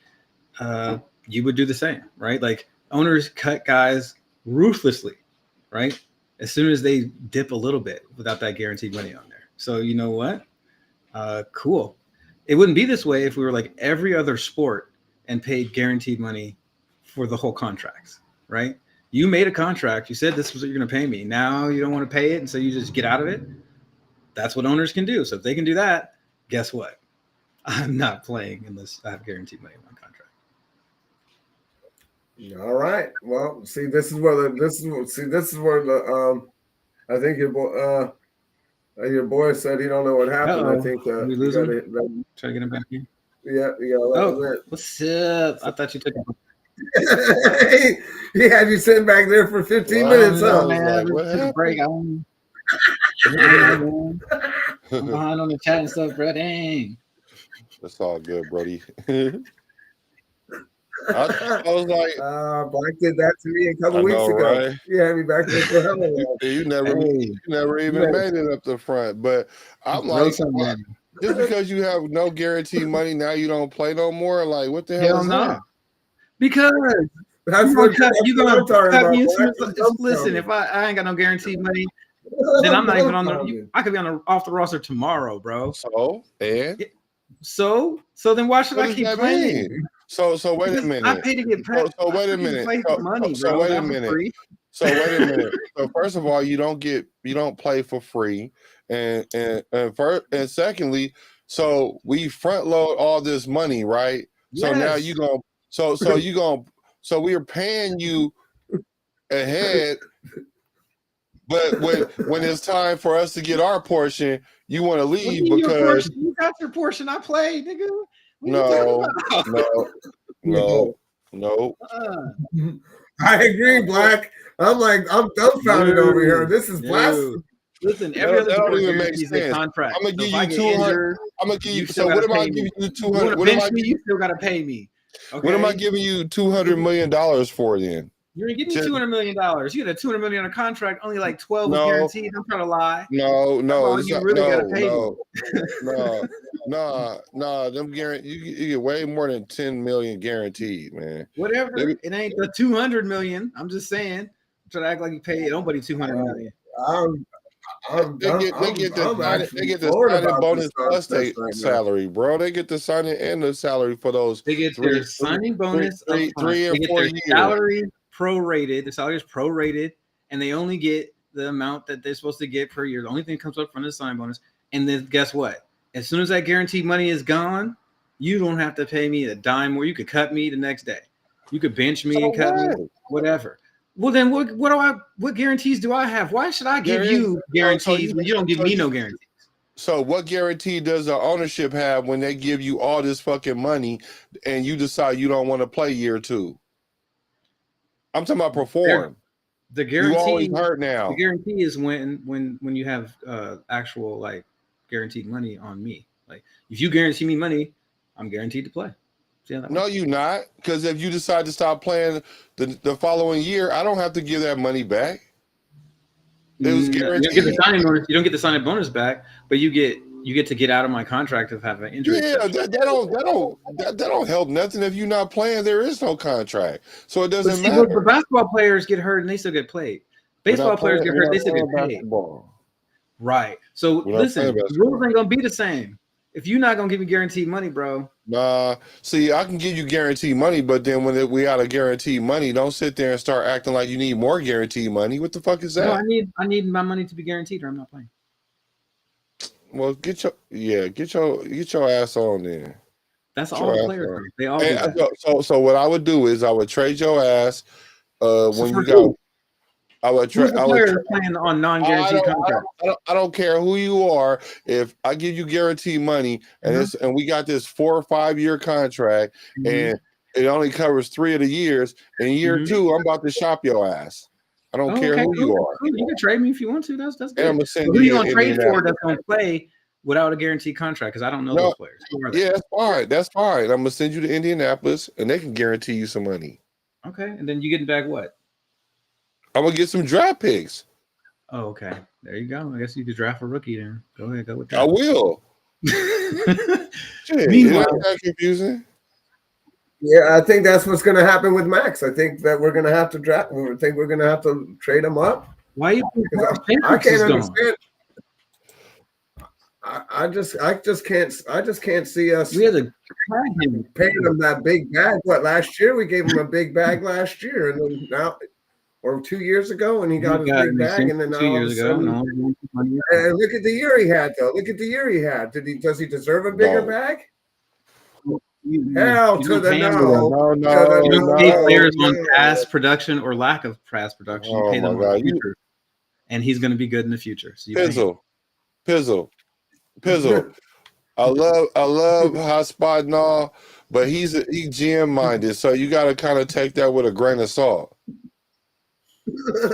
you would do the same, right? Like owners cut guys ruthlessly, right? As soon as they dip a little bit without that guaranteed money on there. So you know what? Cool. It wouldn't be this way if we were like every other sport and paid guaranteed money for the whole contracts, right? You made a contract. You said this was what you're going to pay me. Now you don't want to pay it, and so you just get out of it. That's what owners can do. So if they can do that, guess what? I'm not playing unless I have guaranteed money in my contract. All right. Well, see, this is where the I think your boy said he don't know what happened. Uh-oh. I think we lose him. Try to get him back in. Yeah. What's up? I thought you took him. He had you sitting back there for 15 minutes. Huh? Like, what happened? Break. I'm behind on the chat and stuff, bro. Dang. That's all good, Brody. I was like, Black did that to me a couple weeks ago. Right? He had me back there for hell of a You never even made it up the front. But I'm like, just because you have no guaranteed money, now you don't play no more. Like, what the hell is that? Because that's you're gonna cut me. Listen, if I ain't got no guaranteed money, then I'm not even on the. I could be off the roster tomorrow, bro. So then why should I keep playing? So wait a minute. I pay to get paid. So wait a minute. So wait a minute. So first of all, you don't play for free, and secondly, so we front load all this money, right? So now you gonna so we are paying you ahead, but when it's time for us to get our portion, you want to leave because you got your portion. I played, nigga. No. I agree, Black. I'm dumbfounded over here. This is blasphemy. Listen, every other don't even make sense. contract. I'm gonna give you 200. I'm gonna give you. So what am I giving you 200? You still gotta pay me. Okay? What am I giving you $200 million for then? You're gonna give me $200 million. You get a $200 million on a contract, only like 12 is guaranteed. I'm trying to lie. No. You really gotta pay me. No. Them you get way more than 10 million guaranteed, man. Whatever. It ain't the 200 million. I'm just saying. I'm trying to act like you paid nobody 200 million. They get the signing bonus plus their salary, bro. They get the signing and the salary for those. They get their signing bonus, 3 and 4 years. Salary prorated. The salary is prorated, and they only get the amount that they're supposed to get per year. The only thing that comes up from the signing bonus. And then guess what? As soon as that guaranteed money is gone, you don't have to pay me a dime more. You could cut me the next day. You could bench me and cut me, whatever. Well, then what guarantees do I have? Why should I give you guarantees when you don't give me no guarantees? So what guarantee does the ownership have when they give you all this fucking money and you decide you don't want to play year 2? I'm talking about perform. The guarantee, you always hurt now. The guarantee is when you have actual like guaranteed money on me. Like if you guarantee me money, I'm guaranteed to play. No, you're not. Because if you decide to stop playing the following year, I don't have to give that money back. It was guaranteed. You don't get the signing bonus. You don't get the signing bonus back, but you get to get out of my contract of having injury. Yeah, that don't help nothing. If you're not playing, there is no contract, so it doesn't matter. But basketball players get hurt and they still get played. Baseball players get hurt, they still get paid. Right. So listen, the rules ain't gonna be the same. If you're not gonna give me guaranteed money, bro. Nah, see, I can give you guaranteed money, but then when we out of guaranteed money, don't sit there and start acting like you need more guaranteed money. What the fuck is that? No, I need my money to be guaranteed, or I'm not playing. Well, get your ass on then. That's all the players do. They all do that. So what I would do is I would trade your ass when you got. I would trade. Playing on non-guaranteed contract. I don't care who you are. If I give you guaranteed money and and we got this 4 or 5 year contract and it only covers 3 of the years, in year 2 I'm about to shop your ass. I don't care who you are. You can trade me if you want to. That's good. I'm gonna send who you gonna trade for that's gonna play without a guaranteed contract? Because I don't know No, those players. Who are they? yeah, that's fine. That's fine. I'm gonna send you to Indianapolis, and they can guarantee you some money. Okay, and then you getting back what? I'm gonna get some draft picks. Oh, okay. There you go. I guess you could draft a rookie then. Go ahead, go with that. I will. Shit, Meanwhile, isn't that confusing? Yeah, I think that's what's going to happen with Max. I think that we're going to have to draft. I think we're going to have to trade him up. why you think I can't gone? understand. I just can't see us We had to tag him. paying him that big bag. What, last year we gave him a big bag last year, and then now, or 2 years ago, and he got his big bag, and then now 2 all of a years ago. sudden, and look at the year he had though. Look at the year he had. Does he deserve a bigger bag? Hell to the no. No, You don't pay players no. on past production or lack of past production. You Oh pay them my on God. the future, and he's going to be good in the future. So you pay him. Pizzle. I love Hotspot and all, but he's GM minded, so you got to kind of take that with a grain of salt.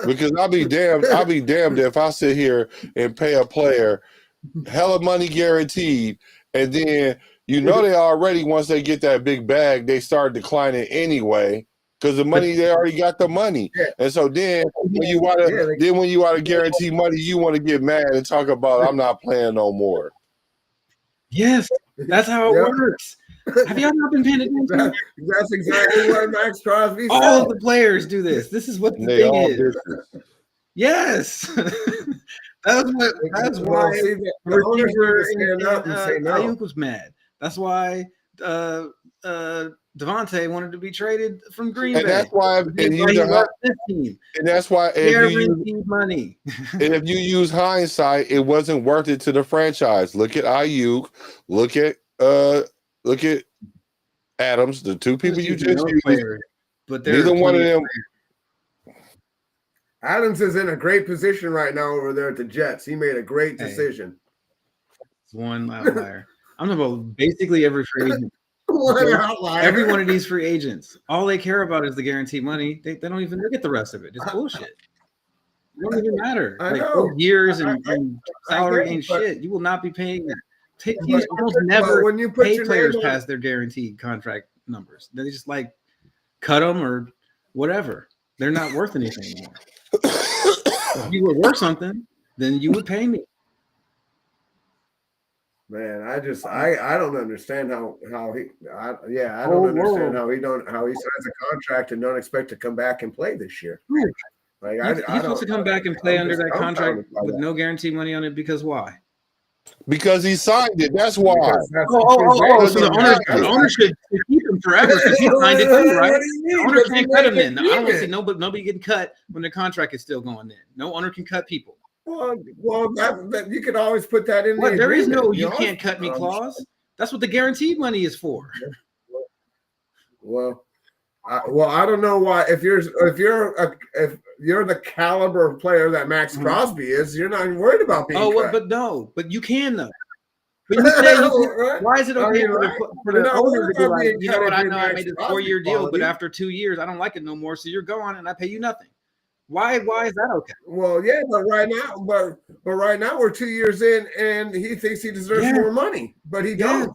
Because I'll be damned if I sit here and pay a player hella money guaranteed, and then they already, once they get that big bag, they start declining anyway because the money, they already got the money. Yeah. And so then when you want to guarantee money, you want to get mad and talk about I'm not playing no more. Yes, that's how it works. Have y'all not been paying attention? That's exactly what Max Crosby said. All of the players do this. This is what the They all thing is. Yes. That's why See, the owners need to stand up and say no. Ayuk was mad. That's why Devontae wanted to be traded from Green Bay. And that's why, Guaranteed money. and if you use hindsight, it wasn't worth it to the franchise. Look at Ayuk. Look at Adams. The two people you just used. But Neither one of them. Adams is in a great position right now over there at the Jets. He made a great decision. It's one outlier. I'm talking about basically every free agent. One outlier. Every one of these free agents, all they care about is the guaranteed money. They don't even look at the rest of it. It's bullshit. It don't even matter. I like know. Years and salary ain't shit. You will not be paying that. Teams almost never when you put pay your players name on- past their guaranteed contract numbers. They just like cut them or whatever. They're not worth anything anymore. If you were worth something, then you would pay me. Man, I don't understand how he I don't understand how he signs a contract and don't expect to come back and play this year. Like He's supposed to come back and play under that contract with no guaranteed money on it because why? Because he signed it. That's why. So the owner should keep him forever because he signed it too, right? The owner can't cut him then. I don't want to see nobody getting cut when the contract is still going in. No owner can cut people. Well, that you could always put that in. There is no you know? can't cut me clause. That's what the guaranteed money is for. Well, I don't know why. If you're the caliber of player that Max Crosby is, you're not even worried about being cut. But you can though. But you say why is it okay for the owner to be like, you know what? I know I made a 4-year deal, but after 2 years, I don't like it no more. So you're gone, and I pay you nothing. Why is that okay? Well, yeah, but right now we're 2 years in, and he thinks he deserves more money, but he don't.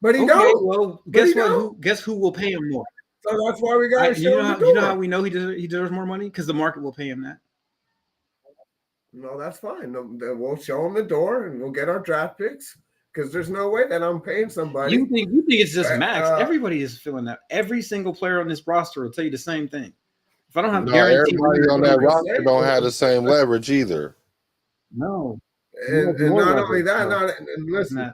But he don't. Well, guess what? Guess who will pay him more? So that's why we got to show him the door. You know how we know he deserves more money? Because the market will pay him that. No, that's fine. We'll show him the door, and we'll get our draft picks. Because there's no way that I'm paying somebody. You think it's just Max? Everybody is feeling that. Every single player on this roster will tell you the same thing. If I don't have guaranteed, everybody on that roster don't have the same leverage either. No, and not only that, listen. I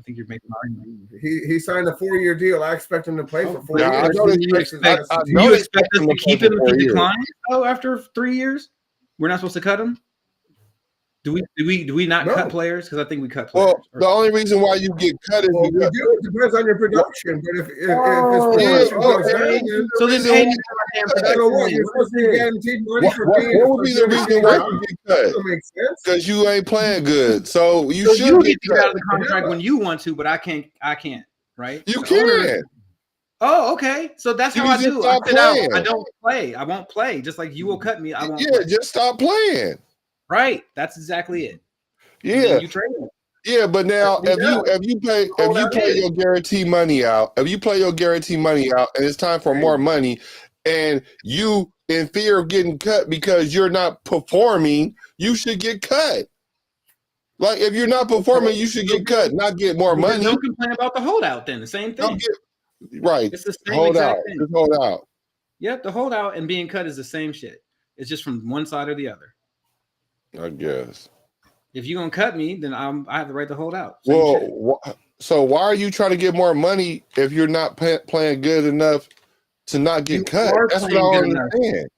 think you're making an argument. He signed a 4-year deal. I expect him to play for 4 years. You expect us to keep him if he declines? Oh, after 3 years, we're not supposed to cut him. Do we not cut players? Because I think we cut players. Well, the only reason why you get cut is we do. It depends on your production. But if his production goes down, so then pay me you're supposed to be guaranteed money for being. What would be the reason why you get cut? That makes sense. Because you ain't playing good. So you should get out of the contract when you want to, but I can't. Right? You can. Oh, okay. So that's how I do. I don't play. I won't play. Just like you will cut me. I won't. Yeah, just stop playing. Right. That's exactly it. Yeah. You trade him. Yeah, but now if you play your guarantee money out, and it's time for more money, and you in fear of getting cut because you're not performing, you should get cut. Like if you're not performing, you should get cut, not get more money. Don't complain about the holdout. Then the same thing. Right. It's the same Hold exact out. thing. Just hold out. Yep, the holdout and being cut is the same shit. It's just from one side or the other. I guess. If you're gonna cut me, then I have the right to hold out. So why are you trying to get more money if you're not playing good enough to not get cut? That's what I don't understand.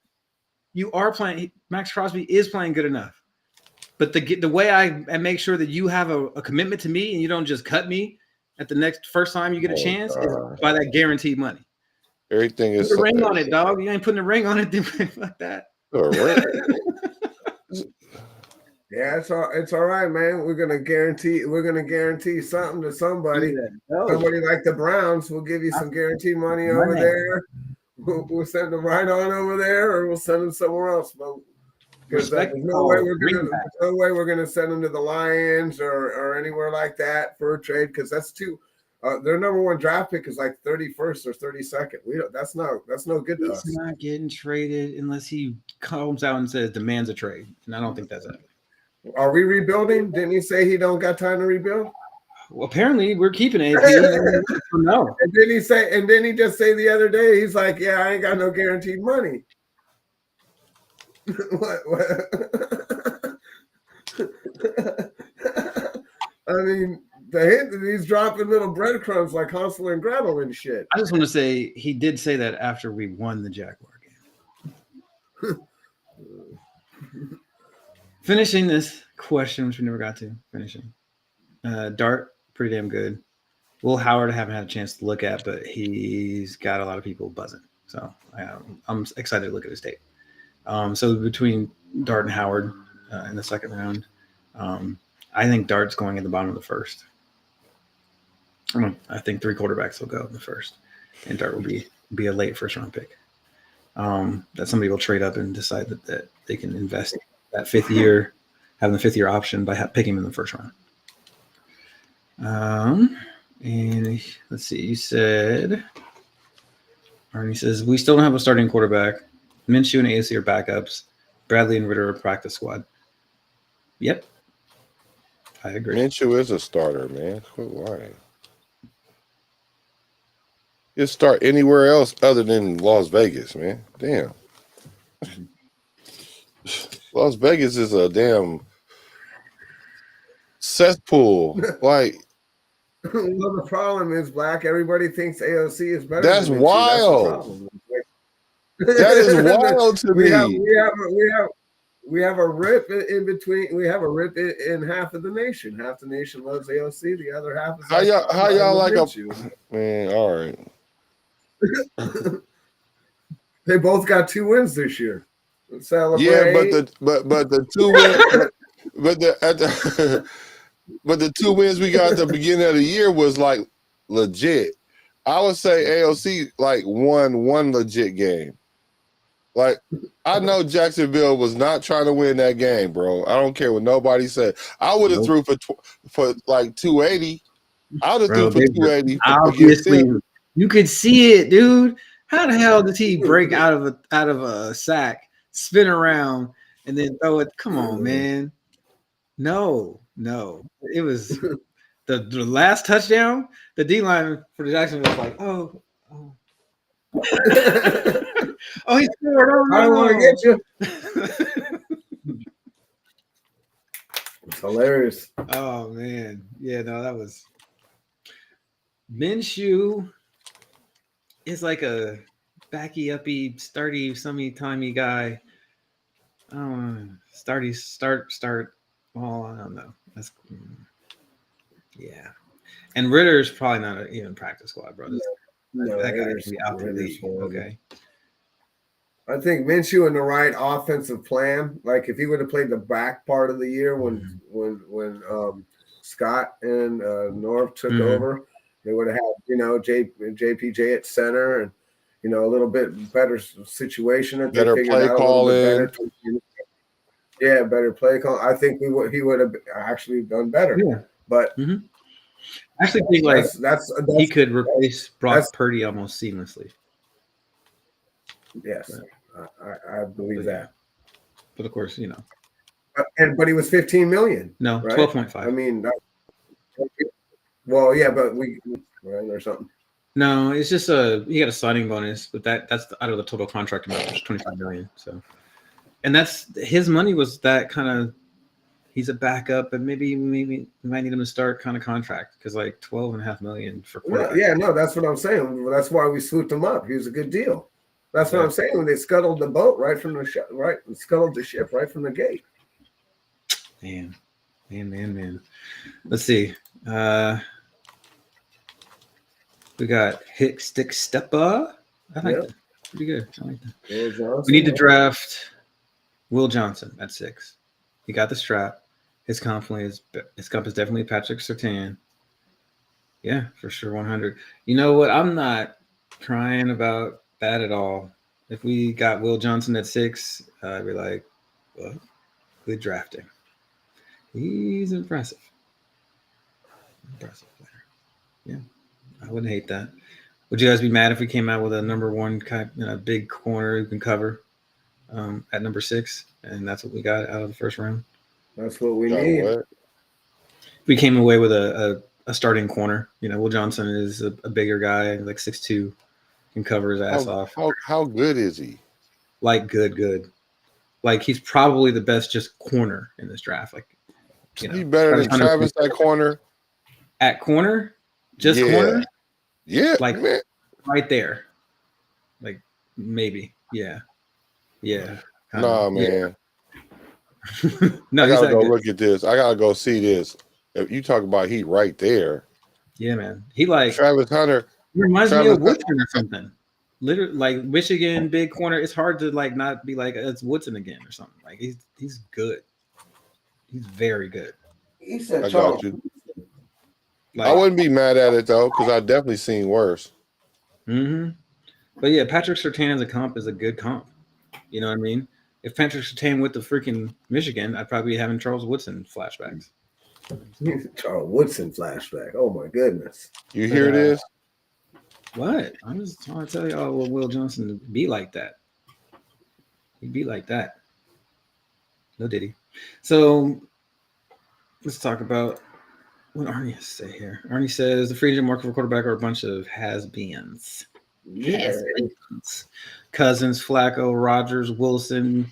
You are playing. Max Crosby is playing good enough, but the way I make sure that you have a commitment to me and you don't just cut me at the first time you get a chance is by that guaranteed money. Everything is put the ring on it, dog. You ain't putting a ring on it, then fuck that. Yeah, it's all right, man. We're gonna guarantee something to somebody. Somebody like the Browns will give you some guaranteed money over there. We'll send them right on over there, or we'll send them somewhere else. Because there's no way we're gonna send them to the Lions or anywhere like that for a trade. Because that's too. Their number one draft pick is like 31st or 32nd. That's no good to us. He's not getting traded unless he comes out and says demands a trade, and I don't think that's it. Are we rebuilding? Didn't he say he don't got time to rebuild? Well, apparently we're keeping AP. No. And then he just say the other day, he's like, "Yeah, I ain't got no guaranteed money." what? I mean, the hint that he's dropping little breadcrumbs like Hansel and Gretel and shit. I just want to say he did say that after we won the Jaguar game. Finishing this question, which we never got to finishing. Dart, pretty damn good. Will Howard, I haven't had a chance to look at, but he's got a lot of people buzzing. So I'm excited to look at his tape. So between Dart and Howard in the second round, I think Dart's going in the bottom of the first. I think 3 quarterbacks will go in the first, and Dart will be a late first round pick. That somebody will trade up and decide that they can invest that 5th year, having the 5th year option by picking him in the first round. And let's see, you said, Arnie says, we still don't have a starting quarterback. Minshew and AOC are backups. Bradley and Ritter are practice squad. Yep. I agree. Minshew is a starter, man. Quit lying. You start anywhere else other than Las Vegas, man. Damn. Las Vegas is a damn cesspool. Like, well, the problem is, Black. Everybody thinks AOC is better. That's than wild. That is wild to me. We have a rip in between. We have a rip in half of the nation. Half the nation loves AOC. The other half is how y'all like a man? All right. They both got 2 wins this year. Celebrate. Yeah, but the 2 wins, but the 2 wins we got at the beginning of the year was like legit. I would say AOC like won one legit game. Like, I know Jacksonville was not trying to win that game, bro. I don't care what nobody said. I would have threw for like 280. I would have threw for 280. Obviously, you could see it, dude. How the hell did he break out of a sack, spin around, and then throw it? Come on, man. No. It was the last touchdown. The D line for the Jackson was like, oh. Oh, he scored. Oh, no. I don't want to get you. It's hilarious. Oh, man. Yeah, no, that was Minshew is like a backy-uppy, starty, summy-timey guy. Start. Well, I don't know. That's yeah. And Ritter's probably not even practice squad, bro. No, that guy should be out the league. Okay. I think Minshew in the right offensive plan. Like if he would have played the back part of the year when Scott and Norv took over, they would have had JPJ at center and a little bit better situation. That better play calling. Yeah, better play call. I think he would have actually done better. Yeah. But I actually think like that's he could replace Brock Purdy almost seamlessly. yes, I believe that. But of course, But he was 15 million. no, right? 12.5. I mean, well, yeah, but we right or something. No, it's just he got a signing bonus, but that's out of the total contract amount, which is 25 million. So, and that's his money was that kind of. He's a backup, and maybe we might need him to start kind of contract because like 12.5 million for quarterback. No, that's what I'm saying. That's why we swooped him up. He was a good deal. That's what I'm saying. When they scuttled the boat right from the ship, scuttled the ship right from the gate. Man. Let's see. We got Hick Stick Steppa. I like that. Pretty good. I like that. We need to draft Will Johnson at 6. He got the strap. His comp is definitely Patrick Surtain. Yeah, for sure, 100. You know what? I'm not crying about that at all. If we got Will Johnson at 6, I'd be like, well, good drafting. He's impressive. Impressive player. Yeah, I wouldn't hate that. Would you guys be mad if we came out with a number 1 kind of big corner who can cover at number 6, and that's what we got out of the first round? That's what we need. We came away with a starting corner. Will Johnson is a bigger guy, like 6'2", can cover his ass off. How good is he? Like good. Like he's probably the best just corner in this draft. Like he better than Travis at corner. At corner, just corner. Yeah, like man. Right there. Like maybe, yeah. Nah, man. No, I gotta go look at this. I gotta go see this. If you talk about heat right there. Yeah, man. He like Travis Hunter. He reminds me of Woodson or something. Literally, like Michigan big corner. It's hard to like not be like it's Woodson again or something. Like he's good. He's very good. He said, I got you. Like, I wouldn't be mad at it though, because I've definitely seen worse. But yeah, Patrick Surtain as a comp is a good comp. You know what I mean? If Patrick Surtain went to freaking Michigan, I'd probably be having Charles Woodson flashbacks. Charles Woodson flashback. Oh my goodness. You hear this? What? I'm just trying to tell y'all what Will Johnson would be like that. He'd be like that. No diddy. So let's talk about what Arnie has to say here. Arnie says the free agent market for quarterback are a bunch of has-beens. Has-beens. Cousins, Flacco, Rodgers, Wilson,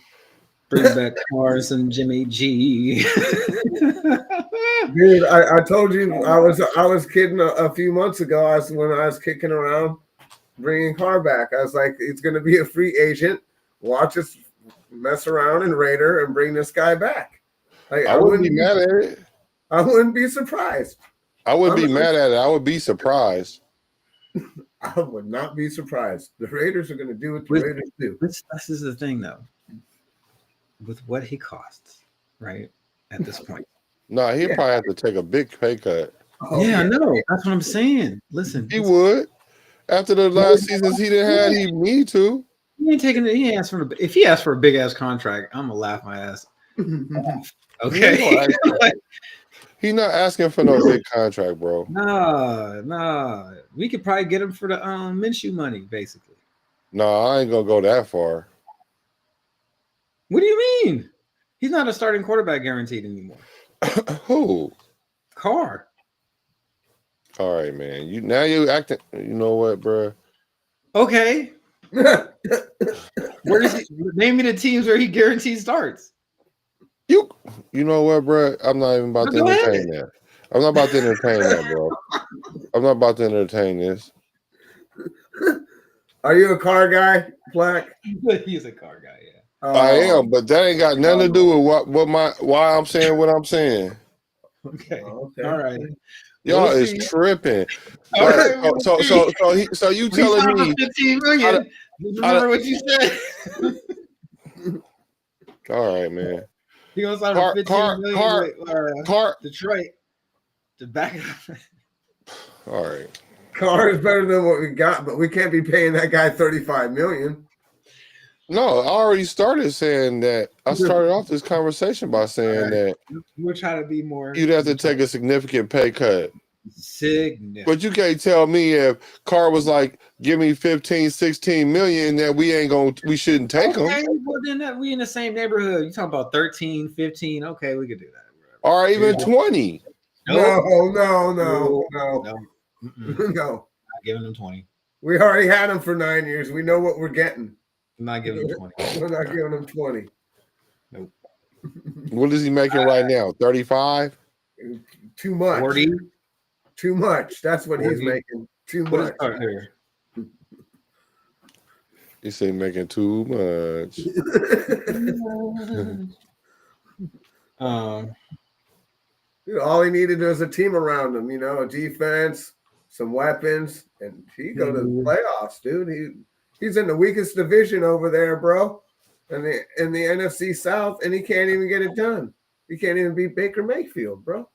bring back Carson, Jimmy G. Dude, I told you I was kidding a few months ago. When I was kicking around bringing Carr back. I was like, it's going to be a free agent. Watch us mess around and Raider and bring this guy back. Like, I wouldn't be mad at it. I wouldn't be surprised. I wouldn't be mad at it. I would be surprised. I would not be surprised. The Raiders are going to do what the Raiders do. This is the thing, though. With what he costs, right, at this point. No, he'd probably have to take a big pay cut. I know. That's what I'm saying. Listen. He would. After the last seasons he didn't have, he need to. He ain't taking it. He asked for if he asked for a big ass contract, I'm gonna laugh my ass. Okay. He's not asking for no big contract, bro. Nah. We could probably get him for the Minshew money, basically. No, I ain't gonna go that far. What do you mean? He's not a starting quarterback guaranteed anymore. Who? Carr. All right, man. You acting. You know what, bro? Okay. Where does he name me the teams where he guaranteed starts? You know what, bro? I'm not even about to entertain that. I'm not about to entertain that, bro. I'm not about to entertain this. Are you a car guy, Black? He's a car guy, yeah. I am, but that ain't got nothing to do with why I'm saying what I'm saying. Okay. All right. Y'all is tripping. Right. So you telling me 15 million. Remember what you said? All right, man. He gonna sign for 15 million. Detroit to back it up. All right. Carr is better than what we got, but we can't be paying that guy $35 million. No, I already started saying that I started off this conversation by saying that We'll try to be more. you'd have to take a significant pay cut. Significant. But you can't tell me if Carr was like, give me 15, 16 million that we shouldn't take them. Okay, well then we in the same neighborhood. You talking about 13, 15? Okay, we could do that. Or even 20. Nope. No. Mm-mm. No. Not giving them 20. We already had them for 9 years. We know what we're getting. I'm not giving them 20. We're not giving them 20. Nope. What is he making right now? 35? Too much. 40. Too much. That's what 40. he's making. Too What is much. Carr here? He said making too much. Dude, all he needed was a team around him, a defense, some weapons, and he go to the playoffs, dude. He's in the weakest division over there, bro, in the NFC South, and he can't even get it done. He can't even beat Baker Mayfield, bro.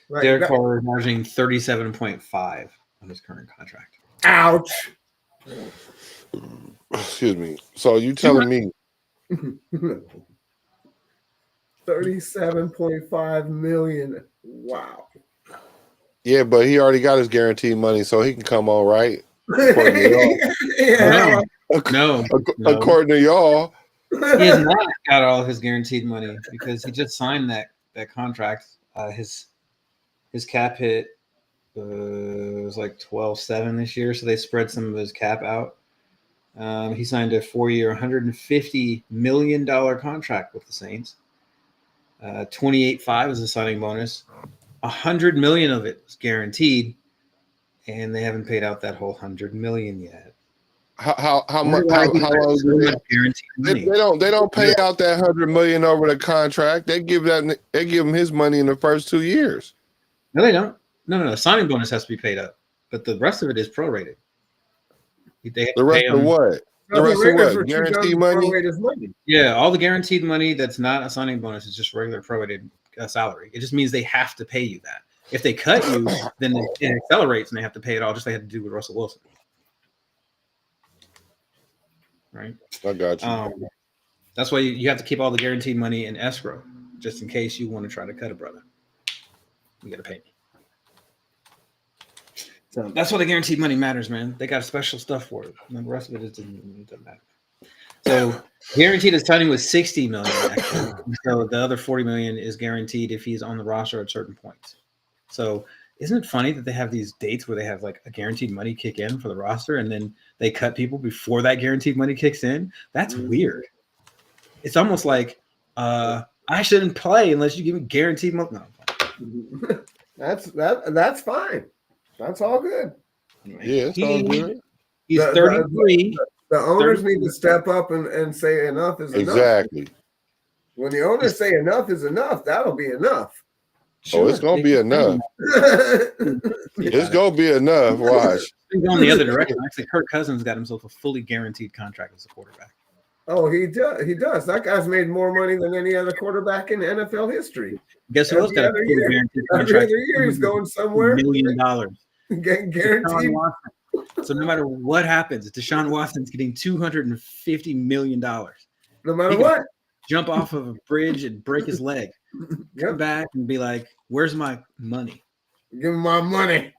Like, Derek Carr is averaging 37.5 on his current contract. Ouch. Excuse me. So you telling me 37.5 million. Wow. Yeah, but he already got his guaranteed money, so he can come on, right? Yeah. No. According to y'all. He has not got all his guaranteed money because he just signed that contract. His cap hit was like 12.7 this year, so they spread some of his cap out. He signed a 4-year, $150 million contract with the Saints. 28.5 is a signing bonus. $100 million of it was guaranteed, and they haven't paid out that whole $100 million yet. How much? How long is it? Guaranteed money? They don't pay out that $100 million over the contract. They give him his money in the first 2 years. No, they don't. No. Signing bonus has to be paid up, but the rest of it is prorated. The rest of what? The rest of what? Guaranteed money? Yeah, all the guaranteed money that's not a signing bonus is just regular prorated salary. It just means they have to pay you that. If they cut you, then it accelerates and they have to pay it all, just like they had to do with Russell Wilson. Right? I got you. That's why you have to keep all the guaranteed money in escrow, just in case you want to try to cut a brother. You got to pay me. So that's why the guaranteed money matters, man. They got special stuff for it. And the rest of it doesn't matter. So guaranteed is signing with $60 million. Actually. So the other $40 million is guaranteed if he's on the roster at certain points. So isn't it funny that they have these dates where they have like a guaranteed money kick in for the roster, and then they cut people before that guaranteed money kicks in? That's weird. It's almost like I shouldn't play unless you give me guaranteed money. No. That's fine. That's all good. Yeah, it's all good. He's 33. The owners need to step up and say enough is enough. Exactly. When the owners say enough is enough, that'll be enough. Sure. Oh, it's gonna be enough. It's gonna be enough. Watch. Going the other direction. Actually, Kirk Cousins got himself a fully guaranteed contract as a quarterback. Oh, he does. He does. That guy's made more money than any other quarterback in NFL history. Guess who else got a fully guaranteed contract? Every year he's going somewhere. $1 million. Getting guaranteed. So no matter what happens, Deshaun Watson's getting $250 million. No matter what. Jump off of a bridge and break his leg. Come back and be like, "Where's my money? Give me my money."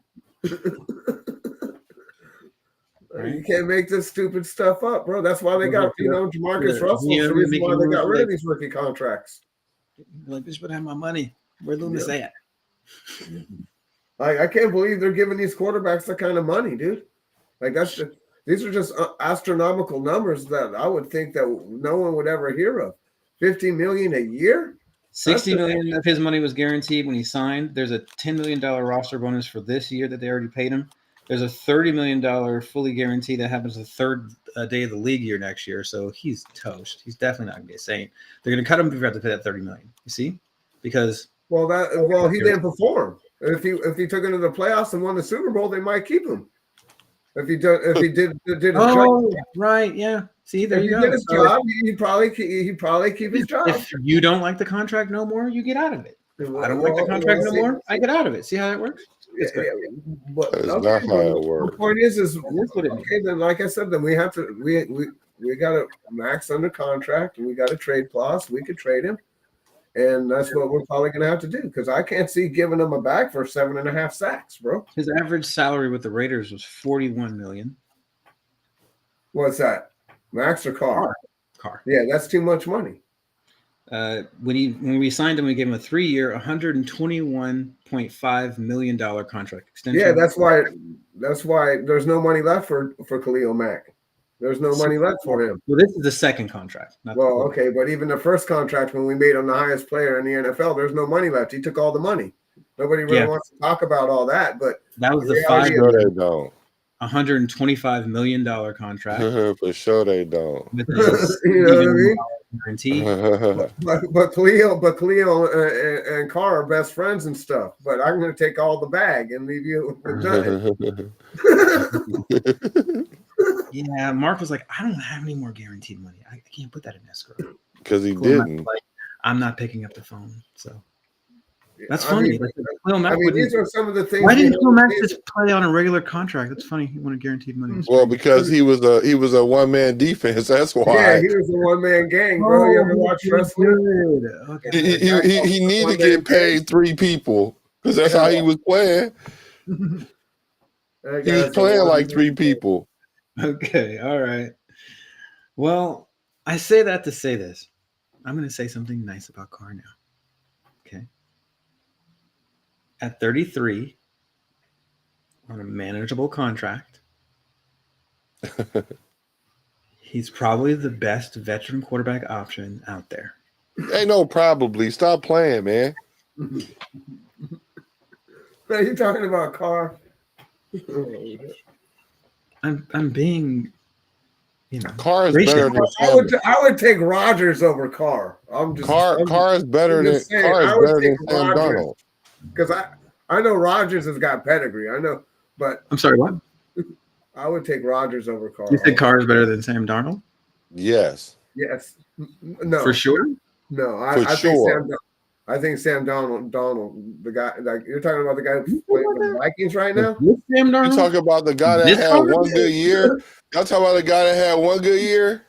Right? You can't make this stupid stuff up, bro. That's why they got, Jamarcus Russell. That's the reason why they got rid of these rookie contracts. Like, this would have my money. Where Loomis at? I can't believe they're giving these quarterbacks that kind of money, dude. Like these are just astronomical numbers that I would think that no one would ever hear of. $50 million a year. $60 million of his money was guaranteed when he signed. There's a $10 million roster bonus for this year that they already paid him. There's a $30 million fully guaranteed that happens the third day of the league year next year. So he's toast. He's definitely not going to be a Saint. They're going to cut him if you have to pay that $30 million. You see? Because he didn't perform. If he took him to the playoffs and won the Super Bowl, they might keep him. If he did his job. Right, yeah. See, there you go. Did his job, he'd probably keep his job. If you don't like the contract no more, you get out of it. I don't like the contract no more, I get out of it. See how that works? That's not how it works. The point is okay, then like I said, then we have to we got a Max under contract, and we got a trade clause. We could trade him, and that's what we're probably going to have to do because I can't see giving him a bag for 7.5 sacks, bro. His average salary with the Raiders was $41 million. What's that? Max or Carr? Carr. Yeah, that's too much money. When we signed him, we gave him a 3-year, $121.5 million contract extension. Yeah, that's why there's no money left for Khalil Mack. There's no money left for him. Well, this is the second contract. Well, okay, but even the first contract when we made him the highest player in the NFL, there's no money left. He took all the money. Nobody really wants to talk about all that, but that was the 5-year, $125 million contract. For sure they don't. You know what I mean? Guarantee. But Khalil and Carr are best friends and stuff. But I'm going to take all the bag and leave you with nothing. Yeah, Mark was like, I don't have any more guaranteed money. I can't put that in escrow. Because he didn't. I'm not picking up the phone. So that's funny. These are some of the things. Why didn't Khalil Mack just play on a regular contract? That's funny. He wanted guaranteed money. Well, because he was a one-man defense. That's why. Yeah, he was a one-man gang, bro. You ever watch wrestling? Okay. He needed to get paid 3 people because that's how he was playing. He was playing like 3 people. Okay, all right. Well, I say that to say this. I'm going to say something nice about Carr now. Okay. At 33, on a manageable contract, he's probably the best veteran quarterback option out there. Ain't no probably. Stop playing, man. Are you talking about Carr? I'm being, Carr is gracious. better than I would take Rodgers over Carr. Carr is better than Sam Darnold. Because I know Rodgers has got pedigree. I know, but I'm sorry, what? I would take Rodgers over Carr. You said Carr is better than Sam Darnold? Yes. Yes. No. For sure? No, I think Sam Donald, the guy, like you're talking about the guy who's playing for the Vikings right now. Sam Darnold? You talking about the guy that had one good year? Y'all talking about the guy that had one good year?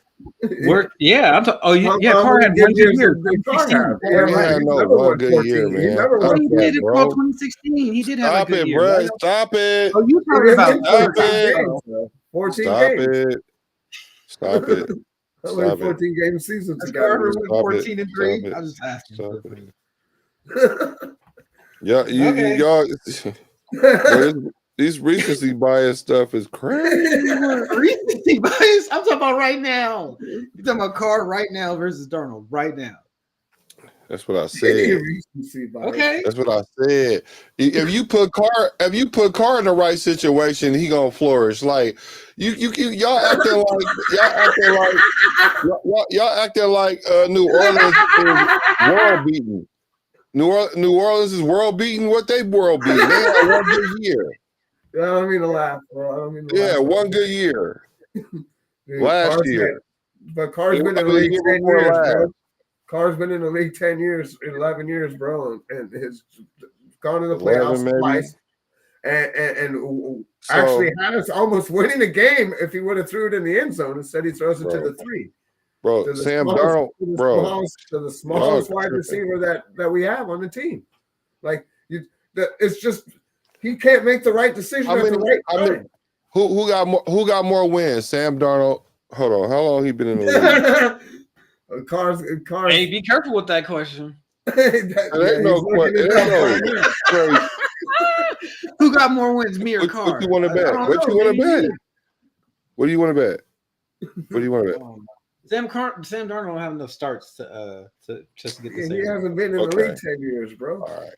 Yeah, Carr had 1 good year. Carr had no one good year, man. He did it for 2016. He did have a good year. Bro. Stop it. Oh, you talking about 14 games. Stop it. How many 14 game seasons together? 14-3. I'm just asking. Y'all. These recency bias stuff is crazy. Recency bias? I'm talking about right now. You're talking about Carr right now versus Darnold right now. That's what I said. Okay. That's what I said. If you put Carr in the right situation, he gonna flourish. Like y'all acting like New Orleans is world beaten. New Orleans is world beaten. What they world beaten? They had one good year. I don't mean to laugh, bro. One good year. Last year. But Carr's been in the league 10 years, bro. Carr's been in the league 10 years, 11 years, bro, and has gone to the playoffs twice. And actually had us almost winning a game if he would have threw it in the end zone. Instead, he throws it to the 3. Bro, Sam Darnold, to the smallest wide receiver that we have on the team. Like it's just he can't make the right decision at the right time. Who got more wins? Sam Darnold. Hold on, how long he been in the league? Cars. Hey, be careful with that question. Who got more wins, me or Carr? What you want to bet? What do you want to bet? What do you want to bet? Sam Darnold don't have enough starts to just to get the same. He hasn't been in the league 10 years, bro. All right.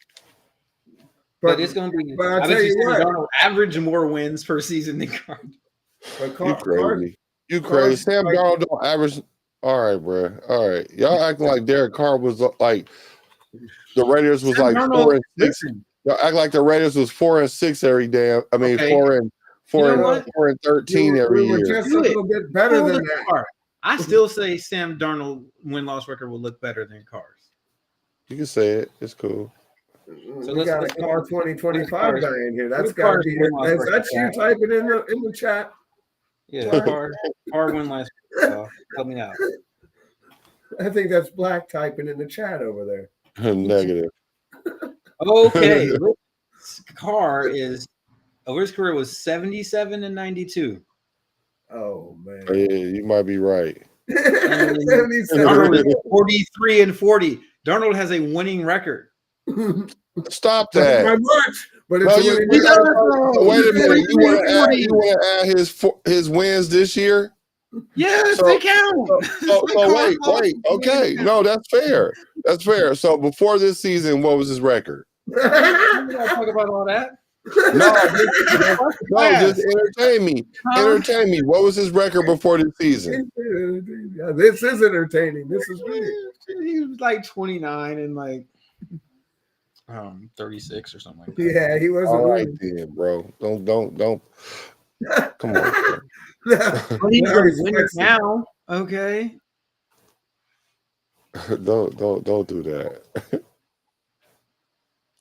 But it's going to be. But I tell you what, Darnold average more wins per season than Carr. You crazy? Sam Darnold don't average. All right, bro. All right, y'all acting like Derek Carr was like the Raiders was like 4-6. Y'all act like the Raiders was 4-6 every day. I mean, 4-13 every year. We were just a little bit better than that. I still say Sam Darnold win-loss record will look better than Carr's. You can say it. It's cool. So we got a Carr 2025 guy in here. That's got to be. That's you typing in the chat. Yeah, Carr win last So help me out. I think that's Black typing in the chat over there. Negative. Okay, Rick's car is Rick's career was 77 and 92. Oh man. Yeah, you might be right. And 77. Darnold is 43 and 40. Darnold has a winning record. Stop But that. not much. But it's No, a winning He does, record. though. Wait a minute. You 43 and 40. want to add his wins this year? Yes, So- they count. Wait. Okay, no, that's fair. That's fair. So before this season, what was his record? We don't talk about all that. No, just entertain me. Entertain me. What was his record before this season? This is entertaining. This is great. He was like 29 and like 36 or something like that. Yeah, he wasn't All right, winning. then, bro. Don't. Come on. Bro. Well, he's Now a he's winner flexing. now. Okay. Don't do that.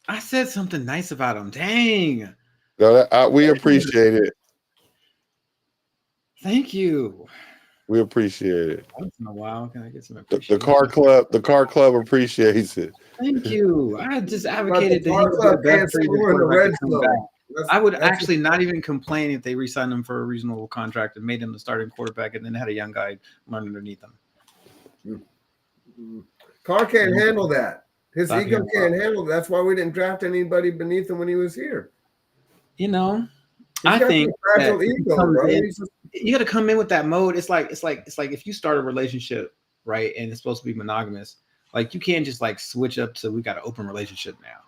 I said something nice about him. Dang. No, we appreciate it. Thank you. We appreciate it. Once in a while, can I get some The appreciation? car club appreciates it. Thank you. I just But advocated the that he car was club the best can't free score in the quarterback red to come zone. back. I would That's- actually not even complain if they re-signed him for a reasonable contract and made him the starting quarterback and then had a young guy learn underneath him. Carr can't handle that. His Stop ego him. can't handle it. That's why we didn't draft anybody beneath him when he was here. You know, He's I got think some fragile that he ego, comes bro. in- He's just- you got to come in with that mode. It's like if you start a relationship, right, and it's supposed to be monogamous, like you can't just like switch up to we got an open relationship now.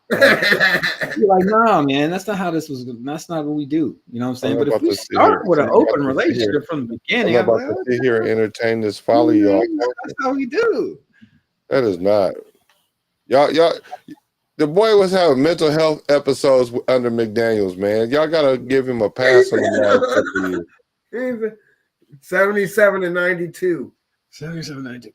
You're like, no, man, that's not how this was. That's not what we do. You know what I'm saying? I'm But if about we to sit start here- with an I'm about open to sit relationship here. from the I'm beginning, not I'm about like, to sit here and entertain this folly, y'all. that's how we do. That is not. Y'all. The boy was having mental health episodes under McDaniels, man. Y'all gotta give him a pass on the last couple of years. 77 and 92. 77-92.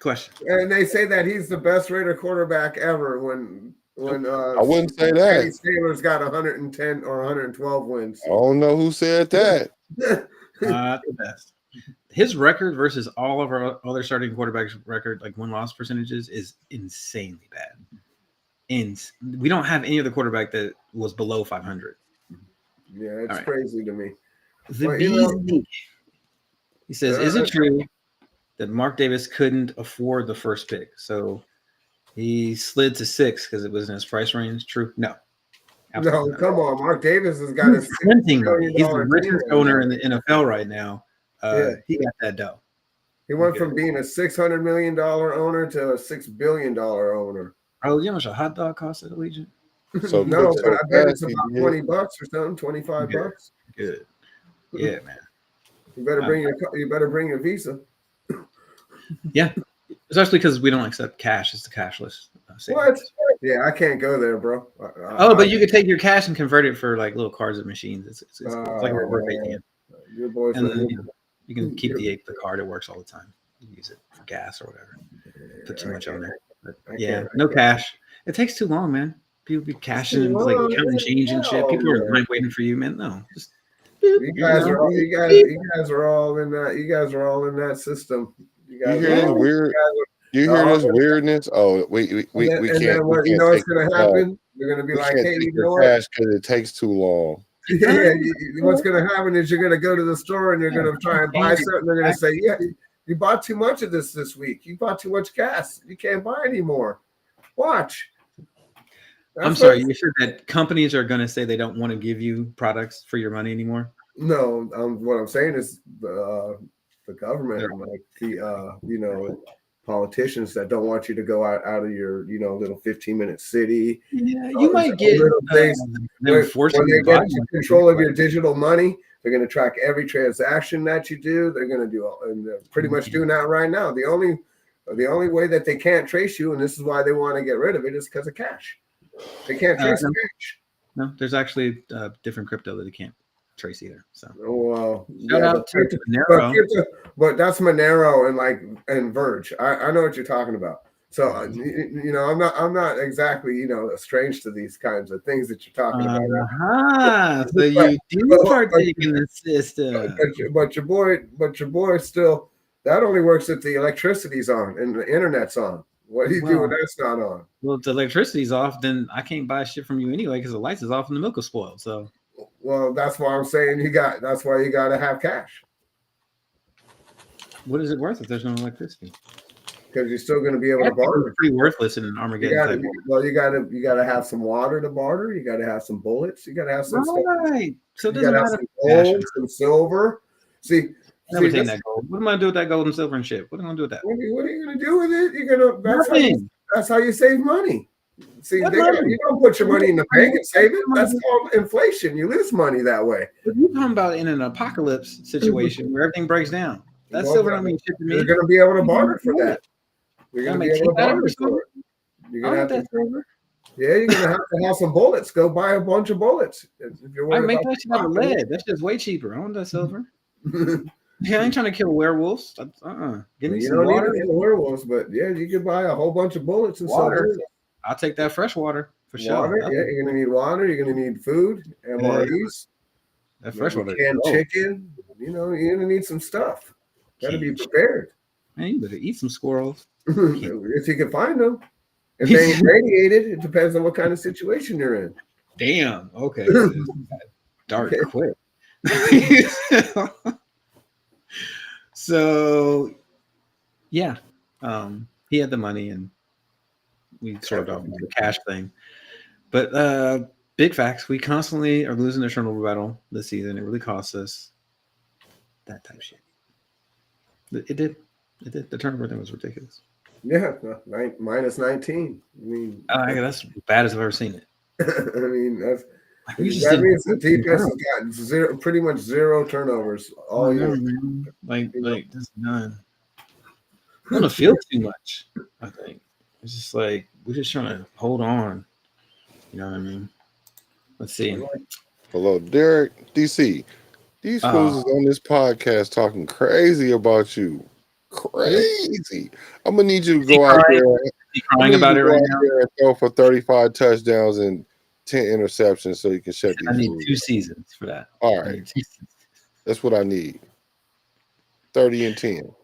Question. And they say that he's the best Raider quarterback ever when I wouldn't say Kenny that. Stabler's got 110 or 112 wins. I don't know who said that. Not the best. His record versus all of our other starting quarterbacks' record, like win-loss percentages, is insanely bad. We don't have any other quarterback that was below 500. Yeah, it's All right. crazy to me. The Well, you know- Bees. He says, is it true that Mark Davis couldn't afford the first pick? So he slid to 6 because it was in his price range. True? No. Absolutely No, not. come on. Mark Davis has got He's his printing money. $6 He's the million richest team right owner now. in the NFL right now. Yeah. He got that dough. He went from being a $600 million owner to a $6 billion owner. Oh, you know how much a hot dog costs at Allegiant? So No, so but I bet it's fast, about he did. $20 or something, 25 Yeah. bucks. Good. Yeah, man. You better bring your Visa. Yeah. Especially because we don't accept cash. It's the cashless. What? Yeah, I can't go there, bro. Oh, but you could take your cash and convert it for like little cards at machines. It's like a reverse ATM. Your boys. And then you can keep the card. It works all the time. You use it for gas or whatever. Put too much on there. But yeah, no cash. It takes too long, man. People be cashing and like counting change and shit. People are in line waiting for you, man. No, just You guys are all in that. You guys are all in that system. You You guys hear are this all- weird? You hear this weirdness? Oh, we and can't. then what we you can't know what's take going to your happen? They're going to be We like, can't hey, take you know your what? cash because it takes too long. Yeah, what's going to happen is you're going to go to the store and you're going to try and buy something. They're going to say, yeah, you bought too much of this week. You bought too much gas. You can't buy anymore. Watch. I'm sorry. You said that companies are going to say they don't want to give you products for your money anymore? No, what I'm saying is the government, and like the politicians that don't want you to go out of your little 15-minute city. Yeah, you might get little things. When they get into control of your digital money, they're going to track every transaction that you do. They're going to do, and they're pretty much doing that right now. The only way that they can't trace you, and this is why they want to get rid of it, is because of cash. They can't trace cash. No, there's actually different crypto that they can't trace either. So well, shout out to Monero. But that's Monero and Verge. I know what you're talking about. So I'm not exactly strange to these kinds of things that you're talking about. So you do partake in the system. But your boy still, that only works if the electricity's on and the internet's on. What do you do when that's not on? Well, if the electricity's off, then I can't buy shit from you anyway because the lights is off and the milk is spoiled. So, well, that's why I'm saying that's why you got to have cash. What is it worth if there's no electricity? Because you're still going to be able to barter. It's pretty worthless in an Armageddon. You got to have some water to barter. You got to have some bullets. You got to have some stuff. So it you doesn't got to have matter. some gold, some silver. Never take that gold. What am I gonna do with that gold and silver and shit? What am I gonna do with that? What are you gonna do with it? You're gonna that's how you save money. See, you don't put your money in the bank and save it. That's called inflation. You lose money that way. But you're talking about in an apocalypse situation where everything breaks down. That silver don't mean shit to me. You're gonna be able to barter for that. You're gonna be able to barter for it. You're gonna have to. Yeah, you're gonna have to have some bullets. Go buy a bunch of bullets. If you're I make that shit out of lead. That's just way cheaper. I want that silver. Yeah, I ain't trying to kill werewolves. Give me some water. Need werewolves, but yeah, you can buy a whole bunch of bullets and water. I'll take that fresh water for sure. Yeah, you're gonna need water. You're gonna need food, MREs. That fresh water. Canned chicken. You're gonna need some stuff. Got to be prepared. Man, you better eat some squirrels if you can find them. If they ain't radiated, it depends on what kind of situation you're in. Damn. Okay. Dark quick. So, yeah, he had the money and we sorted off the cash thing. But big facts, we constantly are losing the turnover battle this season. It really costs us that type of shit. It did. The turnover thing was ridiculous. Yeah, minus 19. I mean, that's as bad as I've ever seen it. I mean, that means the defense has got pretty much zero turnovers all year. Like there's none. I don't feel too much. I think it's just like we're just trying to hold on. You know what I mean? Let's see. Hello, Derek, DC. These fools is on this podcast talking crazy about you. Crazy. I'm gonna need you to go out there. Crying about it right now. And throw for 35 touchdowns and 10 interceptions so you can shut these. I need 2 seasons for that. All right. That's what I need. 30 and 10.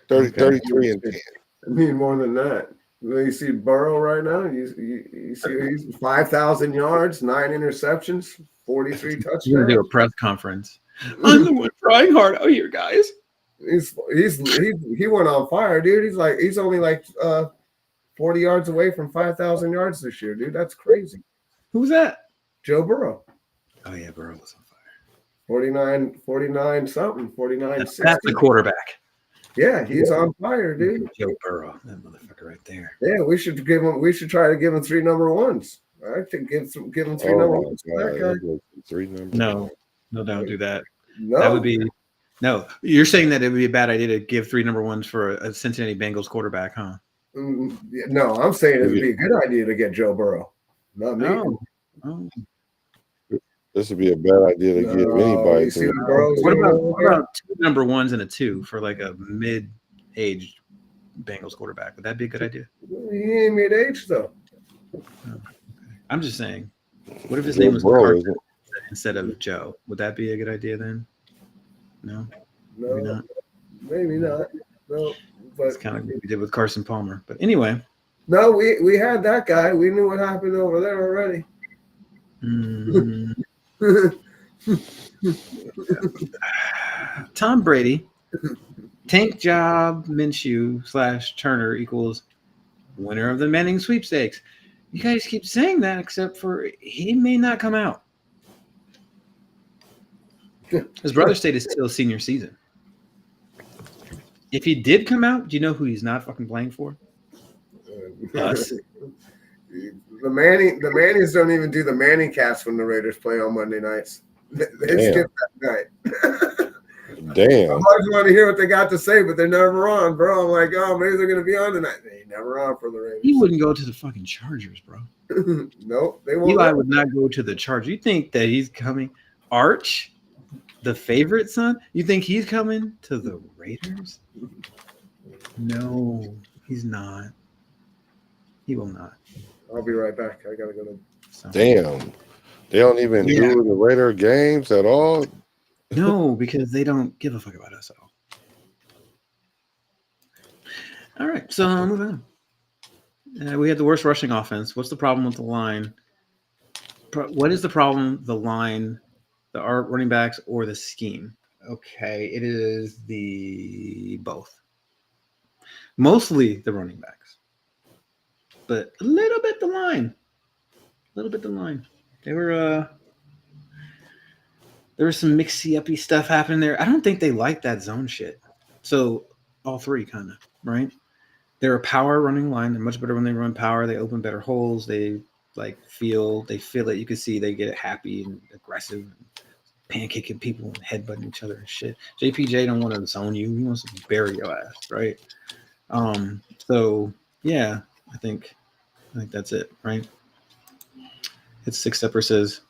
33 and 10. I need more than that. You see Burrow right now. You see he's 5,000 yards, 9 interceptions, 43 touchdowns. You're gonna do a press conference. I'm the one trying hard out here, guys. He went on fire, dude. He's only like 40 yards away from 5,000 yards this year, dude. That's crazy. Who's that? Joe Burrow. Oh yeah, Burrow was on fire. 49 something, 49. That's the quarterback. Yeah, he's on fire, dude. Joe Burrow, that motherfucker right there. Yeah, we should try to give him 3 number ones. I think give him 3 number ones. No, don't do that. No. That would be no. You're saying that it would be a bad idea to give 3 number ones for a Cincinnati Bengals quarterback, huh? No, I'm saying it would be a good idea to get Joe Burrow. Not me. Oh. This would be a bad idea to give anybody. What about 2 number ones and a 2 for like a mid-aged Bengals quarterback? Would that be a good idea? He ain't mid-age though. I'm just saying. What if his name was Carson instead of Joe? Would that be a good idea then? No, maybe not. Maybe not. No, but it's kind of what we did with Carson Palmer. But anyway, no, we had that guy. We knew what happened over there already. Tom Brady, tank job, Minshew / Turner equals winner of the Manning sweepstakes. You guys keep saying that, except for he may not come out. His brother stayed is still senior season. If he did come out, do you know who he's not fucking playing for? Us. The Mannings don't even do the Manning cast when the Raiders play on Monday nights. They skip that night. Damn. I always want to hear what they got to say, but they're never on, bro. I'm like, oh, maybe they're going to be on tonight. They ain't never on for the Raiders. He wouldn't go to the fucking Chargers, bro. Nope, they won't. Eli would not go to the Chargers. You think that he's coming? Arch, the favorite son? You think he's coming to the Raiders? No, he's not. He will not. I'll be right back. I gotta go to. So. Damn. They don't even do the Raider games at all? No, because they don't give a fuck about us at all. All right, so moving on. We had the worst rushing offense. What's the problem with the line? What is the problem? The line, the running backs, or the scheme? Okay, it is the both. Mostly the running backs, but a little bit the line. They were there was some mixy-uppy stuff happening there. I don't think they like that zone shit. So all three kind of, right? They're a power running line. They're much better when they run power. They open better holes. They feel it. You can see they get happy and aggressive, and pancaking people and headbutting each other and shit. JPJ don't want to zone you. He wants to bury your ass, right? So yeah, I think that's it, right? It's Six Stepper says,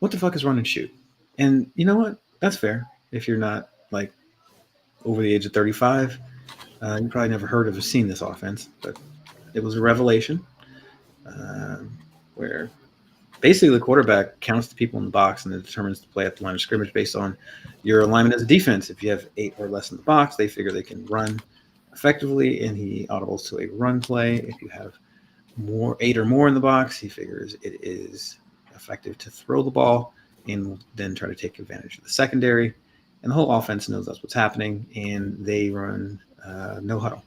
"What the fuck is run and shoot?" And you know what? That's fair. If you're not like over the age of 35, you probably never heard of or seen this offense, but it was a revelation where basically the quarterback counts the people in the box and then determines the play at the line of scrimmage based on your alignment as a defense. If you have 8 or less in the box, they figure they can run effectively, and he audibles to a run play. If you have 8 or more in the box, he figures it is effective to throw the ball and will then try to take advantage of the secondary. And the whole offense knows that's what's happening, and they run no huddle.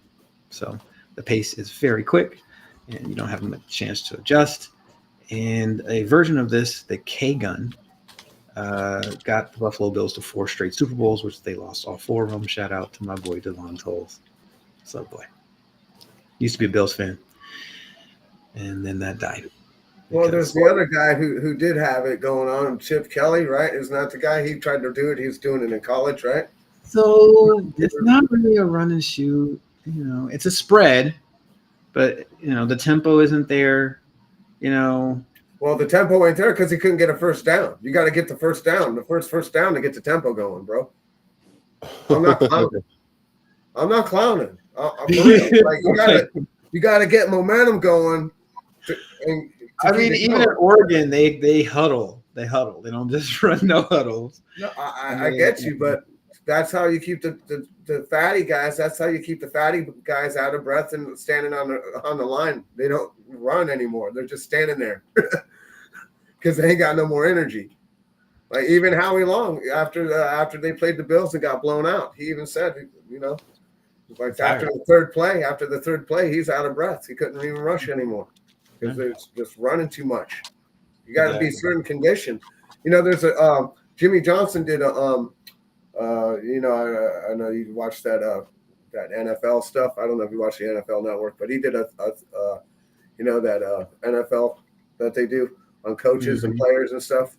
So the pace is very quick, and you don't have a chance to adjust. And a version of this, the K-Gun, got the Buffalo Bills to 4 straight Super Bowls, which they lost all 4 of them. Shout out to my boy Delon Tolles. What's up, boy? Used to be a Bills fan, and then that died. Well, there's the other guy who did have it going on, Chip Kelly, right? Isn't that the guy? He tried to do it. He was doing it in college, right? So it's not really a run and shoot. You know, it's a spread, but you know the tempo isn't there. You know. Well, the tempo ain't there because he couldn't get a first down. You got to get the first down, the first down to get the tempo going, bro. I'm not clowning. For real. Like you gotta get momentum going. Even at Oregon, they huddle. They huddle. They don't just run no huddles. No, I get you, but that's how you keep the fatty guys. That's how you keep the fatty guys out of breath and standing on the line. They don't run anymore. They're just standing there because they ain't got no more energy. Like even Howie Long, after they played the Bills and got blown out, he even said, you know, like after the third play, he's out of breath. He couldn't even rush anymore because it's just running too much. You got to be certain conditions. You know, there's a Jimmy Johnson did a you know, I know you watched that NFL stuff. I don't know if you watch the NFL Network, but he did you know, that NFL that they do on coaches and players and stuff.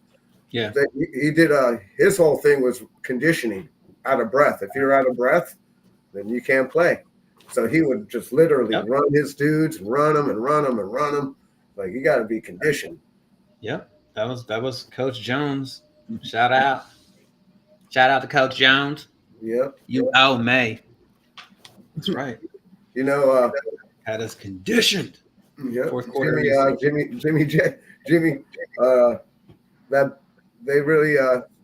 Yeah, he did. His whole thing was conditioning, out of breath. If you're out of breath, then you can't play. So he would just literally run his dudes, run them. Like you got to be conditioned. Yep, that was Coach Jones. Shout out to Coach Jones. Yep. You owe me. That's right. You know, had us conditioned. Yeah. Fourth quarter. Jimmy. That they really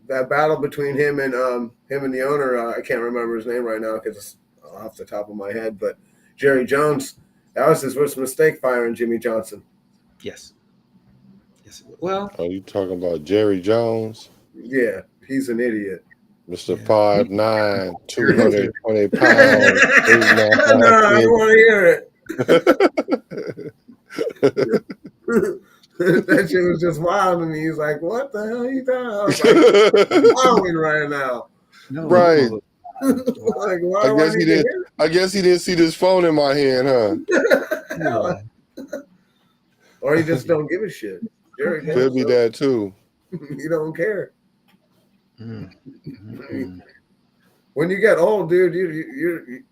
that battle between him and the owner. I can't remember his name right now because it's off the top of my head. But Jerry Jones, that was his worst mistake firing Jimmy Johnson. Yes. Well, are you talking about Jerry Jones? Yeah, he's an idiot. Mr. 5'9", 220 pounds. No, I don't want to hear it. That shit was just wild to me. He's like, "What the hell are you doing?" I was like, "I'm following right now." No, right. Like, why I guess he didn't see this phone in my hand, huh? No. Or he just don't give a shit. Jerry could be that too. You don't care. When you get old, dude, you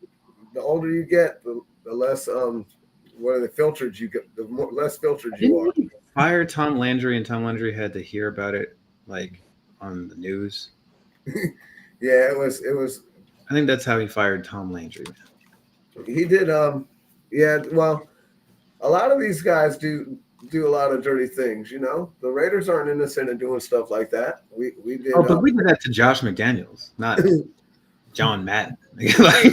the older you get, the less what are the filtered you get, the less filtered you are. Fired Tom Landry, and Tom Landry had to hear about it like on the news. Yeah, it was. I think that's how he fired Tom Landry. He did. Yeah. Well, a lot of these guys do a lot of dirty things. You know, the Raiders aren't innocent in doing stuff like that. We did. Oh, but we did that to Josh McDaniels, not John Madden. Like,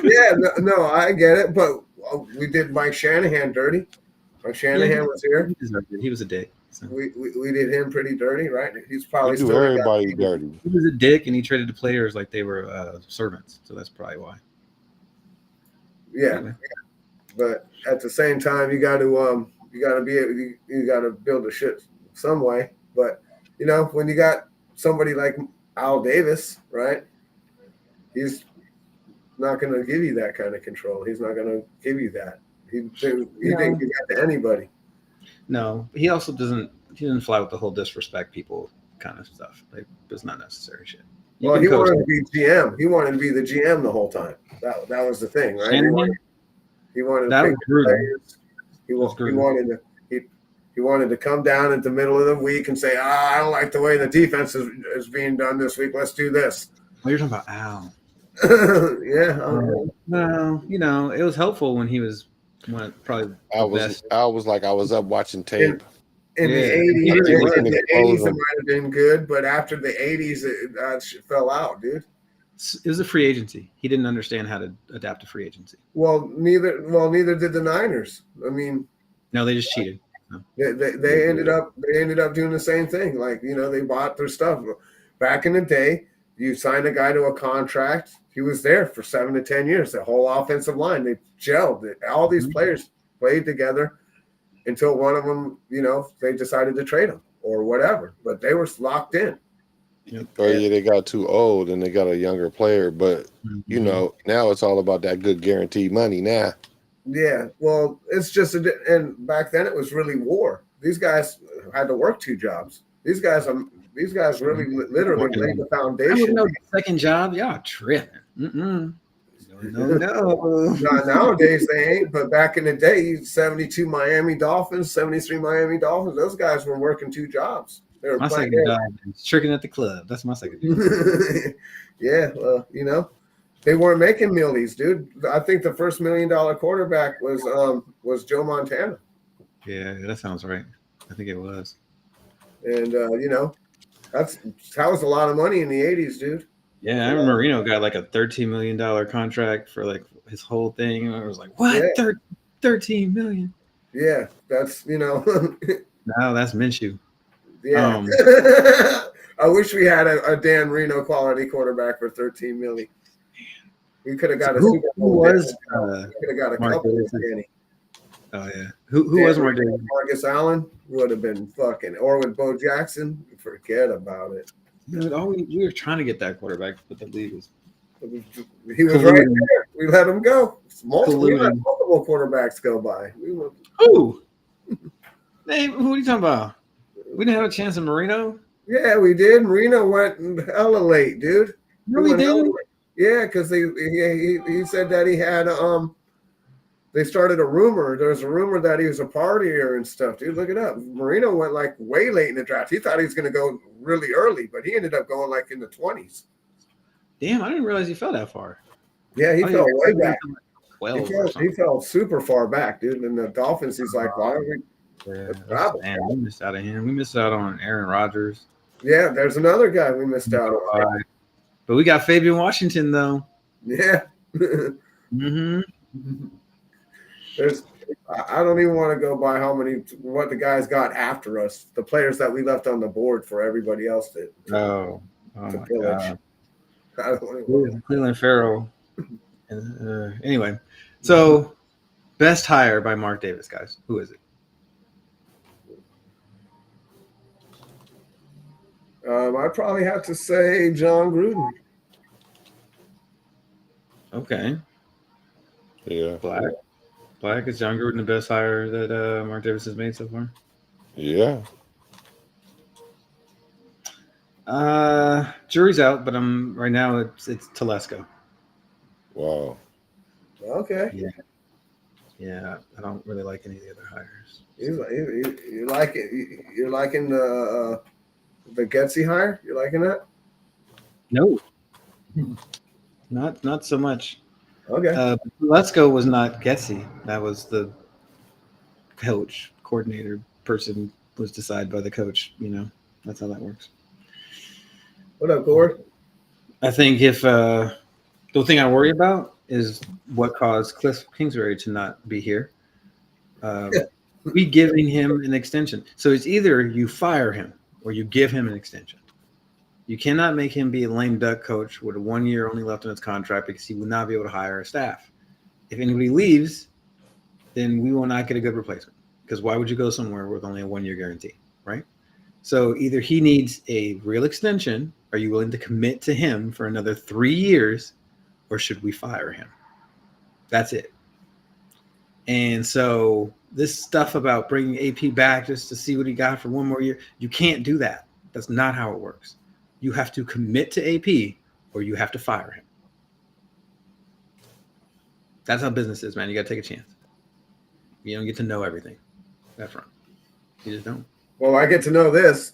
Yeah, no, I get it, but we did Mike Shanahan dirty. Mike Shanahan was here. He deserved it. He was a dick. So. We did him pretty dirty, right? He's probably You do still everybody dirty. He was a dick, and he traded the players like they were servants. So that's probably why. Yeah, Anyway. but at the same time, you got to build a shit some way. But you know, when you got somebody like Al Davis, right? He's not going to give you that kind of control. He's not going to give you that. He didn't give that to anybody. No, he also doesn't. He didn't fly with the whole disrespect people kind of stuff. Like, it's not necessary shit. Well, he wanted to be GM. He wanted to be the GM the whole time. That was the thing, right? He wanted to pick players. He wanted to come down at the middle of the week and say, I don't like the way the defense is being done this week. Let's do this. Oh, you're talking about Al. Yeah. No, you know, it was helpful when he was probably I was like, I was up watching tape. In the 80s, it might have been good, but after the 80s, that shit fell out, dude. It was a free agency. He didn't understand how to adapt to free agency. Well, neither did the Niners. I mean, no, they just cheated. No. They ended up doing the same thing. Like, you know, they bought their stuff. Back in the day, you signed a guy to a contract. He was there for 7 to 10 years. The whole offensive line, they gelled. All these players played together until one of them, you know, they decided to trade him or whatever. But they were locked in. Or they got too old and they got a younger player. But, you know, now it's all about that good guaranteed money now. Yeah, well, it's just and back then it was really war. These guys had to work 2 jobs. These guys really literally laid the foundation. Second job, y'all tripping. No. Nowadays they ain't, but back in the day, 72 Miami Dolphins, 73 Miami Dolphins, those guys were working 2 jobs. They were my second job is tricking at the club. That's my second job. Yeah, well, you know, they weren't making millies, dude. I think the first $1 million quarterback was Joe Montana. Yeah, that sounds right. I think it was. And you know, that was a lot of money in the 80s, dude. Yeah, I remember Marino got like a $13 million contract for like his whole thing. And I was like, what? Yeah. $13 million? Yeah, that's, you know. No, that's Minshew. Yeah. I wish we had a Dan Marino quality quarterback for $13 million. We could have got a Super Bowl. We could have got a couple of Danny. Oh yeah. Who was Mark Davis? Marcus Allen would have been fucking, or with Bo Jackson. Forget about it. Dude, we were trying to get that quarterback, but the league was. He was right there. We let him go. Multiple quarterbacks go by. Who? Hey, who are you talking about? We didn't have a chance in Marino. Yeah, we did. Marino went hella late, dude. No, we didn't. Yeah, because he said that he had they started a rumor. There was a rumor that he was a partier and stuff, dude. Look it up. Marino went like way late in the draft. He thought he was going to go really early, but he ended up going like in the 20s. Damn, I didn't realize he fell that far. Yeah, he fell way back. 12 he fell super far back, dude. And the Dolphins, he's like, why are we? Man, we missed out on him. We missed out on Aaron Rodgers. Yeah, there's another guy we missed out on. But we got Fabian Washington, though. Yeah. Mm-hmm. I don't even want to go by what the guys got after us, the players that we left on the board for everybody else to my pillage. God. Cleveland Farrell. Anyway, so best hire by Mark Davis, guys. Who is it? I'd probably have to say John Gruden. Okay. Yeah. Black, is John Gruden the best hire that Mark Davis has made so far? Yeah. Jury's out, but right now it's Telesco. Wow. Okay. Yeah. I don't really like any of the other hires. You like it? You're liking the Getsy hire? You liking that? No. Not so much. Okay. Telesco was not Getsy. That was coach, coordinator, person was decided by the coach. That's how that works. What up, Gord? I think if the thing I worry about is what caused Cliff Kingsbury to not be here. We giving him an extension. So it's either you fire him or you give him an extension. You cannot make him be a lame duck coach with 1 year only left on his contract because he will not be able to hire a staff. If anybody leaves, then we will not get a good replacement. Because why would you go somewhere with only a 1 year guarantee, right? So either he needs a real extension. Are you willing to commit to him for another 3 years, or should we fire him? That's it. And so this stuff about bringing AP back just to see what he got for 1 more year, you can't do that. That's not how it works. You have to commit to AP or you have to fire him. That's how business is, man. You got to take a chance. You don't get to know everything that front. You just don't. Well, I get to know this.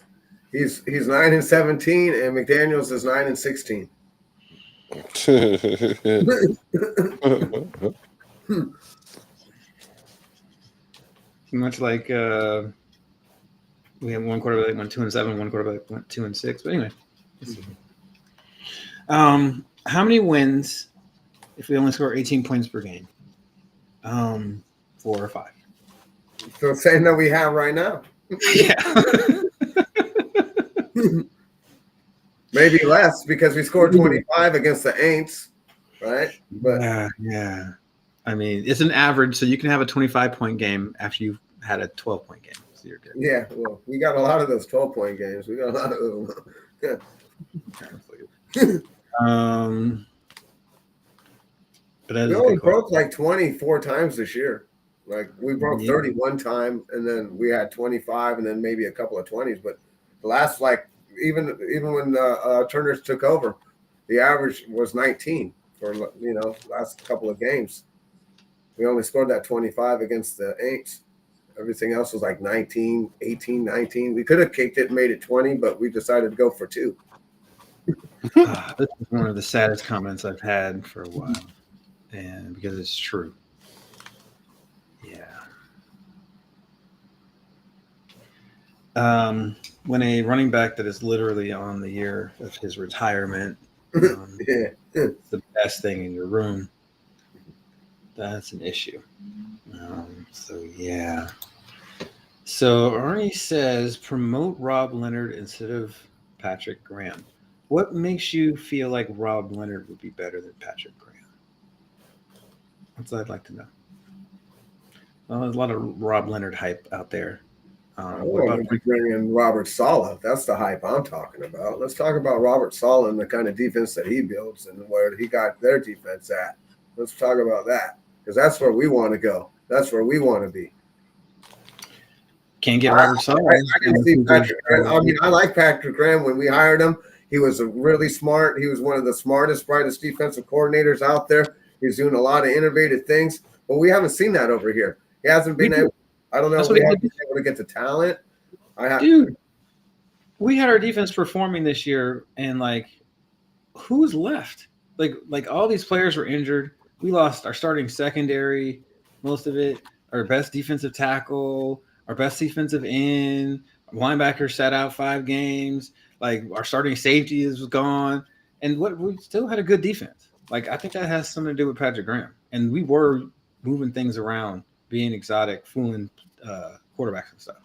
He's 9-17, and McDaniels is 9-16. Much like we have one quarterback went 2-7, one quarterback went 2-6. But anyway, how many wins if we only score 18 points per game? 4 or 5. So same that we have right now. Yeah. Maybe less because we scored 25 against the Aints, right? But yeah. I mean, it's an average, so you can have a 25-point game after you've had a 12-point game. So you're good. yeah, well, we got a lot of those 12-point games. We got a lot of them. But that We is only broke like 24 times this year. Like we broke Yeah. 31 time, and then we had 25, and then maybe a couple of 20s. But the last, like even when Turner's took over, the average was 19 for last couple of games. We only scored that 25 against the Aints. Everything else was like 19, 18, 19. We could have kicked it and made it 20, but we decided to go for 2. This is one of the saddest comments I've had for a while, and because it's true. Yeah. When a running back that is literally on the year of his retirement, Yeah. the best thing in your room, that's an issue. So yeah. So Arnie says promote Rob Leonard instead of Patrick Graham. What makes you feel like Rob Leonard would be better than Patrick Graham? That's what I'd like to know. Well, there's a lot of Rob Leonard hype out there. What about bring in Robert Saleh? That's the hype I'm talking about. Let's talk about Robert Saleh and the kind of defense that he builds and where he got their defense at. Let's talk about that because that's where we want to go. That's where we want to be. Can't get Robert Saleh. I can see Patrick Graham. I mean, I like Patrick Graham. When we hired him, he was really smart. He was one of the smartest, brightest defensive coordinators out there. He's doing a lot of innovative things, but we haven't seen that over here. He hasn't been able. I don't know if we haven't been able to get the talent. Dude, we had our defense performing this year, and like, who's left? Like all these players were injured. We lost our starting secondary, most of it. Our best defensive tackle, our best defensive end, linebacker sat out 5 games. Like our starting safety was gone, and we still had a good defense. Like I think that has something to do with Patrick Graham, and we were moving things around, being exotic, fooling quarterbacks and stuff.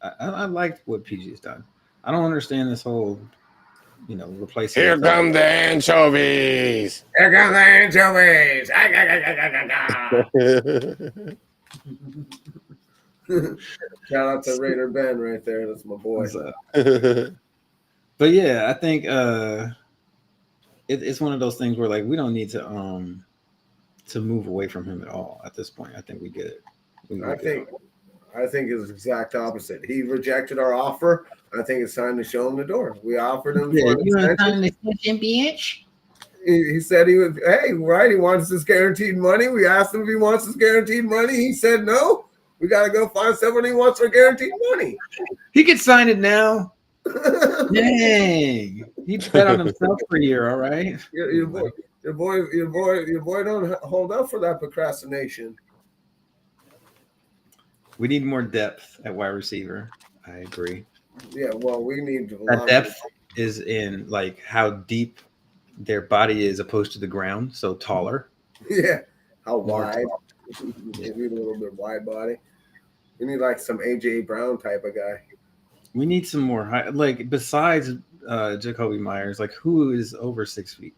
I liked what PG has done. I don't understand this whole, replacing. Here come the anchovies. Here come the anchovies. Shout out to Raider Ben right there. That's my boy. But yeah, I think it's one of those things where like we don't need to move away from him at all at this point. I think we get it. I think it's the exact opposite. He rejected our offer. I think it's time to show him the door. We offered him for an extension. He said he would. Hey, right? He wants his guaranteed money. We asked him if he wants his guaranteed money. He said no. We got to go find someone who wants our guaranteed money. He could sign it now. Dang, he bet on himself for a year. All right. Your boy don't hold up for that procrastination. We need more depth at wide receiver. I agree. Yeah, well, we need a That lot depth is in like how deep their body is opposed to the ground, so taller. Yeah, how More wide? tall. We need a little bit wide body. We need like some AJ Brown type of guy. We need some more high, like besides Jacoby Myers, like who is over 6 feet?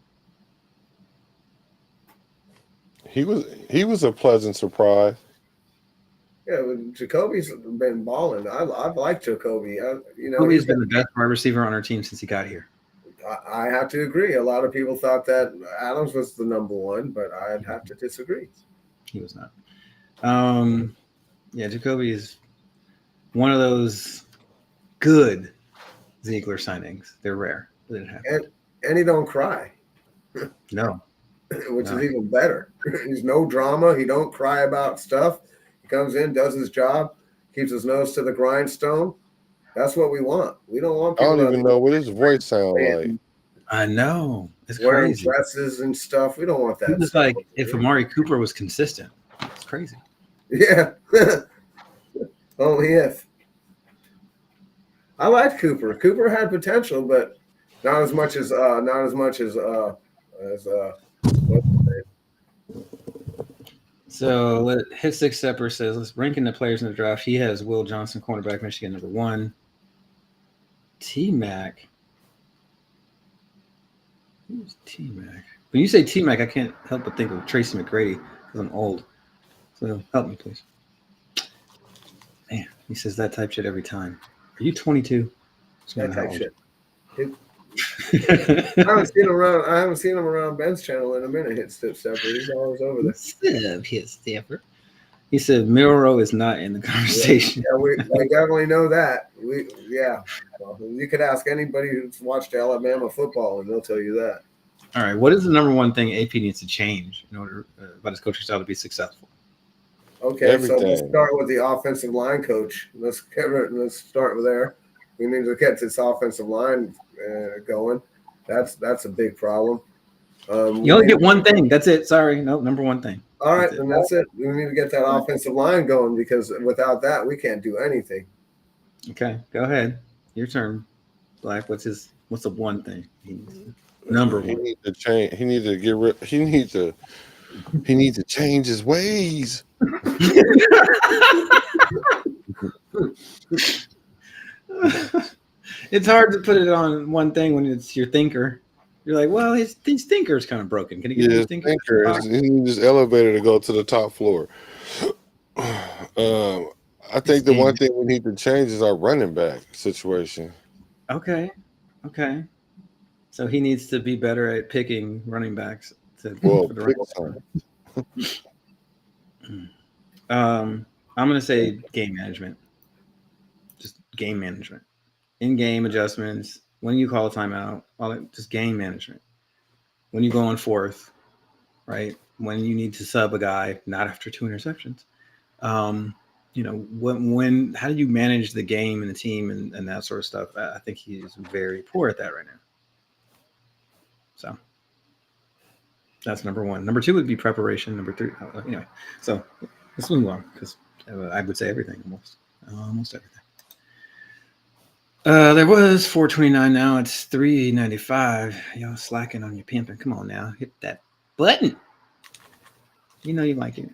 He was a pleasant surprise. Yeah, Jacoby's been balling. I've liked Jacoby. Jacoby's been the best wide receiver on our team since he got here. I have to agree. A lot of people thought that Adams was the number one, but I'd have to disagree. He was not. Yeah, Jacoby is one of those good Ziegler signings. They're rare. They didn't happen. And he don't cry, No. which is even better. He's no drama. He don't cry about stuff. He comes in, does his job, keeps his nose to the grindstone. That's what we want. We don't want I people don't even know what his voice sounds like. I know. It's wearing crazy. dresses and stuff. We don't want that. It's like if Amari Cooper was consistent. It's crazy. Yeah. Only if. I liked Cooper. Cooper had potential, but not as much as what's his name? So Hit Six Stepper says, let's ranking the players in the draft. He has Will Johnson, cornerback, Michigan, number 1. T-Mac. Who's T-Mac? When you say T-Mac, I can't help but think of Tracy McGrady because I'm old. So help me, please. Man, he says that type shit every time. Are you 22? That type shit. I haven't seen him around Ben's channel in a minute. Hit Stepper. He's always over there. Hit Stepper. He said Milrow is not in the conversation. Yeah, we definitely know that. Well, you could ask anybody who's watched Alabama football, and they'll tell you that. All right, what is the number one thing AP needs to change in order about his coaching style to be successful? Okay, so let's start with the offensive line coach. Let's start with there. We need to get this offensive line going. That's a big problem. You only get one thing. That's it. Sorry, no, number one thing. All right, then that's it. We need to get that offensive line going because without that, we can't do anything. Okay, go ahead. Your turn, Black. What's the one thing? Number one. He needs to change. He needs to get rid. He needs to change his ways. It's hard to put it on one thing when it's your thinker. You're like, well, his thinker is kind of broken. Can he get his thinker? He needs his elevator to go to the top floor. I think the one thing we need to change is our running back situation. Okay. So he needs to be better at picking running backs. I'm going to say game management. Just game management. In-game adjustments. When you call a timeout, just game management. When you go on fourth, right? When you need to sub a guy, not after 2 interceptions. When how do you manage the game and the team and that sort of stuff? I think he is very poor at that right now. So that's number 1. Number 2 would be preparation. Number 3, anyway. So let's move on because I would say everything almost everything. There was 429. Now it's 395. Y'all slacking on your pimping. Come on now, hit that button. You know you like it.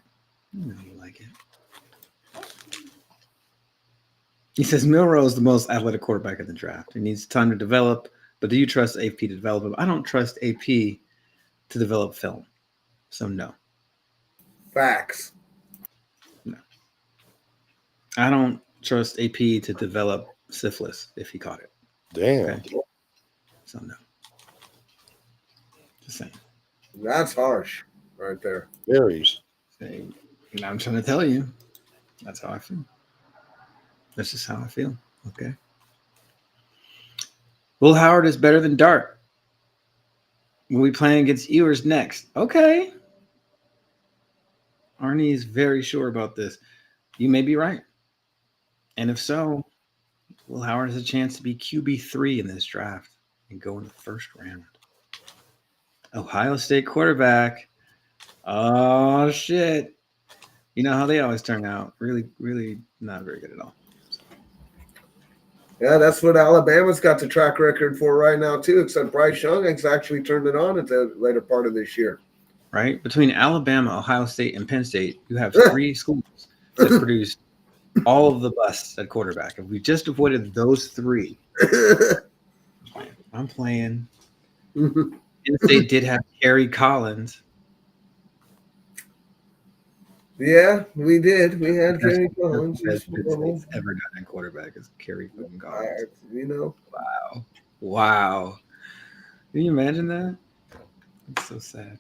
He says Milrow is the most athletic quarterback in the draft. He needs time to develop, but do you trust AP to develop him? I don't trust AP to develop film. So no. Facts. No. I don't trust AP to develop syphilis if he caught it. Damn. Okay? So no. Just saying. That's harsh right there. Very. I'm trying to tell you. That's how I feel. That's just how I feel. Okay. Will Howard is better than Dart. We'll be playing against Ewers next. Okay. Arnie is very sure about this. You may be right. And if so, Will Howard has a chance to be QB3 in this draft and go in the first round. Ohio State quarterback. Oh, shit. You know how they always turn out. Really, really Not very good at all. Yeah, that's what Alabama's got the track record for right now too. Except Bryce Young has actually turned it on at the later part of this year. Right? Between Alabama, Ohio State, and Penn State, you have 3 schools that produce all of the busts at quarterback. If we just avoided those 3, I'm playing. Penn State did have Kerry Collins. Yeah, we did. We had Kerry Collins. Best Penn State's ever done at quarterback is Kerry fucking Collins. Wow. Can you imagine that? It's so sad.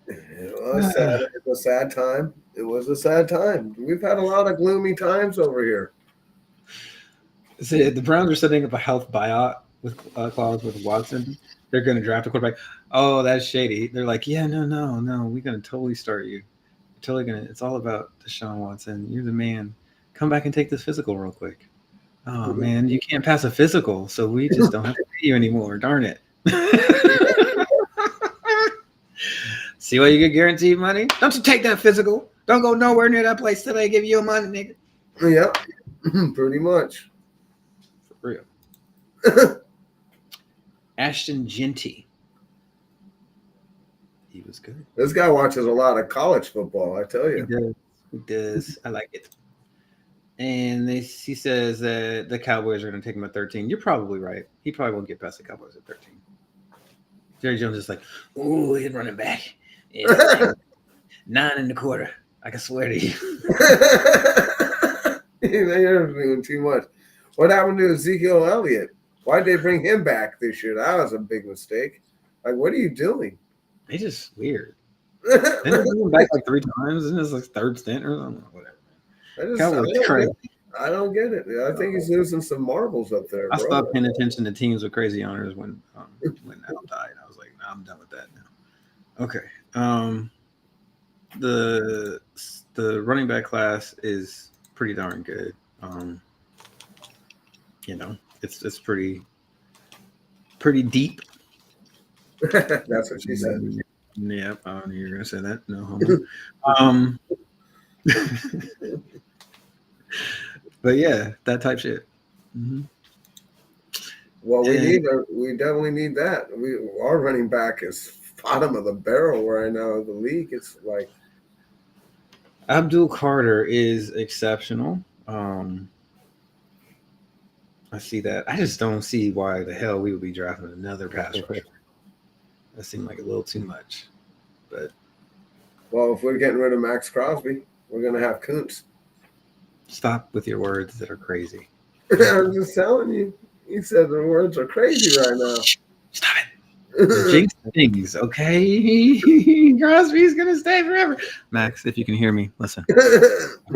It was sad. It was a sad time. It was a sad time. We've had a lot of gloomy times over here. See, the Browns are setting up a health buyout with clause with Watson. They're going to draft a quarterback. Oh, that's shady. They're like, yeah, no. We're going to totally start you. We're totally going to. It's all about Deshaun Watson. You're the man. Come back and take this physical real quick. Oh, man, you can't pass a physical, so we just don't have to pay you anymore. Darn it. See why you get guaranteed money? Don't you take that physical. Don't go nowhere near that place till they give you your money, nigga. Yep, pretty much. For real. Ashton Genty. He was good. This guy watches a lot of college football, I tell you. He does. I like it. And he says that the Cowboys are going to take him at 13. You're probably right. He probably won't get past the Cowboys at 13. Jerry Jones is like, ooh, he's running back. Yeah, 9.25. I can swear to you. You're doing too much. What happened to Ezekiel Elliott? Why'd they bring him back this year? That was a big mistake. Like, what are you doing? They just weird. Didn't they bring him back like 3 times? Isn't this like 3rd stint or something? Whatever. I don't get it. I think he's losing some marbles up there. I stopped paying attention to teams with crazy owners when Al died. I was like, nah, I'm done with that now. Okay. The running back class is pretty darn good. It's pretty deep. That's what she said. Yep. You're gonna say that? No homo. But yeah, that type shit. Mm-hmm. Well, we definitely need that. Our running back is bottom of the barrel right now in the league. It's like Abdul Carter is exceptional. I see that. I just don't see why the hell we would be drafting another pass rusher. That seemed like a little too much. But if we're getting rid of Max Crosby, we're gonna have Kuntz. Stop with your words that are crazy. I'm just telling you. He said the words are crazy right now. Stop it. The jinx things, okay? Crosby's gonna stay forever. Max, if you can hear me, listen. You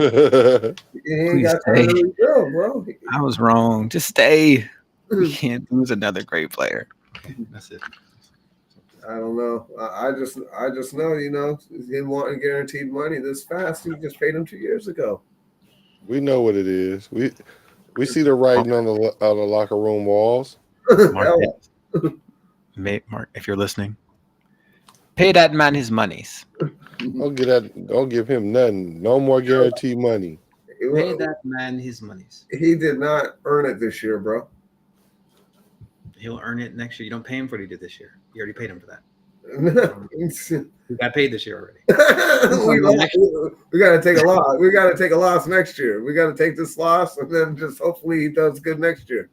ain't got time to rebuild, bro. I was wrong. Just stay. We can't lose another great player. That's it. I don't know. I just know, he didn't want guaranteed money this fast. He just paid him 2 years ago. We know what it is. We see the writing on the locker room walls. Mark, if you're listening, pay that man his monies. Don't give him nothing. No more guaranteed money. Pay that man his monies. He did not earn it this year, bro. He'll earn it next year. You don't pay him for what he did this year. You already paid him for that. He got paid this year already. We got to take a loss. We got to take a loss next year. We got to take this loss, and then just hopefully he does good next year.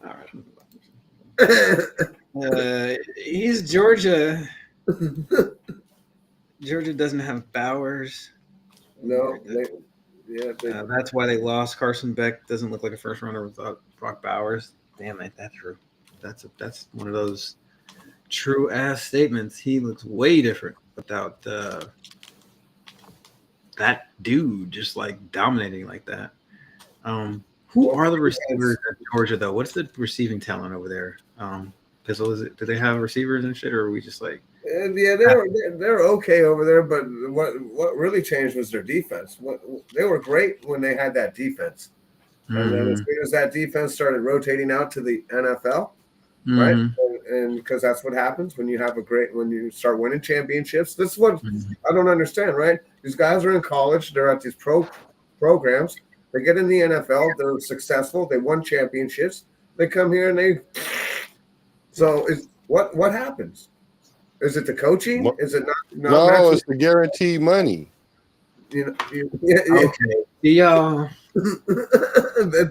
All right. He's Georgia. Georgia doesn't have Bowers. No. That's why they lost. Carson Beck doesn't look like a first runner without Brock Bowers. Damn it, that's true. That's one of those true ass statements. He looks way different without that dude just like dominating like that. Who are the receivers at Georgia though? What's the receiving talent over there? Do they have receivers and shit, or are we just like? Yeah, they're okay over there, but what really changed was their defense. They were great when they had that defense, and then as soon as that defense started rotating out to the NFL, right, and because that's what happens when you have when you start winning championships. This is what I don't understand, right? These guys are in college, they're at these programs, they get in the NFL, they're successful, they won championships, they come here and so what happens? Is it the coaching? Is it not it's the guaranteed money. Okay. Yeah.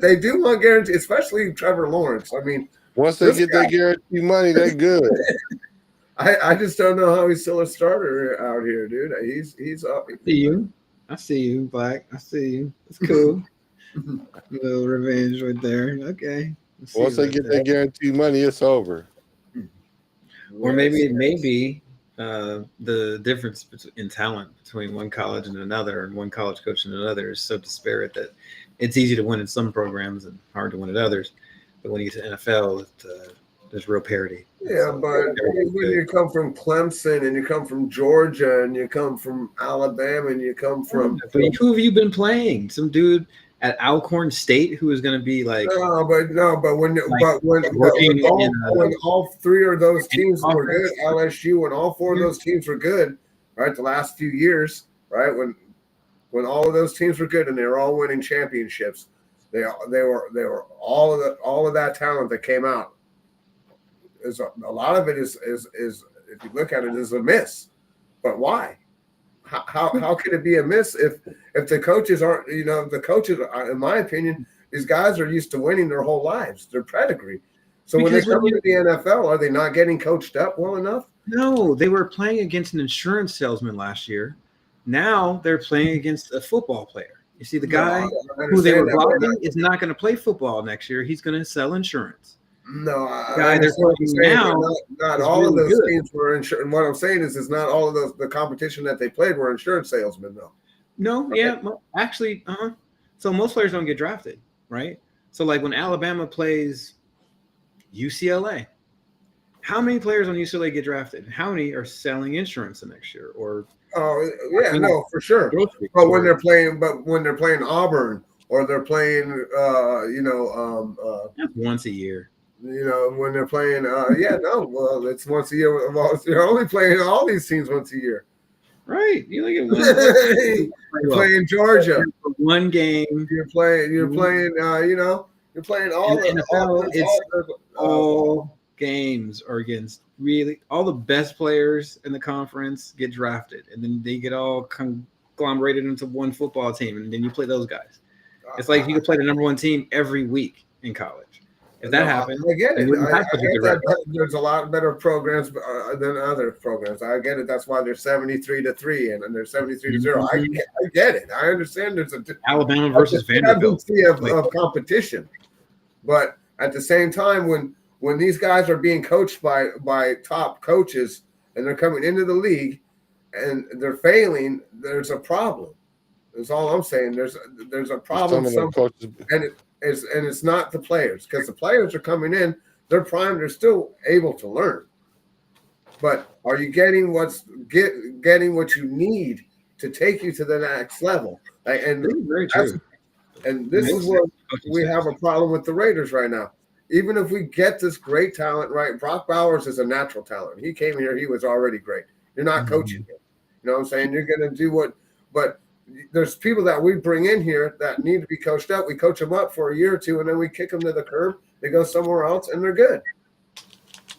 They do want guarantee, especially Trevor Lawrence. I mean, once they get that guaranteed money, they good. I just don't know how he's still a starter out here, dude. He's up. I see you, Black. I see you. It's cool. A little revenge right there. Okay. Once they get that guaranteed money, it's over. Or maybe it may be the difference in talent between one college and another, and one college coach and another is so disparate that it's easy to win in some programs and hard to win at others. But when you get to NFL, there's real parity. Yeah, but when you come from Clemson and you come from Georgia and you come from Alabama and you come from – But who have you been playing? Some dude at Alcorn State who is going to be like – when all three of those teams were good, LSU, when all four of those teams were good, right, the last few years, right, when all of those teams were good and they were all winning championships, they were all of that talent that came out. Is a lot of it is if you look at it, is a miss. But why? How can it be a miss if the coaches aren't? The coaches, in my opinion, these guys are used to winning their whole lives. They're pedigree. So when they come into the NFL, are they not getting coached up well enough? No, they were playing against an insurance salesman last year. Now they're playing against a football player. You see, the guy who they were blocking is not going to play football next year. He's going to sell insurance. No, not all of those teams were insurance. What I'm saying is not all of the competition that they played were insurance salesmen, though. No, okay. Yeah, actually, So most players don't get drafted, right? So like when Alabama plays UCLA, how many players on UCLA get drafted? How many are selling insurance the next year? Or for sure. But when they're playing Auburn or they're playing, once a year. When they're playing, it's once a year. You're only playing all these teams once a year, right? You look at you're playing Georgia for one game. You're playing. You're playing all the NFL. All games are against really all the best players in the conference get drafted, and then they get all conglomerated into one football team, and then you play those guys. It's like you could play the number one team every week in college. If that happened, I get it. I get that there's a lot better programs than other programs. I get it. That's why they're 73-3 and they're 73-0. I get it. I understand there's Alabama versus Vanderbilt of competition. But at the same time, when these guys are being coached by top coaches and they're coming into the league and they're failing, there's a problem. That's all I'm saying. There's a problem. And it's not the players, because the players are coming in, they're primed, they're still able to learn. But are you getting getting what you need to take you to the next level? And very true. And this is where we have a problem with the Raiders right now. Even if we get this great talent, right? Brock Bowers is a natural talent. He came here, he was already great. You're not coaching him. You know what I'm saying? You're going to do but there's people that we bring in here that need to be coached up. We coach them up for a year or two, and then we kick them to the curb. They go somewhere else, and they're good.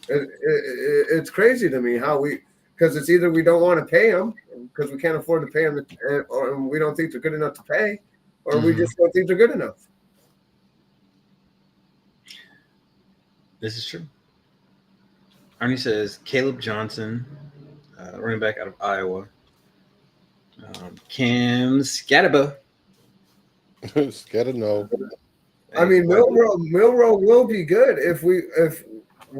It's crazy to me because it's either we don't want to pay them because we can't afford to pay them, or we don't think they're good enough to pay, or we just don't think they're good enough. This is true. Arnie says Caleb Johnson, running back out of Iowa. Cam Scatterbo. Scatterbo. I mean, Milroe will be good if we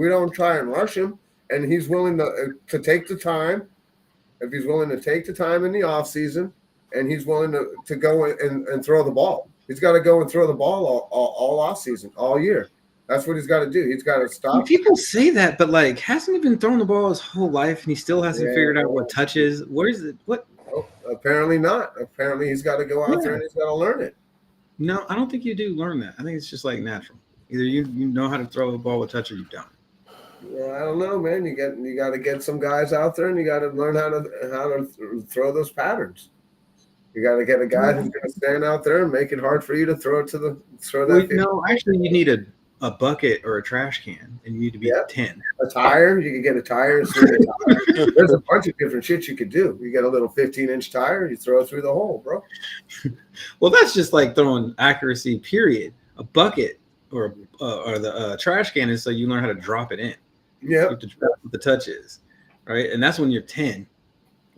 don't try and rush him, and he's willing to take the time. If he's willing to take the time in the offseason, and he's willing to go and throw the ball. He's got to go and throw the ball all offseason, all year. That's what he's got to do. He's got to stop. People say that, but hasn't he been throwing the ball his whole life, and he still hasn't figured out what touch is? Where is it? What? Oh, apparently not. Apparently he's got to go out there and he's got to learn it. No, I don't think you do learn that. I think it's just natural. Either you know how to throw a ball with touch or you don't. Well, I don't know, man. You got to get some guys out there, and you got to learn how to throw those patterns. You got to get a guy who's going to stand out there and make it hard for you to throw Well, that. no, actually, you need a bucket or a trash can, and you need to be 10. A tire. You can get a tire and swing a tire. There's a bunch of different shit you could do. You get a little 15-inch tire, you throw it through the hole, bro. Well, that's just like throwing accuracy. Period. A bucket or the trash can is so you learn how to drop it in. Yeah. What the touch is, right? And that's when you're 10.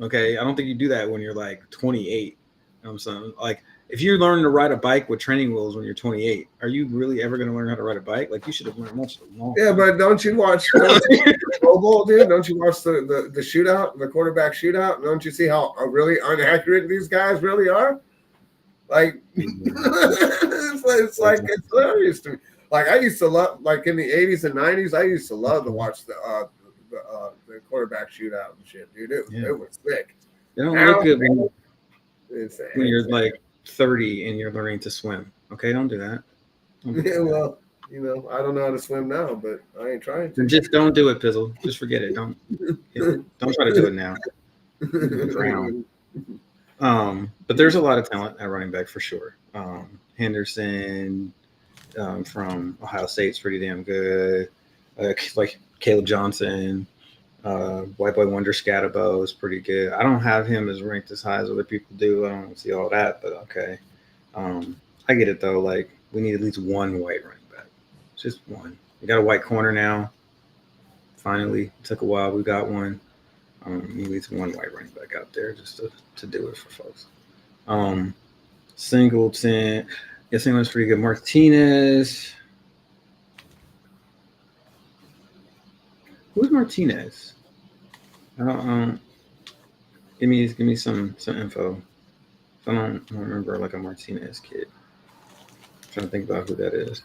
Okay, I don't think you do that when you're like 28. I'm saying, like, if you're learning to ride a bike with training wheels when you're 28, are you really ever going to learn how to ride a bike? Like, you should have learned much longer. Yeah, but don't you watch Pro Bowl, dude? Don't you watch the shootout, the quarterback shootout? Don't you see how really inaccurate these guys really are? Like, it's hilarious to me. Like, I used to love, like in the 80s and 90s, I used to love to watch the quarterback shootout and shit, dude. It was sick. They don't look good when you're like 30 and you're learning to swim. Okay, don't do that. Well, I don't know how to swim now, but I ain't trying to. Just don't do it, Pizzle. Just forget it. Don't try to do it now. Drown. But there's a lot of talent at running back for sure. Henderson from Ohio State's pretty damn good. Like Caleb Johnson, White Boy Wonder Scatabo is pretty good. I don't have him as ranked as high as other people do. I don't see all that, but okay. I get it though. Like, we need at least one white running back. Just one. We got a white corner now. Finally, it took a while. We got one. You need at least one white running back out there just to do it for folks. Singleton. Yeah, Singleton's pretty good. Martinez. Who's Martinez? I don't. Give me some info. I don't remember like a Martinez kid. I'm trying to think about who that is.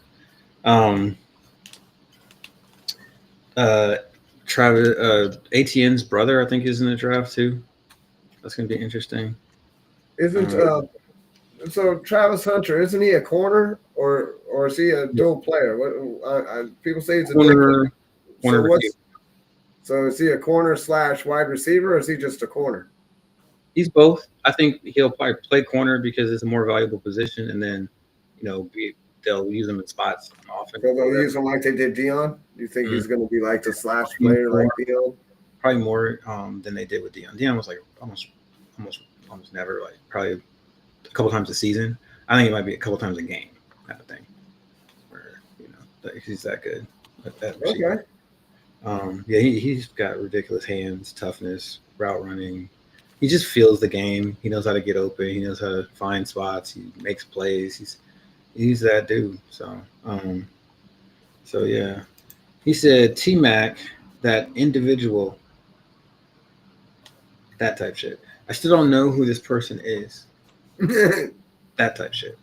Travis ATN's brother, I think, is in the draft too. That's gonna be interesting. Isn't so Travis Hunter? Isn't he a corner or is he a dual player? What people say he's a corner. So is he a corner / wide receiver, or is he just a corner? He's both. I think he'll probably play corner because it's a more valuable position, and then they'll use him in spots often. So they'll use him like they did Dion. Do you think he's going to be like the slash player like Dion? Probably more than they did with Dion. Dion was like almost never, like probably a couple times a season. I think it might be a couple times a game kind of thing, where he's that good at that receiver. Okay. He's got ridiculous hands, toughness, route running. He just feels the game. He knows how to get open. He knows how to find spots. He makes plays. He's that dude. So yeah. He said T-Mac, that individual, that type shit. I still don't know who this person is. That type shit.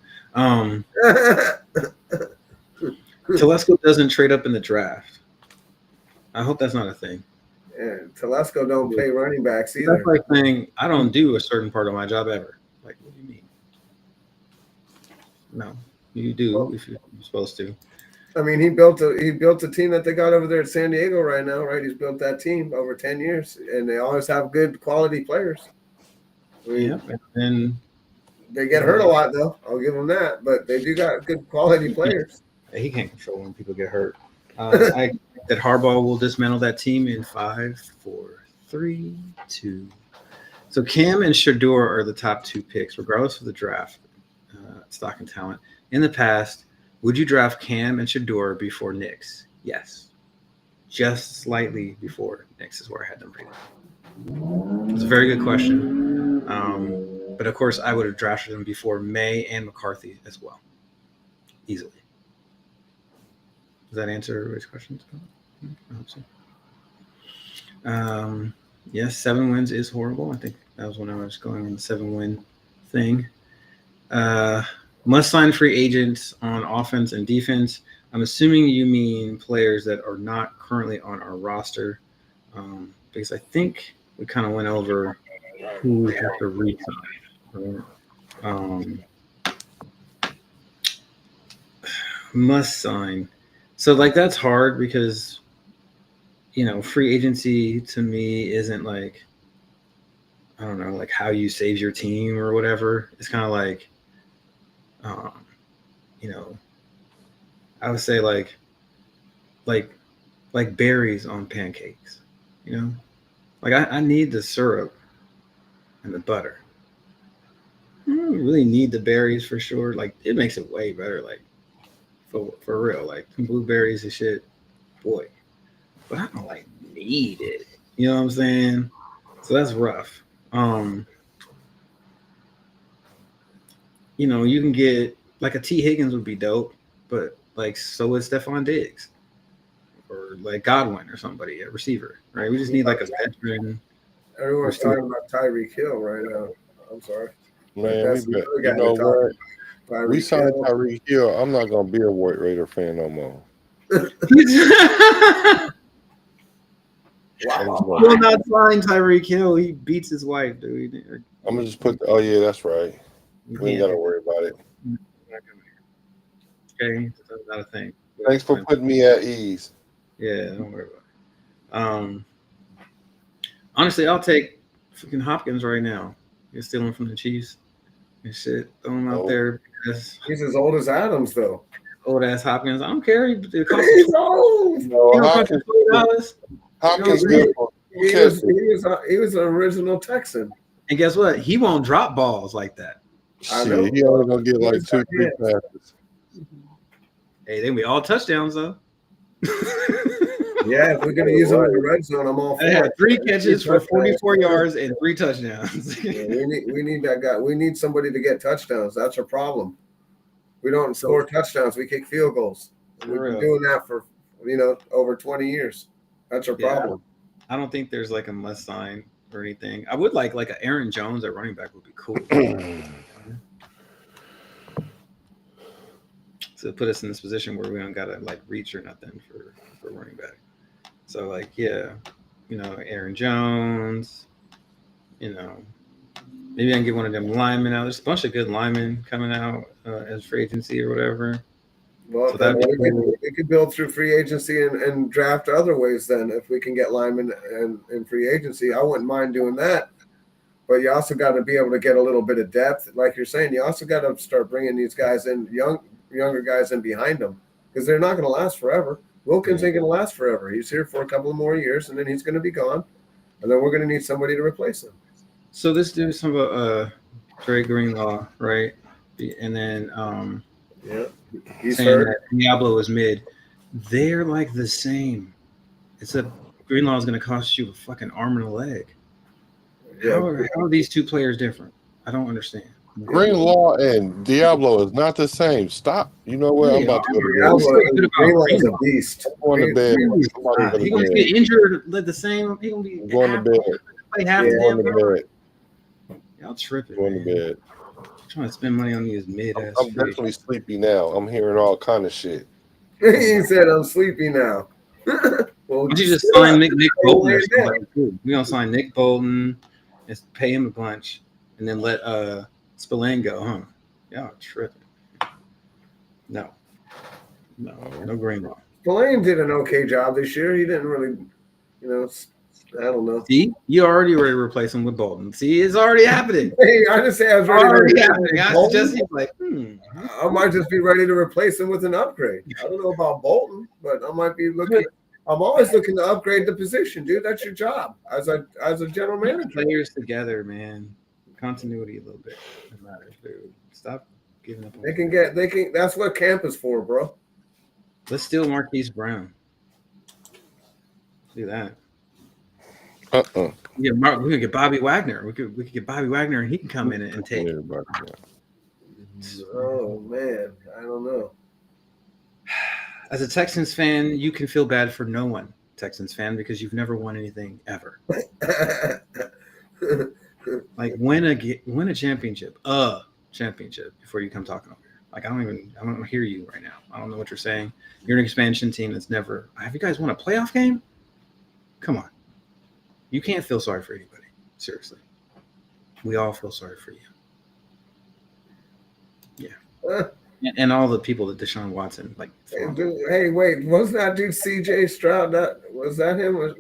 Telesco doesn't trade up in the draft. I hope that's not a thing. Yeah, Telesco don't pay running backs either. That's like saying I don't do a certain part of my job ever. Like, what do you mean? No, you do if you're supposed to. I mean, he built a team that they got over there at San Diego right now, right? He's built that team over 10 years, and they always have good quality players. I mean, and they get hurt a lot, though. I'll give them that, but they do got good quality players. He can't control when people get hurt. I that Harbaugh will dismantle that team in 5, 4, 3, 2. So Cam and Shador are the top 2 picks, regardless of the draft, stock and talent. In the past, would you draft Cam and Shador before Knicks? Yes. Just slightly before Knicks is where I had them rated. It's a very good question. But of course, I would have drafted them before May and McCarthy as well. Easily. Does that answer everybody's questions? I hope so. Yes, 7 wins is horrible. I think that was when I was going on the 7-win thing. Must sign free agents on offense and defense. I'm assuming you mean players that are not currently on our roster, because I think we kind of went over who we have to re-sign. Must sign. So, like, that's hard because free agency to me isn't like, I don't know, like how you save your team or whatever. It's kind of like, I would say like berries on pancakes, Like I need the syrup and the butter. I don't really need the berries for sure. Like it makes it way better, like for real. Like some blueberries and shit, boy. But I don't like need it. You know what I'm saying? So that's rough. You can get like a T. Higgins would be dope, but like so is Stephon Diggs or like Godwin or somebody, a receiver, right? We just need like a veteran. Everyone's talking about Tyreek Hill right now. I'm sorry. Man, That's we the bet. other guy You know we're what? We signed Tyreek Hill. I'm not gonna be a White Raider fan no more. Will not sign Tyreek Hill. He beats his wife, dude. I'm gonna just put. Oh yeah, that's right. We ain't gotta worry about it. Okay, that's not a thing. Thanks for putting me at ease. Yeah, don't worry about it. Honestly, I'll take freaking Hopkins right now. You're stealing from the Chiefs and shit. Throw him out there because he's as old as Adams, though. Old ass Hopkins. I don't care. It costs He's old. No, Hopkins good. He was an original Texan. And guess what? He won't drop balls like that. Shit, he only gonna get like 2-3 passes. Hey, they be all touchdowns though. Yeah, if we're gonna use him in the red zone, I'm all for I had it. 3 catches for 44 yards and 3 touchdowns. Yeah, we need that guy. We need somebody to get touchdowns. That's our problem. We don't score touchdowns. We kick field goals. We've been doing that for over 20 years. That's our problem. I don't think there's like a must sign or anything. I would like a Aaron Jones at running back would be cool. To put us in this position where we don't gotta like reach or nothing for running back. So like Aaron Jones, maybe I can get one of them linemen out. There's a bunch of good linemen coming out as free agency or whatever. Well, so we could build through free agency and draft other ways. Then, if we can get linemen and free agency, I wouldn't mind doing that. But you also got to be able to get a little bit of depth, like you're saying. You also got to start bringing these guys in, younger guys in behind them, because they're not going to last forever. Wilkins ain't going to last forever. He's here for a couple of more years, and then he's going to be gone, and then we're going to need somebody to replace him. So this dude's talking about Dre Greenlaw, right? And then he's saying hurt. that Diablo is mid. They're like the same. Except Greenlaw is going to cost you a fucking arm and a leg. Yeah. How are these two players different? I don't understand. Greenlaw and Diablo is not the same. Stop. You know what? I'm about to go to bed. Greenlaw is a beast. I'm going to bed. He's going to get injured the same. He's going to be going to bed. Play half the damn game. Y'all tripping. Going to bed. Trying to spend money on these mid-ass. I'm definitely sleepy now. I'm hearing all kind of shit. He said, "I'm sleepy now." Well, you just sign Nick Bolton or something. We're gonna sign Nick Bolton and pay him a bunch, and then let Spillane go, huh? Y'all tripping. No Greenlaw. Spillane did an okay job this year. He didn't really, I don't know. See, you already ready to replace him with Bolton. See, it's already happening. Hey, I just say I was ready to happening. I suggest he's like, I might just be ready to replace him with an upgrade. I don't know about Bolton, but I might be looking. I'm always looking to upgrade the position, dude. That's your job as a general manager. Players together, man. Continuity a little bit. It matters, dude. Stop giving up. They can. That's what camp is for, bro. Let's steal Marquise Brown. Do that. Yeah, we could get Bobby Wagner. We could get Bobby Wagner, and he can come in and take. Oh man, I don't know. As a Texans fan, you can feel bad for no one, Texans fan, because you've never won anything ever. Like win a championship, before you come talking over here. Like I don't hear you right now. I don't know what you're saying. You're an expansion team that's never. Have you guys won a playoff game? Come on. You can't feel sorry for anybody. Seriously. We all feel sorry for you. Yeah. And all the people that Deshaun Watson like. Hey, wait, wasn't that dude C.J. Stroud? Was that him? Was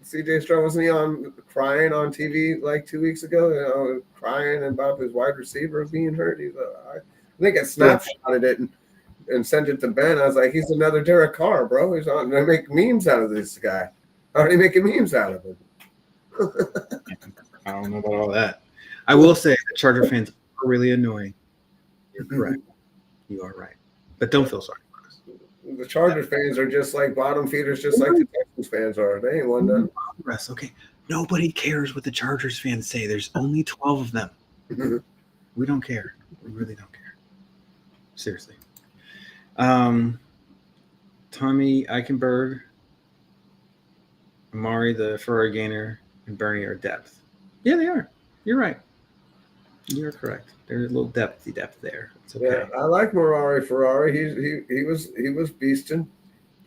C.J. Stroud, wasn't he on crying on TV like 2 weeks ago? You know, crying about his wide receiver being hurt. I think I snapshotted it and sent it to Ben. I was like, he's another Derek Carr, bro. He's on. They make memes out of this guy. How are they making memes out of him? I don't know about all that. I will say that Charger fans are really annoying. You're correct. You are right. But don't feel sorry for us. The Chargers fans are just like bottom feeders, just like the Texans fans are. They ain't one done. Okay. Nobody cares what the Chargers fans say. There's only 12 of them. We don't care. We really don't care. Seriously. Tommy Eichenberg, Amari, the Ferrari Gainer, and Bernie are depth. Yeah, they are. You're right. You're correct. There's a little depth there. It's okay. Yeah, I like Ferrari. He was beasting.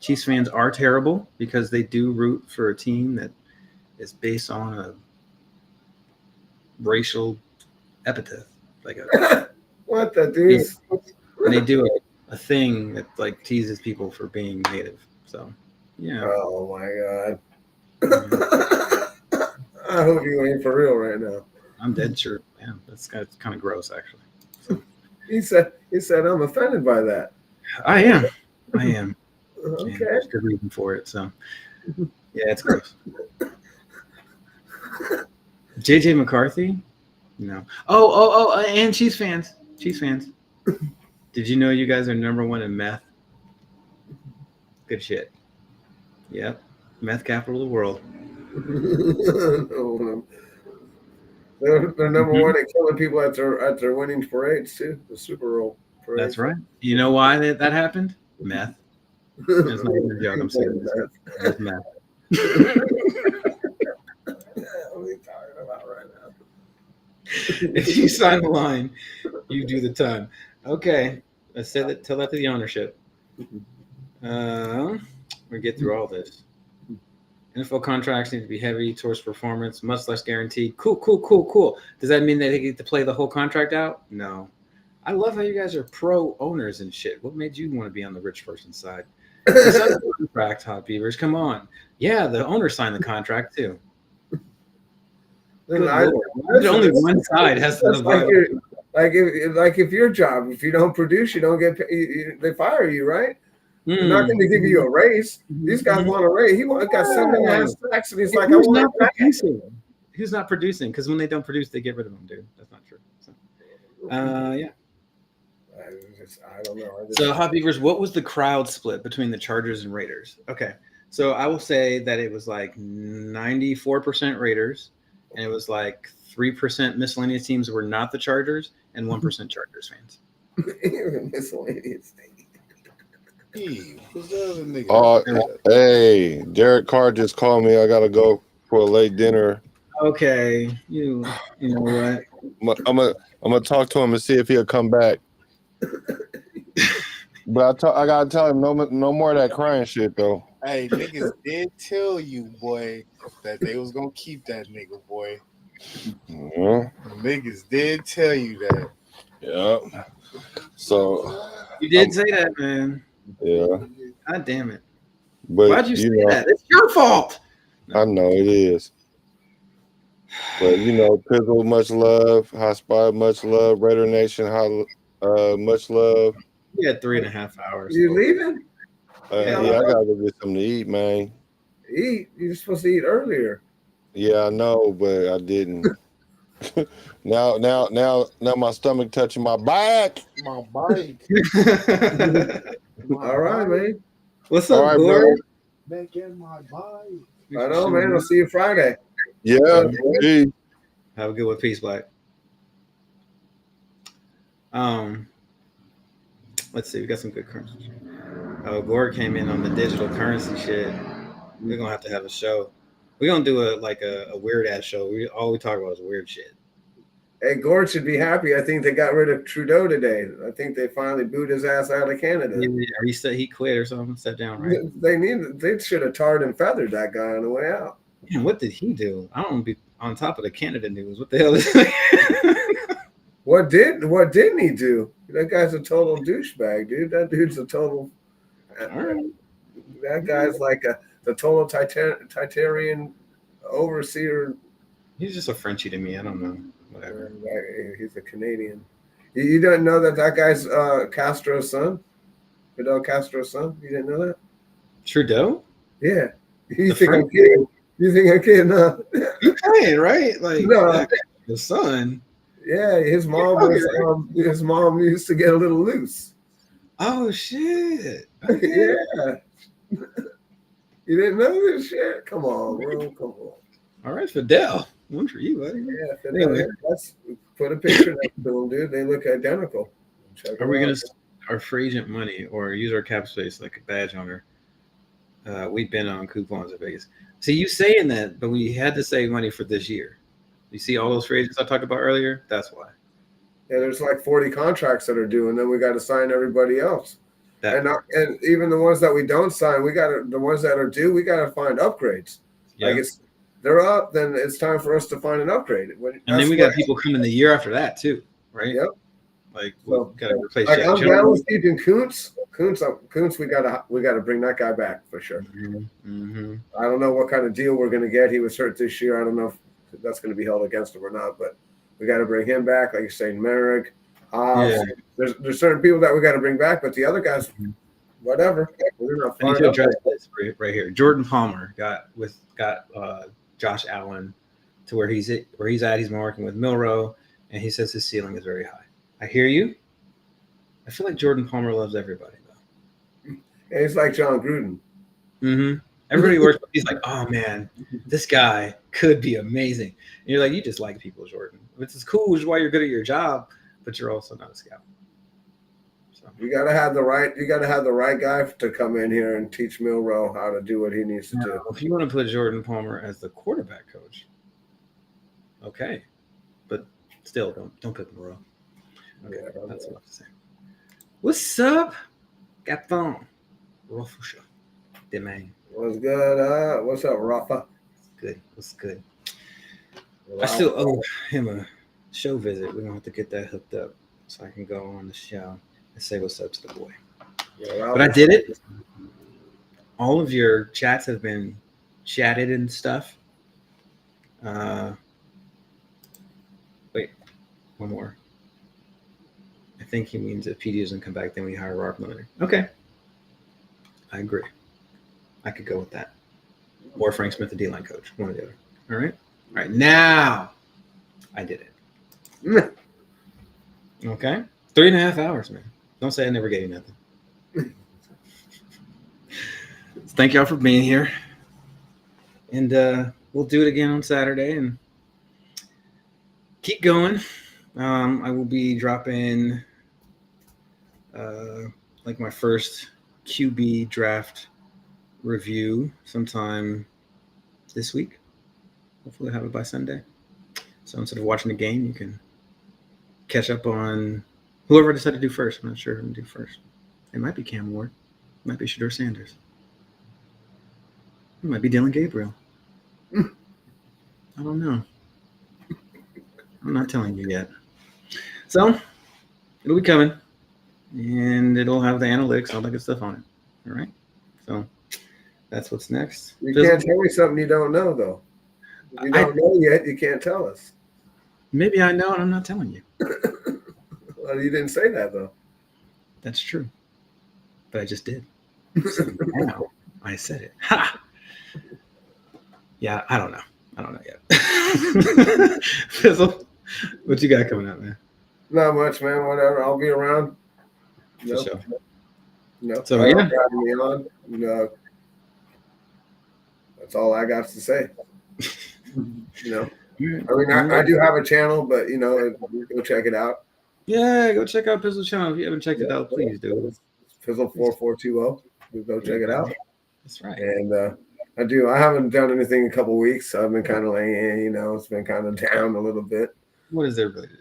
Chiefs fans are terrible because they do root for a team that is based on a racial epithet, like a what the dude? And they do a thing that like teases people for being native. So yeah. Oh my god. I hope you ain't for real right now. I'm dead sure. Yeah, that's kind of gross, actually. So. He said I'm offended by that. I am. Okay. And there's good reason for it. So yeah, it's gross. JJ McCarthy? No. Oh, and Chiefs fans. Did you know you guys are number 1 in meth? Good shit. Yep. Meth capital of the world. They're number 1 at killing people at their winning parades too. The Super Bowl parades. That's right. You know why that happened? Meth. That's not even a joke. I'm serious. It's meth. What are we talking about right now? If you sign the line, you do the time. Okay. Let's tell that to the ownership. We'll get through all this. NFL contracts need to be heavy towards performance, much less guaranteed. Cool. Does that mean that they get to play the whole contract out? No. I love how you guys are pro owners and shit. What made you want to be on the rich person's side? Contract, Hot Beavers. Come on. Yeah, the owner signed the contract too. Only one side has to like if your job, if you don't produce, you don't get paid, they fire you, right? They're not going to give you a raise. These guys want a raise. He got 7.5 sacks, and he's like, I want to producing. Who's not producing? Because when they don't produce, they get rid of them, dude. That's not true. So, yeah. I don't know. So, Hot Beavers, what was the crowd split between the Chargers and Raiders? Okay. So, I will say that it was like 94% Raiders, and it was like 3% miscellaneous teams were not the Chargers, and 1% Chargers fans. Miscellaneous teams. Hey, Derek Carr just called me. I gotta go for a late dinner. Okay, you know what? I'm gonna talk to him and see if he'll come back. But I gotta tell him no more of that crying shit though. Hey, niggas did tell you, boy, that they was gonna keep that nigga, boy. Yeah. Niggas did tell you that. Yeah. So you did say that, man. Yeah. God damn it. But why'd you say that? It's your fault. No. I know it is. But Pizzle, much love. Hotspot, much love. RaiderNation, much love. You had 3.5 hours. You leaving? Yeah, I gotta go get something to eat, man. Eat? You're supposed to eat earlier. Yeah, I know, but I didn't. now my stomach touching my back. My bike. All right, man. What's up, Gord? Man, get my bike. I know, man. I'll see you Friday. Yeah. Have a good one. Peace, Black. Let's see. We got some good currency. Oh, Gord came in on the digital currency shit. We're gonna have to have a show. We're gonna do a weird ass show. All we talk about is weird shit. Hey, Gord should be happy. I think they got rid of Trudeau today. I think they finally booed his ass out of Canada. He said he quit or something. Sat down, right? They should have tarred and feathered that guy on the way out. Man, what did he do? I don't want to be on top of the Canada news. What the hell is that? What didn't he do? That guy's a total douchebag, dude. That dude's a total. All right. That guy's like the total Titarian overseer. He's just a Frenchie to me. I don't know. Whatever. He's a Canadian. You don't know that guy's Castro's son? Fidel Castro's son? You didn't know that? Trudeau? Yeah. You think I'm kidding? You think I'm kidding? You're playing, right? Like, no. The son. Yeah, his mom was. His mom used to get a little loose. Oh shit! Okay. Yeah. You didn't know this shit? Come on, bro. Come on. All right, Fidel. One for you, buddy. Yeah, Fidel. Anyway. Let's put a picture next to them, dude. They look identical. Are we gonna our free agent money or use our cap space like a badge owner? We've been on coupons at Vegas. See, you saying that, but we had to save money for this year. You see all those free agents I talked about earlier? That's why. Yeah, there's like 40 contracts that are due, and then we got to sign everybody else. And even the ones that we don't sign, the ones that are due, we got to find upgrades. Yeah. Like they're up, then it's time for us to find an upgrade. And then we got people coming the year after that too, right? Yep. Like we got to replace. Like I'm down with keeping Kuntz. Kuntz, we gotta bring that guy back for sure. Mm-hmm. I don't know what kind of deal we're gonna get. He was hurt this year. I don't know if that's gonna be held against him or not, but we got to bring him back. Like you're saying, Merrick, Hobbs. Yeah. There's certain people that we got to bring back, but the other guys, whatever. We're not I need to address this right here. Jordan Palmer got Josh Allen to where he's at. He's been working with Milroe, and he says his ceiling is very high. I hear you. I feel like Jordan Palmer loves everybody though. Yeah, he's like John Gruden. Mm-hmm. Everybody works. He's like, oh man, this guy could be amazing. And you're like, you just like people, Jordan. Which is cool, which is why you're good at your job, but you're also not a scout. So you gotta have the right guy to come in here and teach Milroe how to do what he needs to do. If you want to put Jordan Palmer as the quarterback coach, okay, but still don't pick Milroe. Okay, that's what I have to say. What's up, Gapon? Rofusha, the man. What's good? What's up, Rafa? Good. What's good? I still owe him a show visit. We're gonna have to get that hooked up so I can go on the show and say what's up to the boy. Yeah, but I did it. All of your chats have been chatted and stuff. Wait, one more. I think he means if PD doesn't come back, then we hire Rob Miller. Okay. I agree. I could go with that. Or Frank Smith, the D-line coach. One or the other. All right? All right. Now, I did it. Okay? 3.5 hours, man. Don't say I never gave you nothing. Thank y'all for being here. And we'll do it again on Saturday and keep going. I will be dropping like my first QB draft review sometime this week. Hopefully I'll have it by Sunday. So instead of watching the game, you can catch up on whoever I decide to do first. I'm not sure who I'm going to do first. It might be Cam Ward. It might be Shedeur Sanders. It might be Dylan Gabriel. I don't know. I'm not telling you yet. So it'll be coming. And it'll have the analytics, all that good stuff on it. All right. So that's what's next. You can't tell me something you don't know, though. If you don't know yet, you can't tell us. Maybe I know and I'm not telling you. Well, you didn't say that, though. That's true. But I just did. So now I said it. Ha! Yeah, I don't know. I don't know yet. Fizzle, what you got coming up, man? Not much, man. Whatever. I'll be around. For sure. No. So yeah, having me on. No. That's all I got to say. You know. I mean, I do have a channel, but you know, go check it out. Yeah, go check out Pizzle channel. If you haven't checked it out, please do. Pizzle 4420. Go check it out. That's right. And I haven't done anything in a couple of weeks. So I've been kind of like, you know, it's been kind of down a little bit. What is there really to do?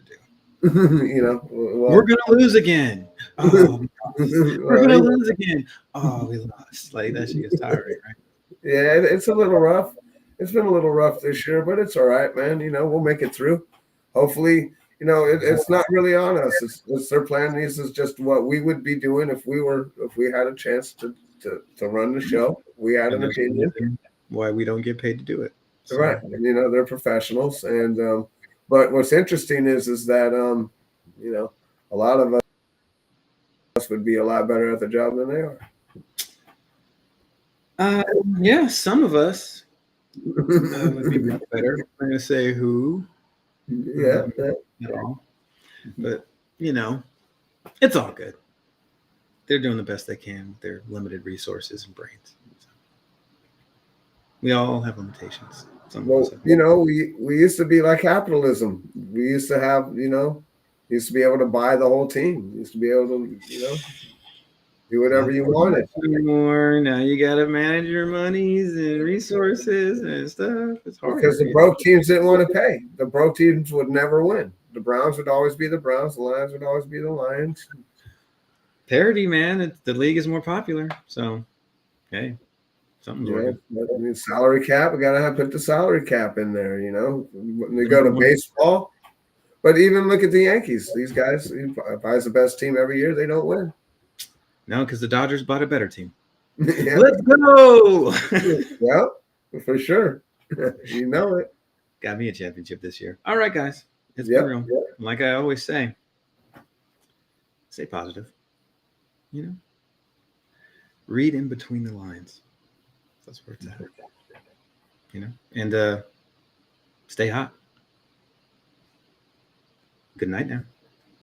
You know, we're gonna lose again. Oh, we're gonna lose again. Oh, we lost. Like that shit gets tiring, right? Yeah, it's a little rough. It's been a little rough this year, but it's all right, man. You know, we'll make it through. Hopefully, you know, it's not really on us. It's their plan. This is just what we would be doing if we had a chance to run the show. We had an opinion. Why we don't get paid to do it. So. Right. You know, they're professionals. And but what's interesting is that you know, a lot of us would be a lot better at the job than they are. Yeah, some of us would be much better. I'm going to say who. Yeah. At all. But, you know, it's all good. They're doing the best they can with their limited resources and brains. So we all have limitations. Well, you know, we used to be like capitalism. We used to have, you know, used to be able to buy the whole team. Used to be able to, you know, do whatever you wanted. Anymore. Now you got to manage your monies and resources and stuff. It's hard because the broke teams didn't want to pay. The broke teams would never win. The Browns would always be the Browns. The Lions would always be the Lions. Parity, man. The league is more popular. So, hey, something's working. I mean, salary cap. We gotta put the salary cap in there. You know, when they go to baseball. But even look at the Yankees. These guys, buys the best team every year. They don't win. No, because the Dodgers bought a better team. Yeah. Let's go. Yeah, for sure. You know it. Got me a championship this year. All right, guys. It's been real. Yep. Like I always say, stay positive. You know, read in between the lines. That's where it's at. You know, and stay hot. Good night now.